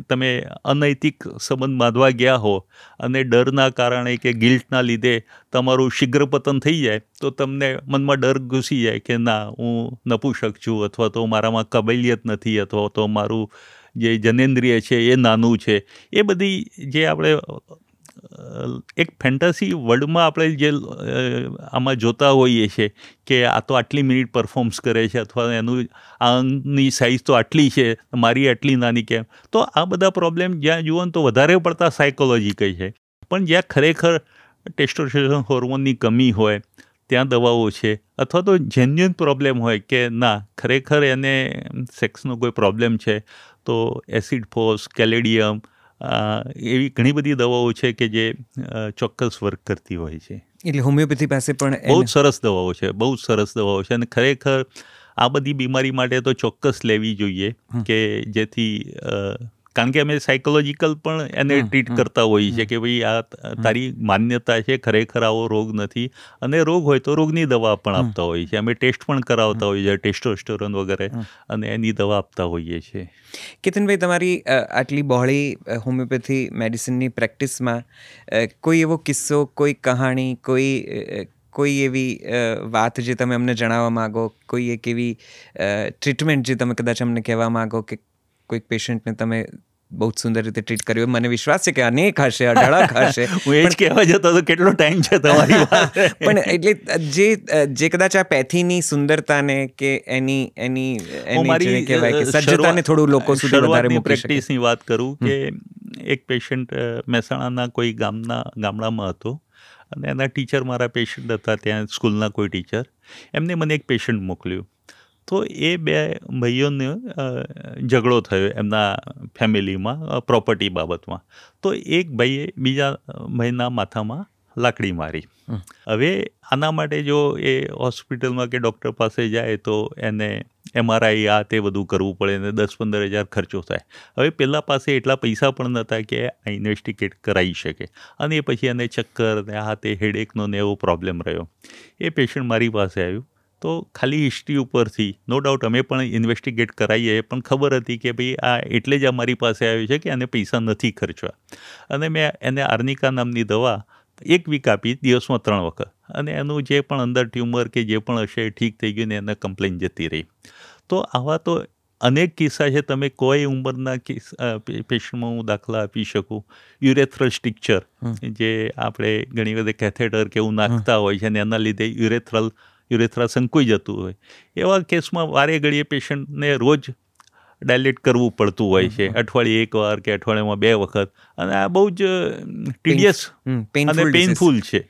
તમે અનૈતિક સંબંધ બાંધવા ગયા હો અને ડરના કારણે કે ગિલ્ટના લીધે તમારું શીઘ્ર પતન થઈ જાય તો તમને મનમાં ડર ઘૂસી જાય કે ના, હું નપુંસક છું અથવા તો મારામાં કાબેલિયત નથી અથવા તો મારું જે જનેન્દ્રિય છે એ નાનું છે. એ બધી જે આપણે એક ફેન્ટસી વર્લ્ડમાં આપણે જે આમાં જોતા હોઈએ છીએ કે આ તો આટલી મિનિટ પરફોર્મ્સ કરે છે અથવા એનું આંગની સાઇઝ તો આટલી છે, મારી આટલી નાની કેમ. તો આ બધા પ્રોબ્લેમ જ્યાં જુઓ ને તો વધારે પડતા સાયકોલોજીકલ છે. પણ જ્યાં ખરેખર ટેસ્ટોસ્ટેરોન હોર્મોનની કમી હોય ત્યાં દવાઓ છે. અથવા તો જેન્યુઅન પ્રોબ્લેમ હોય કે ના, ખરેખર એને સેક્સનો કોઈ પ્રોબ્લેમ છે તો એસિડ ફોસ, કેલેડિયમ, એવી ઘણી બધી દવાઓ છે કે જે ચોક્કસ વર્ક કરતી હોય છે. એટલે હોમિયોપેથી પાસે પણ બહુ જ સરસ દવાઓ છે, બહુ જ સરસ દવાઓ છે. અને ખરેખર આ બધી બીમારી માટે તો ચોક્કસ લેવી જોઈએ કે જેથી કારણ કે અમે સાયકોલોજીકલ પણ એને ટ્રીટ કરતા હોઈએ છીએ કે ભાઈ આ તારી માન્યતા છે, ખરેખર આવો રોગ નથી. અને રોગ હોય તો રોગની દવા પણ આપતા હોઈએ છીએ. અમે ટેસ્ટ પણ કરાવતા હોઈએ છીએ, ટેસ્ટોસ્ટેરોન વગેરે, અને એની દવા આપતા હોઈએ છીએ. કેતનભાઈ, તમારી આટલી બહોળી હોમિયોપેથી મેડિસિનની પ્રેક્ટિસમાં કોઈ એવો કિસ્સો, કોઈ કહાણી, કોઈ એવી વાત જે તમે અમને જણાવવા માગો, કોઈ એક એવી ટ્રીટમેન્ટ જે તમે કદાચ અમને કહેવા માગો કે કોઈક પેશન્ટને તમે બહુ જ સુંદર રીતે ટ્રીટ કર્યું? મને વિશ્વાસ છે કે અનેક હશે, અઢળક હશે. હું એ જ કહેવા જતો હતો, કેટલો ટાઈમ છે તમારી પાસે? પણ એટલે જે કદાચ આ પેથીની સુંદરતાને કે એની કહેવાય કે સજ્જતાને થોડું લોકો સુધી વધારે મૂકી શકે. પ્રેક્ટિસની વાત કરું કે એક પેશન્ટ મહેસાણાના કોઈ ગામડામાં હતો અને એના ટીચર મારા પેશન્ટ હતા, ત્યાં સ્કૂલના કોઈ ટીચર. એમને મને એક પેશન્ટ મોકલ્યું. તો એ બે ભાઈઓને ઝઘડો થયો એમના ફેમિલીમાં પ્રોપર્ટી બાબતમાં. તો એક ભાઈએ બીજા ભાઈના માથામાં લાકડી મારી. હવે આના માટે જો એ હોસ્પિટલમાં કે ડૉક્ટર પાસે જાય તો એને MRI આ તે બધું કરવું પડે ને 10-15 હજાર ખર્ચો થાય. હવે પહેલાં પાસે એટલા પૈસા પણ નહોતા કે આ ઇન્વેસ્ટિગેટ કરાવી શકે, અને એ પછી એને ચક્કર ને આ તે હેડેકનો ને એવો પ્રોબ્લેમ રહ્યો. એ પેશન્ટ મારી પાસે આવ્યું તો ખાલી હિસ્ટ્રી ઉપરથી નો ડાઉટ અમે પણ ઇન્વેસ્ટિગેટ કરાવીએ, પણ ખબર હતી કે ભાઈ આ એટલે જ અમારી પાસે આવ્યું છે કે આને પૈસા નથી ખર્ચવા. અને મેં એને આર્નિકા નામની દવા 1 વીક આપી, દિવસમાં 3 વખત, અને એનું જે પણ અંદર ટ્યુમર કે જે પણ હશે એ ઠીક થઈ ગયું ને એને કમ્પ્લેન જતી રહી. તો આવા તો અનેક કિસ્સા છે. તમે કોઈ ઉંમરના પેશન્ટમાં હું દાખલા આપી શકું. યુરેથ્રલ સ્ટિક્ચર, જે આપણે ઘણી વખત કેથેટર કે એવું નાખતા હોય છે ને એના લીધે યુરેથ્રા સંકોઈ જતું હોય, એવા કેસમાં વારે ઘડીએ પેશન્ટને રોજ ડાયલેટ કરવું પડતું હોય છે, અઠવાડિયે 1 વાર કે અઠવાડિયામાં 2 વખત, અને આ બહુ જ ટીડિયસ અને પેઇનફુલ છે.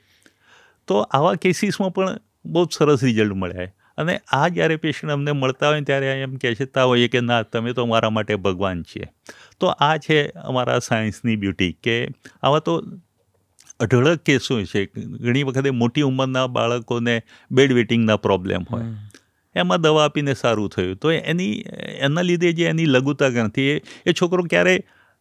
તો આવા કેસીસમાં પણ બહુ જ સરસ રિઝલ્ટ મળ્યા. અને આ જ્યારે પેશન્ટ અમને મળતા હોય ત્યારે એમ કહેતા હોઈએ કે ના, તમે તો મારા માટે ભગવાન છીએ. તો આ છે અમારા સાયન્સની બ્યુટી, કે આવા તો અઢળક કેસો છે. ઘણી વખતે મોટી ઉંમરના બાળકોને બેડ વેટિંગના પ્રોબ્લેમ હોય, એમાં દવા આપીને સારું થયું. તો એના લીધે જે એની લઘુતા ગણતી, એ છોકરો ક્યારે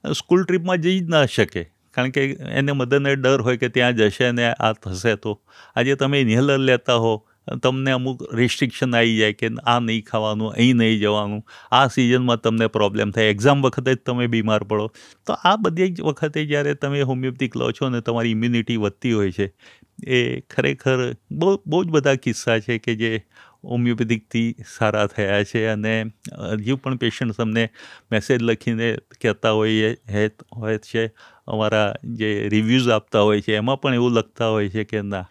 સ્કૂલ ટ્રીપમાં જઈ જ ના શકે, કારણ કે એને મદરને ડર હોય કે ત્યાં જશે ને આ થશે. તો આજે તમે ઇન્હેલર લેતા હો, તમને અમુક રિસ્ટ્રિક્શન આવી જાય કે આ નહીં ખાવાનું, અહીં નહીં જવાનું, આ સિઝનમાં તમને પ્રોબ્લેમ થાય, એક્ઝામ વખતે જ તમે બીમાર પડો. તો આ બધી જ વખતે જ્યારે તમે હોમિયોપેથિક લો છો ને તમારી ઇમ્યુનિટી વધતી હોય છે, એ ખરેખર બહુ જ બધા કિસ્સા છે કે જે હોમિયોપેથિકથી સારા થયા છે. અને હજુ પણ પેશન્ટ અમને મેસેજ લખીને કહેતા હોય છે, અમારા જે રિવ્યૂઝ આપતા હોય છે એમાં પણ એવું લખતા હોય છે કે ના,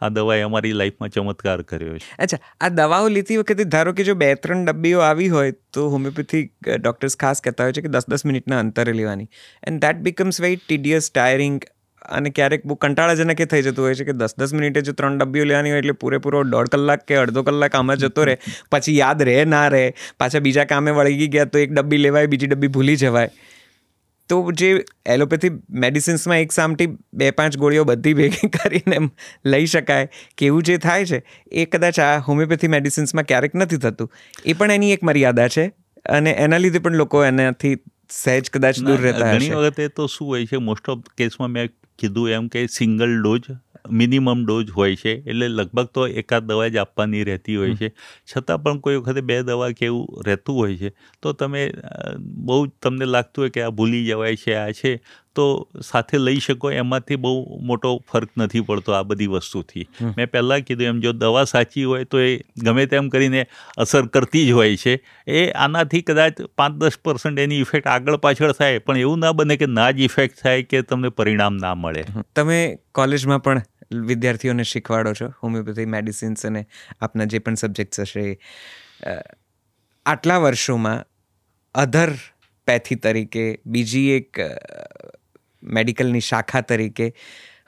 આ દવાએ અમારી લાઈફમાં ચમત્કાર કર્યો છે. અચ્છા, આ દવાઓ લેતી વખતે ધારો કે જો 2-3 ડબ્બીઓ આવી હોય તો હોમિયોપેથિક ડૉક્ટર્સ ખાસ કહેતા હોય છે કે 10-10 મિનિટના અંતરે લેવાની, and that becomes very tedious, tiring, અને ક્યારેક બહુ કંટાળાજનક થઈ જતું હોય છે કે 10-10 મિનિટે જો 3 ડબ્બીઓ લેવાની હોય એટલે પૂરેપૂરો 1.5 કલાક કે અડધો કલાક આમાં જતો રહે, પછી યાદ રહે ના રહે, પાછા બીજા કામે વળગી ગયા તો 1 ડબ્બી લેવાય, બીજી ડબ્બી ભૂલી જવાય. તો જે એલોપેથી મેડિસિન્સમાં એક સામટી 2-5 ગોળીઓ બધી ભેગી કરીને લઈ શકાય કે એવું જે થાય છે, એ કદાચ આ હોમિયોપેથી મેડિસિન્સમાં ક્યારેક નથી થતું. એ પણ એની એક મર્યાદા છે, અને એના લીધે પણ લોકો એનાથી સહેજ કદાચ દૂર રહેતા હશે. ઘણી વખતે તો શું હોય છે, મોસ્ટ ઓફ કેસમાં મેં કીધું એમ કે સિંગલ ડોઝ, મિનિમમ ડોઝ હોય છે, એટલે લગભગ તો એકાદ દવા જ આપવાની રહેતી હોય છે. છતાં પણ કોઈ વખતે 2 દવા કે એવું રહેતું હોય છે, તો તમે બહુ તમને લાગતું હોય કે આ ભૂલી જવાય છે, આ છે, તો સાથે લઈ શકો. એમાંથી બહુ મોટો ફરક નથી પડતો આ બધી વસ્તુથી. મેં પહેલાં કીધું એમ, જો દવા સાચી હોય તો એ ગમે તેમ કરીને અસર કરતી જ હોય છે. એ આનાથી કદાચ 5-10% એની ઇફેક્ટ આગળ પાછળ થાય, પણ એવું ના બને કે ના જ ઇફેક્ટ થાય કે તમને પરિણામ ના મળે. તમે કોલેજમાં પણ વિદ્યાર્થીઓને શીખવાડો છો હોમિયોપેથી મેડિસિન્સ અને આપના જે પણ સબ્જેક્ટ્સ હશે. આટલા વર્ષોમાં અધર પેથી તરીકે, બીજી એક મેડિકલની શાખા તરીકે,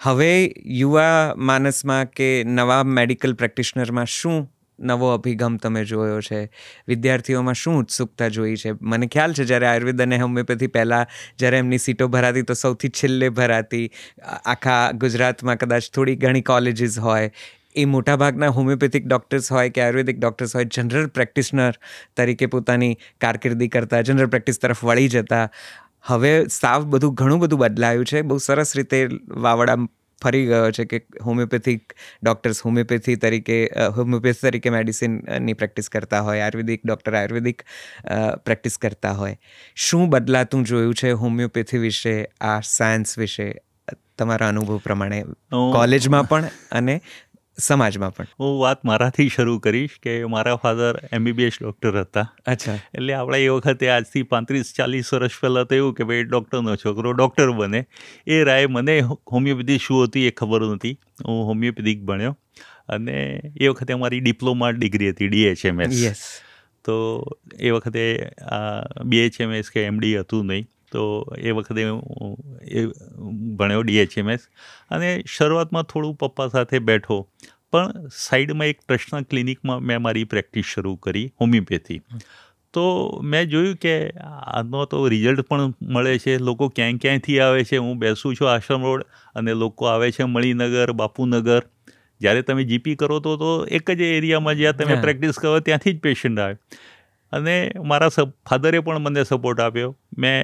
હવે યુવા માનસમાં કે નવા મેડિકલ પ્રેક્ટિશનરમાં શું નવો અભિગમ તમે જોયો છે? વિદ્યાર્થીઓમાં શું ઉત્સુકતા જોઈ છે? મને ખ્યાલ છે જ્યારે આયુર્વેદ અને હોમિયોપેથી પહેલાં જ્યારે એમની સીટો ભરાતી તો સૌથી છેલ્લે ભરાતી. આખા ગુજરાતમાં કદાચ થોડી ઘણી કોલેજીસ હોય, એ મોટાભાગના હોમિયોપેથિક ડૉક્ટર્સ હોય કે આયુર્વેદિક ડૉક્ટર્સ હોય, જનરલ પ્રેક્ટિશનર તરીકે પોતાની કારકિર્દી કરતા, જનરલ પ્રેક્ટિસ તરફ વળી જતા. હવે સાવ ઘણું બધું બદલાયું છે. બહુ સરસ રીતે વાવડા ફરી ગયો છે કે હોમિયોપેથિક ડૉક્ટર્સ હોમિયોપેથી તરીકે મેડિસિનની પ્રેક્ટિસ કરતા હોય, આયુર્વેદિક ડૉક્ટર આયુર્વેદિક પ્રેક્ટિસ કરતા હોય. શું બદલાતું જોયું છે હોમિયોપેથી વિશે, આ સાયન્સ વિશે તમારા અનુભવ પ્રમાણે, કોલેજમાં પણ અને સમાજમાં પણ? હું વાત મારાથી શરૂ કરીશ કે મારા ફાધર MBBS ડૉક્ટર હતા. અચ્છા. એટલે આપણે એ વખતે આજથી 35-40 વર્ષ પહેલાં તો એવું કે ભાઈ ડૉક્ટરનો છોકરો ડૉક્ટર બને. એ રાય મને હોમિયોપેથી શું હતી એ ખબર નહોતી. હું હોમિયોપેથિક ભણ્યો, અને એ વખતે અમારી ડિપ્લોમા ડિગ્રી હતી DHMS. તો એ વખતે BHMS કે MD હતું નહીં, તો એ વખતે હું ભણ્યો DHMS. અને શરૂઆતમાં થોડું પપ્પા સાથે બેઠો, પણ સાઈડમાં એક ટ્રસ્ટના ક્લિનિકમાં મેં મારી પ્રેક્ટિસ શરૂ કરી હોમિયોપેથી. તો મેં જોયું કે આનો તો રિઝલ્ટ પણ મળે છે. લોકો ક્યાંયથી આવે છે. હું બેસું છું આશ્રમ રોડ, અને લોકો આવે છે મણિનગર, બાપુનગર. જ્યારે તમે GP કરો તો એક જ એરિયામાં જ્યાં તમે પ્રેક્ટિસ કરો ત્યાંથી જ પેશન્ટ આવે. અને મારા ફાધરે પણ મને સપોર્ટ આપ્યો. મેં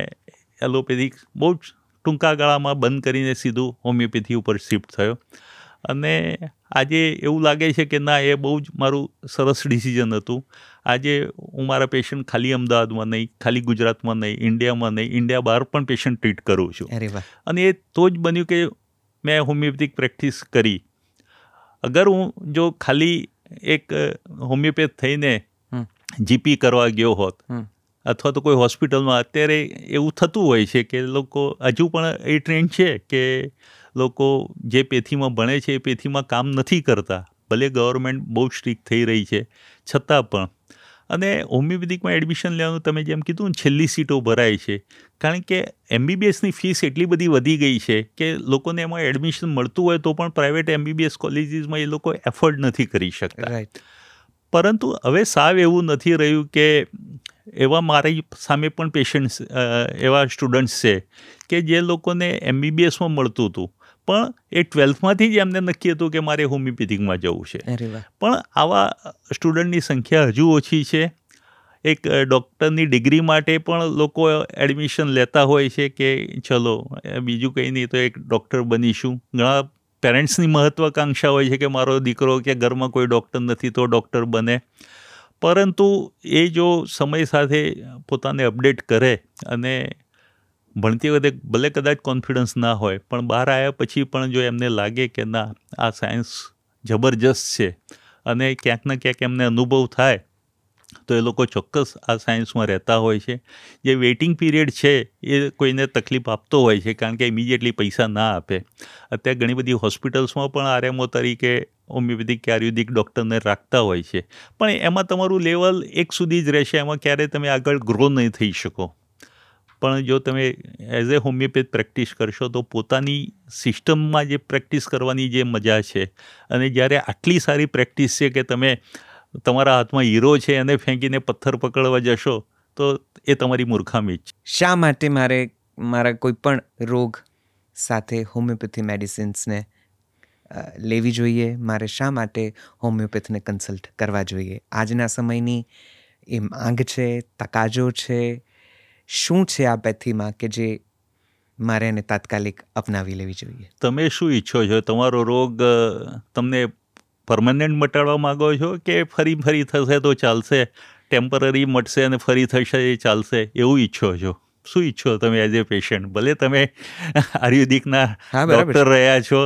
એલોપેથિક બહુ જ ટૂંકા ગાળામાં બંધ કરીને સીધું હોમિયોપેથી ઉપર શિફ્ટ થયો. અને આજે એવું લાગે છે કે ના, એ બહુ જ મારું સરસ ડિસિઝન હતું. આજે હું મારા પેશન્ટ ખાલી અમદાવાદમાં નહીં, ખાલી ગુજરાતમાં નહીં, ઇન્ડિયામાં નહીં, ઇન્ડિયા બહાર પણ પેશન્ટ ટ્રીટ કરું છું. અને એ તો જ બન્યું કે મેં હોમિયોપેથિક પ્રેક્ટિસ કરી. અગર હું જો ખાલી એક હોમિયોપેથ થઈને જીપી કરવા ગયો હોત, અથવા તો કોઈ હોસ્પિટલમાં, અત્યારે એવું થતું હોય છે કે લોકો, હજુ પણ એ ટ્રેન્ડ છે કે લોકો જે પેથીમાં ભણે છે એ પેથીમાં કામ નથી કરતા, ભલે ગવર્મેન્ટ બહુ સ્ટ્રિક્ટ થઈ રહી છે છતાં પણ. અને હોમિયોપેથિકમાં એડમિશન લેવાનું, તમે જેમ કીધું ને, છેલ્લી સીટો ભરાય છે, કારણ કે MBBSની ફીસ એટલી બધી વધી ગઈ છે કે લોકોને એમાં એડમિશન મળતું હોય તો પણ પ્રાઇવેટ MBBS કોલેજીસમાં એ લોકો એફોર્ડ નથી કરી શકતા. પરંતુ હવે સાવ એવું નથી રહ્યું કે એવા મારી સામે પણ પેશન્ટ્સ, એવા સ્ટુડન્ટ્સ છે કે જે લોકોને MBBSમાં મળતું હતું, પણ એ 12થમાંથી જ એમને નક્કી હતું કે મારે હોમિયોપેથિકમાં જવું છે. પણ આવા સ્ટુડન્ટની સંખ્યા હજુ ઓછી છે. એક ડૉક્ટરની ડિગ્રી માટે પણ લોકો એડમિશન લેતા હોય છે કે ચલો બીજું કંઈ નહીં તો એક ડૉક્ટર બનીશું. ઘણા પેરેન્ટ્સની મહત્વાકાંક્ષા હોય છે કે મારો દીકરો કે ઘરમાં કોઈ ડૉક્ટર નથી તો ડૉક્ટર બને. પરંતુ એ જો સમય સાથે પોતાને અપડેટ કરે અને ભણતી વખતે ભલે કદાચ કોન્ફિડન્સ ના હોય, પણ બહાર આવ્યા પછી પણ જો એમને લાગે કે ના, આ સાયન્સ જબરજસ્ત છે અને ક્યાંક ને ક્યાંક એમને અનુભવ થાય, તો એ લોકો ચોક્કસ આ સાયન્સમાં રહેતા હોય છે. જે વેઇટિંગ પીરિયડ છે એ કોઈને તકલીફ આપતો હોય છે, કારણ કે ઇમિડિયેટલી પૈસા ના આપે. અત્યારે ઘણી બધી હોસ્પિટલ્સમાં પણ આરએમઓ તરીકે હોમિયોપેથિક કે આયુર્વેદિક ડૉક્ટરને રાખતા હોય છે, પણ એમાં તમારું લેવલ એક સુધી જ રહેશે, એમાં ક્યારેય તમે આગળ ગ્રો નહીં થઈ શકો. પણ જો તમે એઝ એ હોમિયોપેથ પ્રેક્ટિસ કરશો તો પોતાની સિસ્ટમમાં જે પ્રેક્ટિસ કરવાની જે મજા છે, અને જ્યારે આટલી સારી પ્રેક્ટિસ છે કે તમે તમારા હાથમાં હીરો છે એને ફેંકીને પથ્થર પકડવા જશો, તો એ તમારી મૂર્ખામી જ છે. શા માટે મારે મારા કોઈ પણ રોગ સાથે હોમિયોપેથી મેડિસિન્સને લેવી જોઈએ? મારે શા માટે હોમિયોપેથને કન્સલ્ટ કરવા જોઈએ? આજના સમયની એ માંગ છે, તકાજો છે, શું છે આ પેથીમાં કે જે મારે એને તાત્કાલિક અપનાવી લેવી જોઈએ? તમે શું ઈચ્છો છો? તમારો રોગ તમને પરમનન્ટ મટાડવા માગો છો કે ફરી થશે તો ચાલશે, ટેમ્પરરી મટશે અને ફરી થશે એ ચાલશે, એવું ઈચ્છો છો? શું ઈચ્છો તમે એઝ એ પેશન્ટ? ભલે તમે આયુર્વેદિકના ડૉક્ટર રહ્યા છો,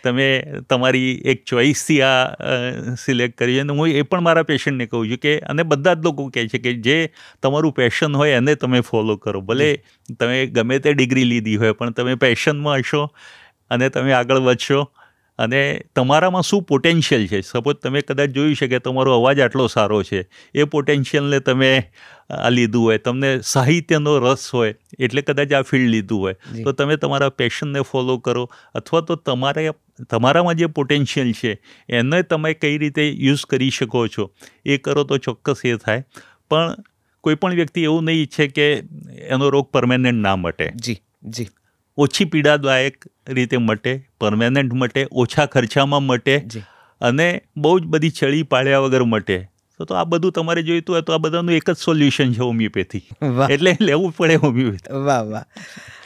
તમે તમારી એક ચોઈસથી આ સિલેક્ટ કરી, અને હું એ પણ મારા પેશન્ટને કહું છું કે, અને બધા જ લોકો કહે છે કે જે તમારું પેશન હોય એને તમે ફોલો કરો. ભલે તમે ગમે તે ડિગ્રી લીધી હોય, પણ તમે પેશનમાં હશો અને તમે આગળ વધશો. અને તમારામાં શું પોટેન્શિયલ છે, સપોઝ તમે કદાચ જોયું છે કે તમારો અવાજ આટલો સારો છે, એ પોટેન્શિયલને તમે આ લીધું હોય, તમને સાહિત્યનો રસ હોય એટલે કદાચ આ ફિલ્ડ લીધું હોય, તો તમે તમારા પેશનને ફોલો કરો, અથવા તો તમારામાં જે પોટેન્શિયલ છે એને તમે કઈ રીતે યુઝ કરી શકો છો એ કરો તો ચોક્કસ એ થાય. પણ કોઈ પણ વ્યક્તિ એવું નહીં ઈચ્છે કે એનો રોગ પરમેનન્ટ ના મટે. જી. ઓછી પીડાદાયક રીતે મટે, પરમેનન્ટ મટે, ઓછા ખર્ચામાં મટે, અને બહુ જ બધી ચડી પાડ્યા વગર મટે. તો આ બધું તમારે જોઈતું હોય તો આ બધાનું એક જ સોલ્યુશન છે, હોમિયોપેથી. એટલે લેવું પડે હોમિયોપેથી. વાહ.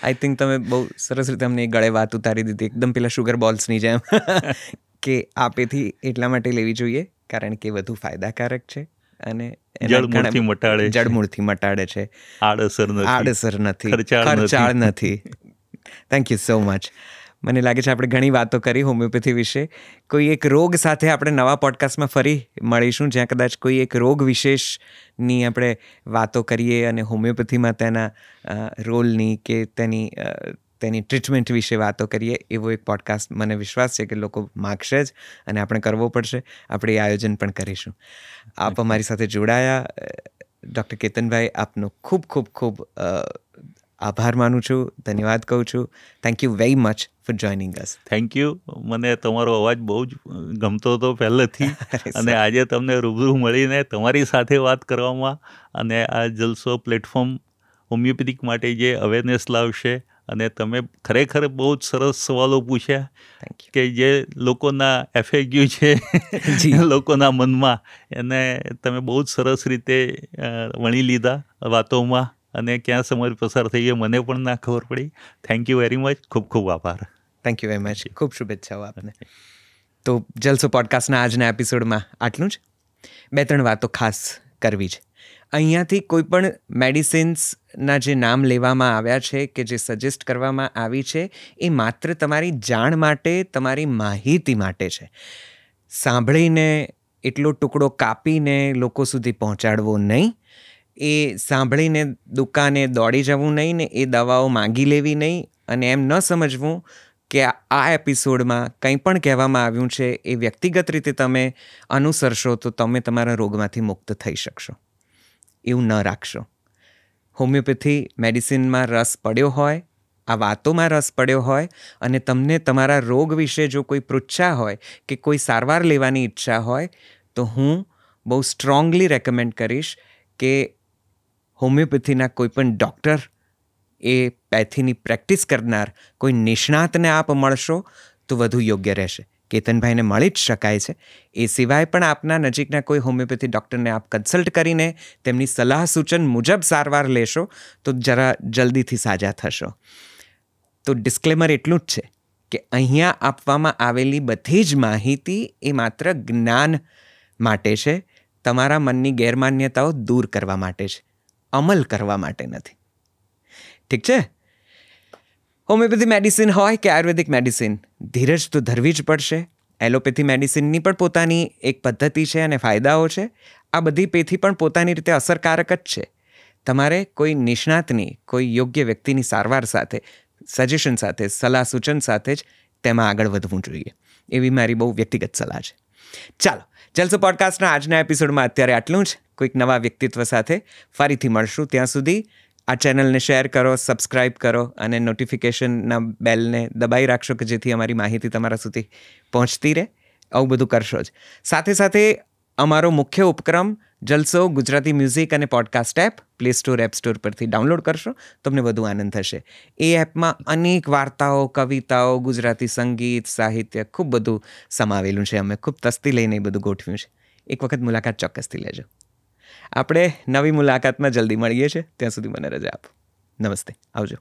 આઈ થિંક તમે બહુ સરસ રીતે અમને ગળે વાત ઉતારી દીધી, એકદમ પેલા શુગર બોલ્સની જેમ, કે આ પેથી એટલા માટે લેવી જોઈએ કારણ કે વધુ ફાયદાકારક છે અને જડમૂળથી મટાડે છે, આડઅસર નથી, ખર્ચાળ નથી. Thank you so much. મને લાગે છે આપણે ઘણી વાતો કરી હોમિયોપેથી વિશે. કોઈ એક રોગ સાથે આપણે નવા પોડકાસ્ટમાં ફરી મળીશું, જ્યાં કદાચ કોઈ એક રોગ વિશેષની આપણે વાતો કરીએ અને હોમિયોપેથીમાં તેના રોલની કે તેની ટ્રીટમેન્ટ વિશે વાતો કરીએ. એવો એક પોડકાસ્ટ મને વિશ્વાસ છે કે લોકો માગશે જ, અને આપણે કરવો પડશે. આપણે એ આયોજન પણ કરીશું. આપ અમારી સાથે જોડાયા ડૉક્ટર કેતનભાઈ, આપનો ખૂબ ખૂબ ખૂબ આભાર માનું છું, ધન્યવાદ કહું છું. Thank you very much for joining us. Thank you. મને તમારો અવાજ બહુ જ ગમતો હતો પહેલેથી, અને આજે તમને રૂબરૂ મળીને તમારી સાથે વાત કરવામાં, અને આ જલસો પ્લેટફોર્મ હોમિયોપેથિક માટે જે અવેરનેસ લાવશે અને તમે ખરેખર બહુ જ સરસ સવાલો પૂછ્યા થેન્ક યુ. કે જે લોકોના FAQ છે જી. લોકોના મનમાં, એને તમે બહુ જ સરસ રીતે વણી લીધા વાતોમાં, અને ક્યાં સમય પસાર થઈ ગયો મને પણ ના ખબર પડી. Thank you very much. ખૂબ ખૂબ આભાર. Thank you very much. ખૂબ શુભેચ્છાઓ આપને. તો જલસો પોડકાસ્ટના આજના એપિસોડમાં આટલું જ. 2-3 વાતો ખાસ કરવી છે. અહીંયાથી કોઈ પણ મેડિસિન્સના જે નામ લેવામાં આવ્યા છે કે જે સજેસ્ટ કરવામાં આવી છે એ માત્ર તમારી જાણ માટે, તમારી માહિતી માટે છે. સાંભળીને એટલો ટુકડો કાપીને લોકો સુધી પહોંચાડવો નહીં. એ સાંભળીને દુકાને દોડી જવું નહીં ને એ દવાઓ માંગી લેવી નહીં, અને એમ ન સમજવું કે આ એપિસોડમાં કંઈ પણ કહેવામાં આવ્યું છે એ વ્યક્તિગત રીતે તમે અનુસરશો તો તમે તમારા રોગમાંથી મુક્ત થઈ શકશો. એવું ન રાખશો. હોમિયોપેથી મેડિસિનમાં રસ પડ્યો હોય, આ વાતોમાં રસ પડ્યો હોય, અને તમને તમારા રોગ વિશે જો કોઈ પૃચ્છા હોય કે કોઈ સારવાર લેવાની ઈચ્છા હોય, તો હું બહુ સ્ટ્રોંગલી રેકમેન્ડ કરીશ કે હોમિયોપેથીના કોઈ પણ ડૉક્ટર, એ પેથીની પ્રેક્ટિસ કરનાર કોઈ નિષ્ણાતને આપ મળશો તો વધુ યોગ્ય રહેશે. કેતનભાઈને મળી જ શકાય છે. એ સિવાય પણ આપના નજીકના કોઈ હોમિયોપેથી ડૉક્ટરને આપ કન્સલ્ટ કરીને તેમની સલાહ સૂચન મુજબ સારવાર લેશો તો જરા જલ્દીથી સાજા થશો. તો ડિસ્ક્લેમર એટલું જ છે કે અહીંયા આપવામાં આવેલી બધી જ માહિતી એ માત્ર જ્ઞાન માટે છે, તમારા મનની ગેરમાન્યતાઓ દૂર કરવા માટે છે, અમલ કરવા માટે નથી. ઠીક છે? હોમિયોપેથી મેડિસિન હોય કે આયુર્વેદિક મેડિસિન, ધીરજ તો ધરવી જ પડશે. એલોપેથી મેડિસિનની પણ પોતાની એક પદ્ધતિ છે અને ફાયદાઓ છે. આ બધી પેથી પણ પોતાની રીતે અસરકારક જ છે. તમારે કોઈ નિષ્ણાતની, કોઈ યોગ્ય વ્યક્તિની સારવાર સાથે, સજેશન સાથે, સલાહ સૂચન સાથે જ તેમાં આગળ વધવું જોઈએ. એવી મારી બહુ વ્યક્તિગત સલાહ છે. ચાલો, જલસો પોડકાસ્ટના આજના એપિસોડમાં અત્યારે આટલું જ. કોઈક નવા વ્યક્તિત્વ સાથે ફરીથી મળશું. ત્યાં સુધી આ ચેનલને શેર કરો, સબસ્ક્રાઈબ કરો અને નોટિફિકેશનના બેલને દબાઈ રાખશો કે જેથી અમારી માહિતી તમારા સુધી પહોંચતી રહે. આવું બધું કરશો જ. સાથે સાથે અમારો મુખ્ય ઉપક્રમ જલસો ગુજરાતી મ્યુઝિક અને podcast app play store, app store પરથી ડાઉનલોડ કરશો, તમને વધુ આનંદ થશે. એ એપમાં અનેક વાર્તાઓ, કવિતાઓ, ગુજરાતી સંગીત, સાહિત્ય ખૂબ બધું સમાવેલું છે. અમે ખૂબ તસ્તી લઈને એ બધું ગોઠવ્યું છે. એક વખત મુલાકાત ચોક્કસથી લેજો. આપણે નવી મુલાકાતમાં જલ્દી મળીએ છીએ. ત્યાં સુધી મને રજા આપો. નમસ્તે. આવજો.